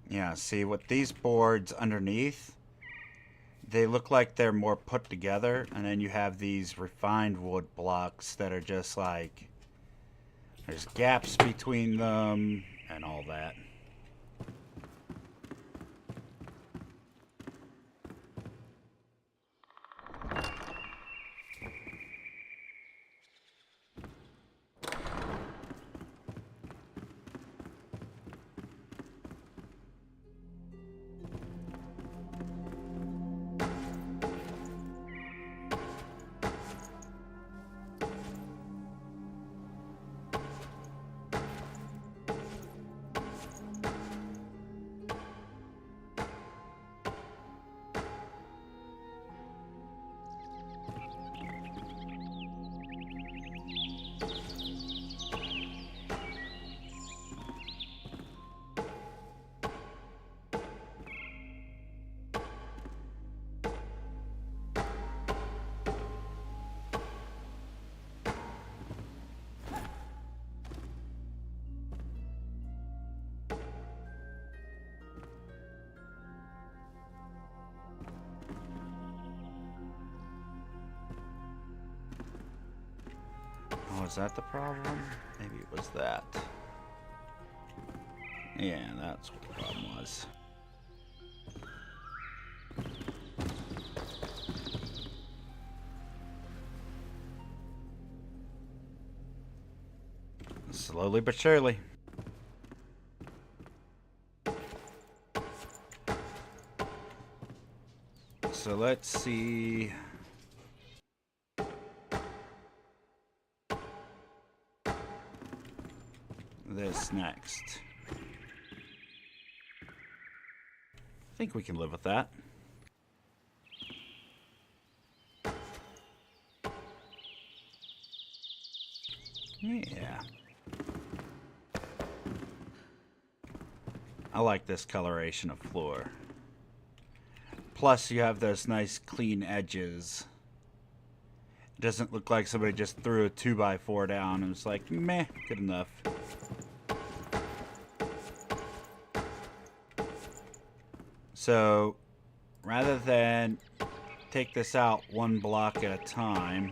Yeah, see, with these boards underneath, they look like they're more put together, and then you have these refined wood blocks that are just like, there's gaps between them, and all that. Oh, is that the problem? Maybe it was that. Yeah, that's what the problem was. Slowly but surely. So let's see. this next. I think we can live with that. Yeah. I like this coloration of floor. Plus, you have those nice clean edges. It doesn't look like somebody just threw a 2x4 down and was like, meh, good enough. So, rather than take this out one block at a time,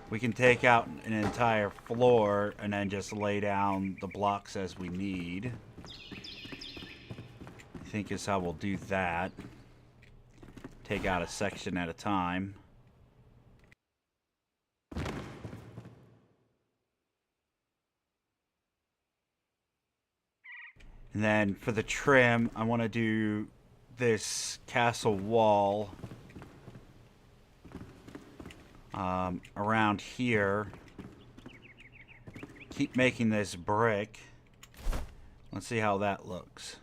we can take out an entire floor and then just lay down the blocks as we need. I think is how we'll do that. Take out a section at a time. And then for the trim, I want to do this castle wall around here. Keep making this brick. Let's see how that looks.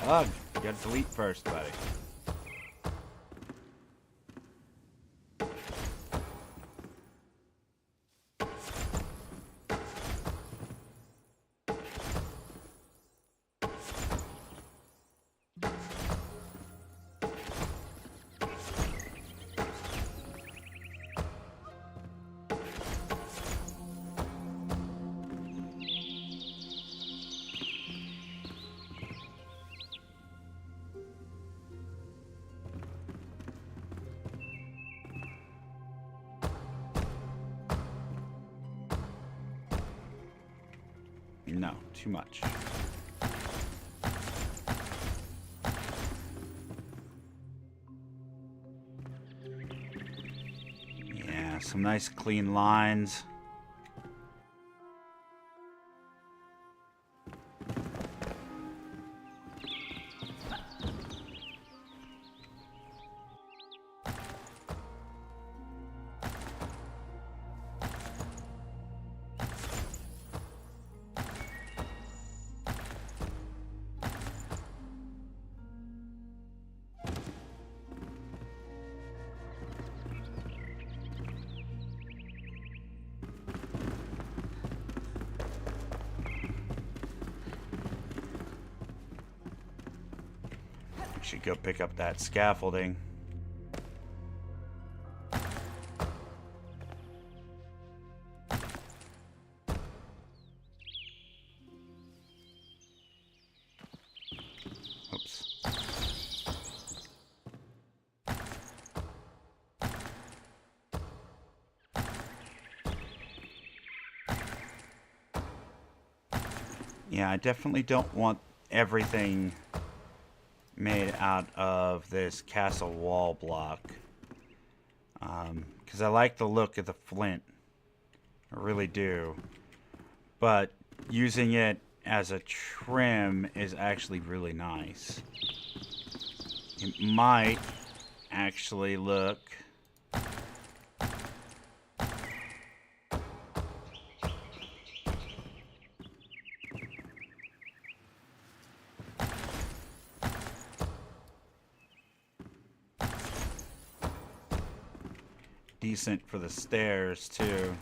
Ugh, you gotta delete first, buddy. No, too much. Yeah, some nice clean lines. Should go pick up that scaffolding. Oops. Yeah, I definitely don't want everything made out of this castle wall block. Because I like the look of the flint. I really do. But using it as a trim is actually really nice. It might actually look decent for the stairs too.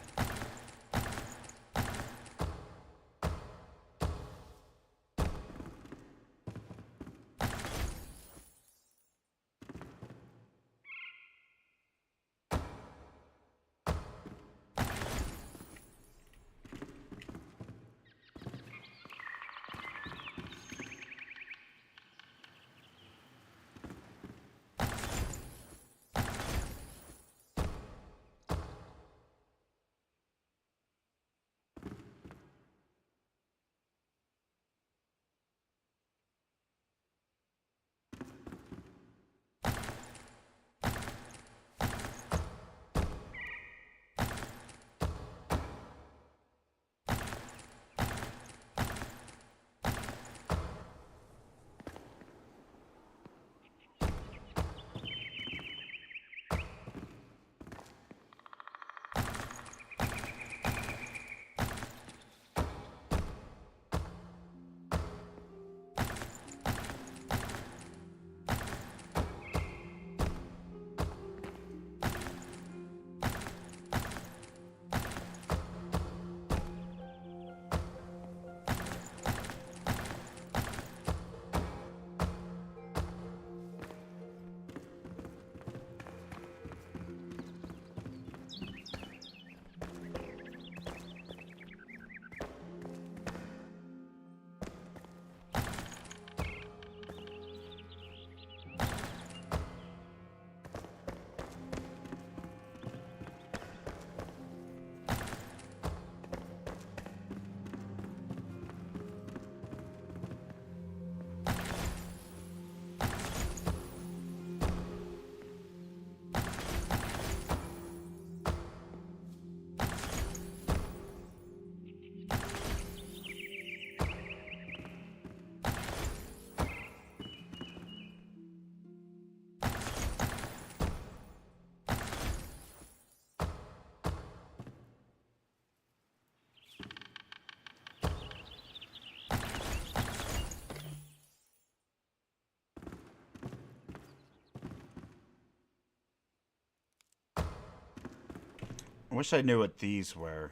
I wish I knew what these were.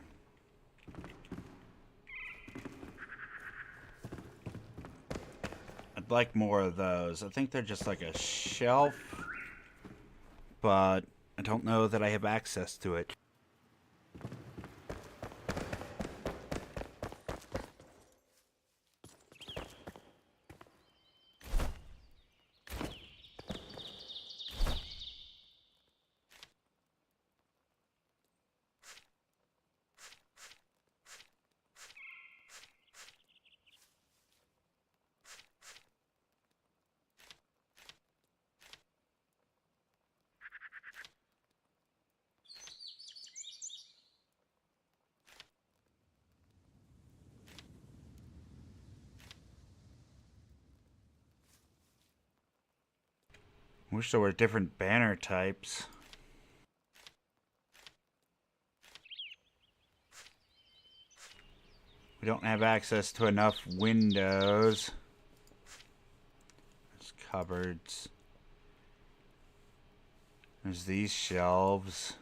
I'd like more of those. I think they're just like a shelf, but I don't know that I have access to it. Wish there were different banner types. We don't have access to enough windows. There's cupboards. There's these shelves.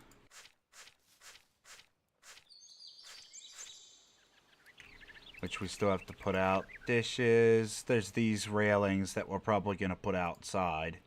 Which we still have to put out. Dishes. There's these railings that we're probably going to put outside.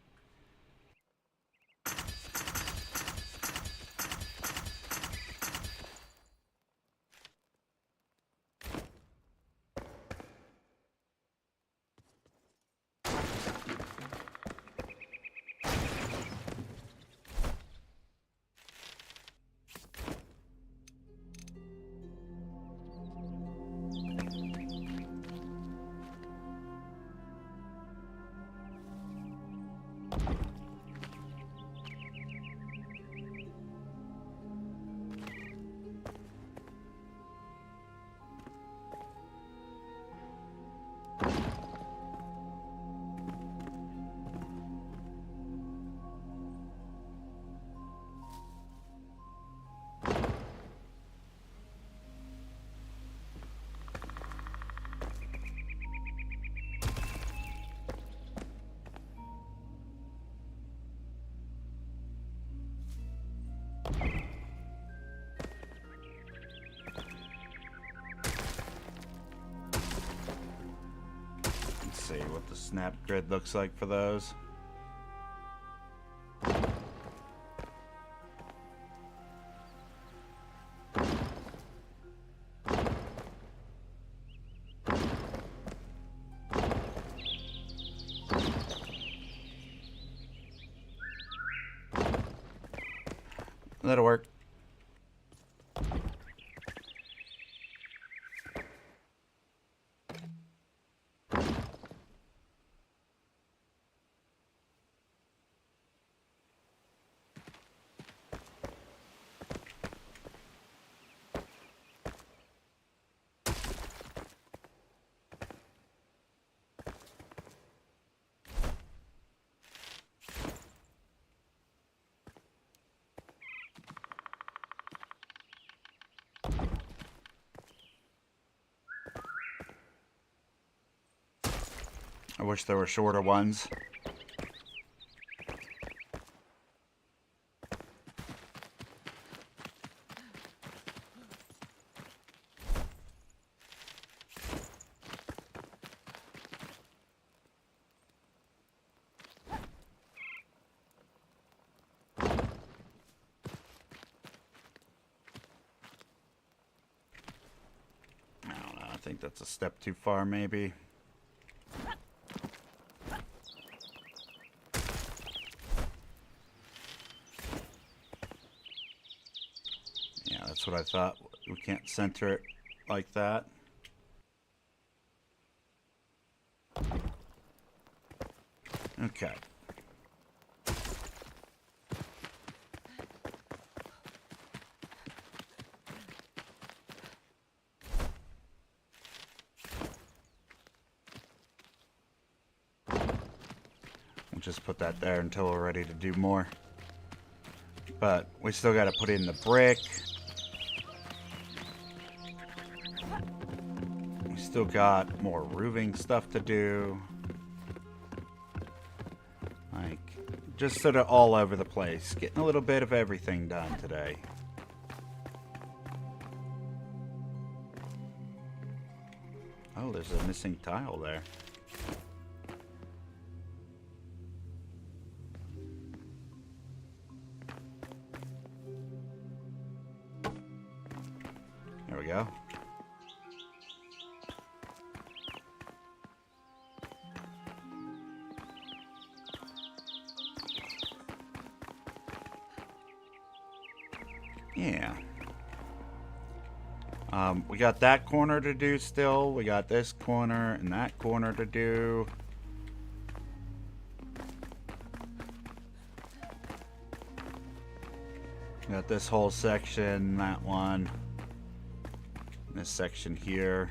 See what the snap grid looks like for those. That'll work. I wish there were shorter ones. I don't know, I think that's a step too far, maybe. That's what I thought. We can't center it like that. Okay. We'll just put that there until we're ready to do more. But we still got to put in the brick. Still got more roofing stuff to do. Like, just sort of all over the place. Getting a little bit of everything done today. Oh, there's a missing tile there. There we go. Yeah. We got that corner to do still. We got this corner and that corner to do. We got this whole section, that one, this section here.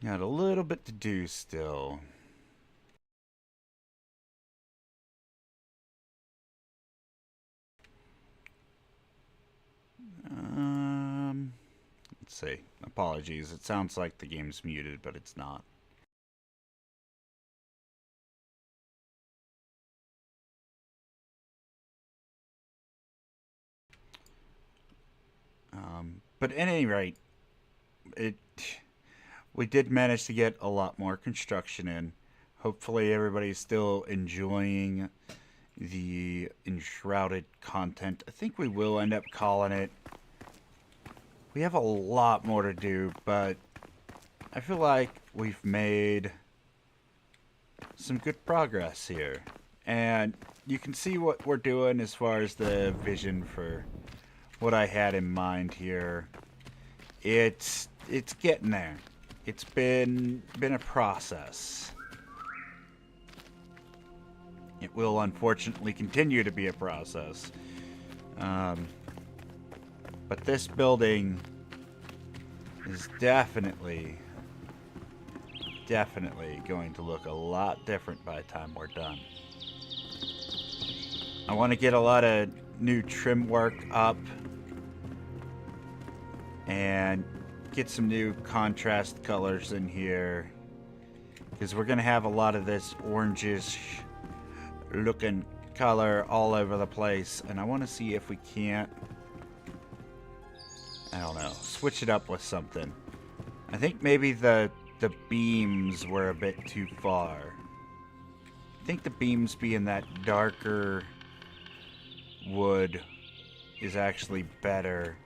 Got a little bit to do still. Let's see. Apologies. It sounds like the game's muted, but it's not. But at any rate, we did manage to get a lot more construction in. Hopefully everybody's still enjoying the Enshrouded content. I think we will end up calling it. We have a lot more to do, but I feel like we've made some good progress here. And you can see what we're doing as far as the vision for what I had in mind here. It's getting there. It's been a process. It will unfortunately continue to be a process. But this building is definitely going to look a lot different by the time we're done. I want to get a lot of new trim work up and get some new contrast colors in here, because we're going to have a lot of this orangish looking color all over the place, and I want to see if we can't, I don't know, switch it up with something. I think maybe the beams were a bit too far. I think the beams being that darker wood is actually better,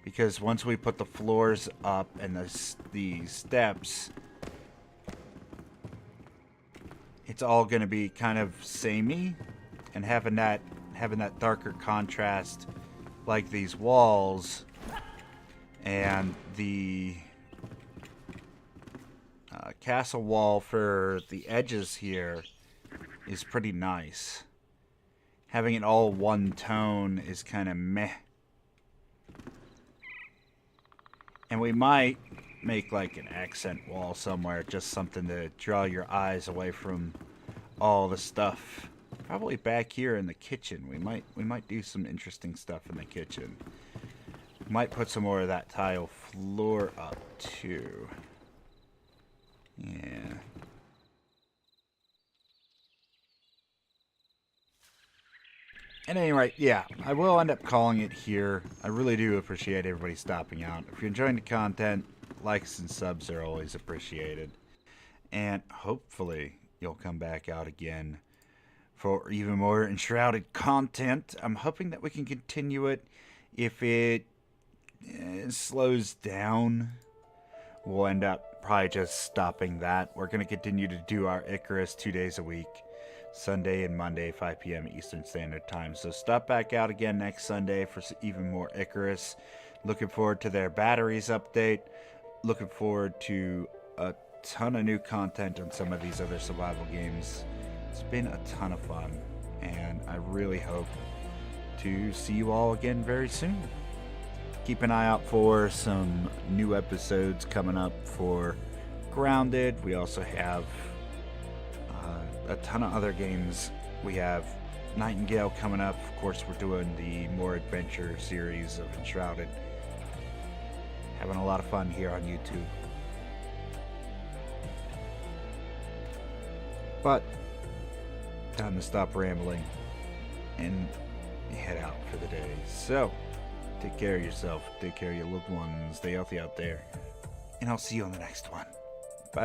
because once we put the floors up and the steps, it's all going to be kind of samey, and having that darker contrast like these walls and the castle wall for the edges here is pretty nice. Having it all one tone is kind of meh. And we might make like an accent wall somewhere, just something to draw your eyes away from all the stuff. Probably back here in the kitchen. We might do some interesting stuff in the kitchen. Might put some more of that tile floor up too. Yeah. At any rate, yeah, I will end up calling it here. I really do appreciate everybody stopping out. If you're enjoying the content, likes and subs are always appreciated. And hopefully you'll come back out again for even more Enshrouded content. I'm hoping that we can continue it. If it slows down, we'll end up probably just stopping that. We're going to continue to do our ICARUS 2 days a week. Sunday and Monday, 5 p.m. Eastern Standard Time. So stop back out again next Sunday for even more ICARUS. Looking forward to their batteries update. Looking forward to a ton of new content on some of these other survival games. It's been a ton of fun, and I really hope to see you all again very soon. Keep an eye out for some new episodes coming up for Grounded. We also have a ton of other games. We have Nightingale coming up. Of course, we're doing the more adventure series of Enshrouded. Having a lot of fun here on YouTube. time to stop rambling and head out for the day. So, take care of yourself, take care of your loved ones, stay healthy out there, and I'll see you on the next one.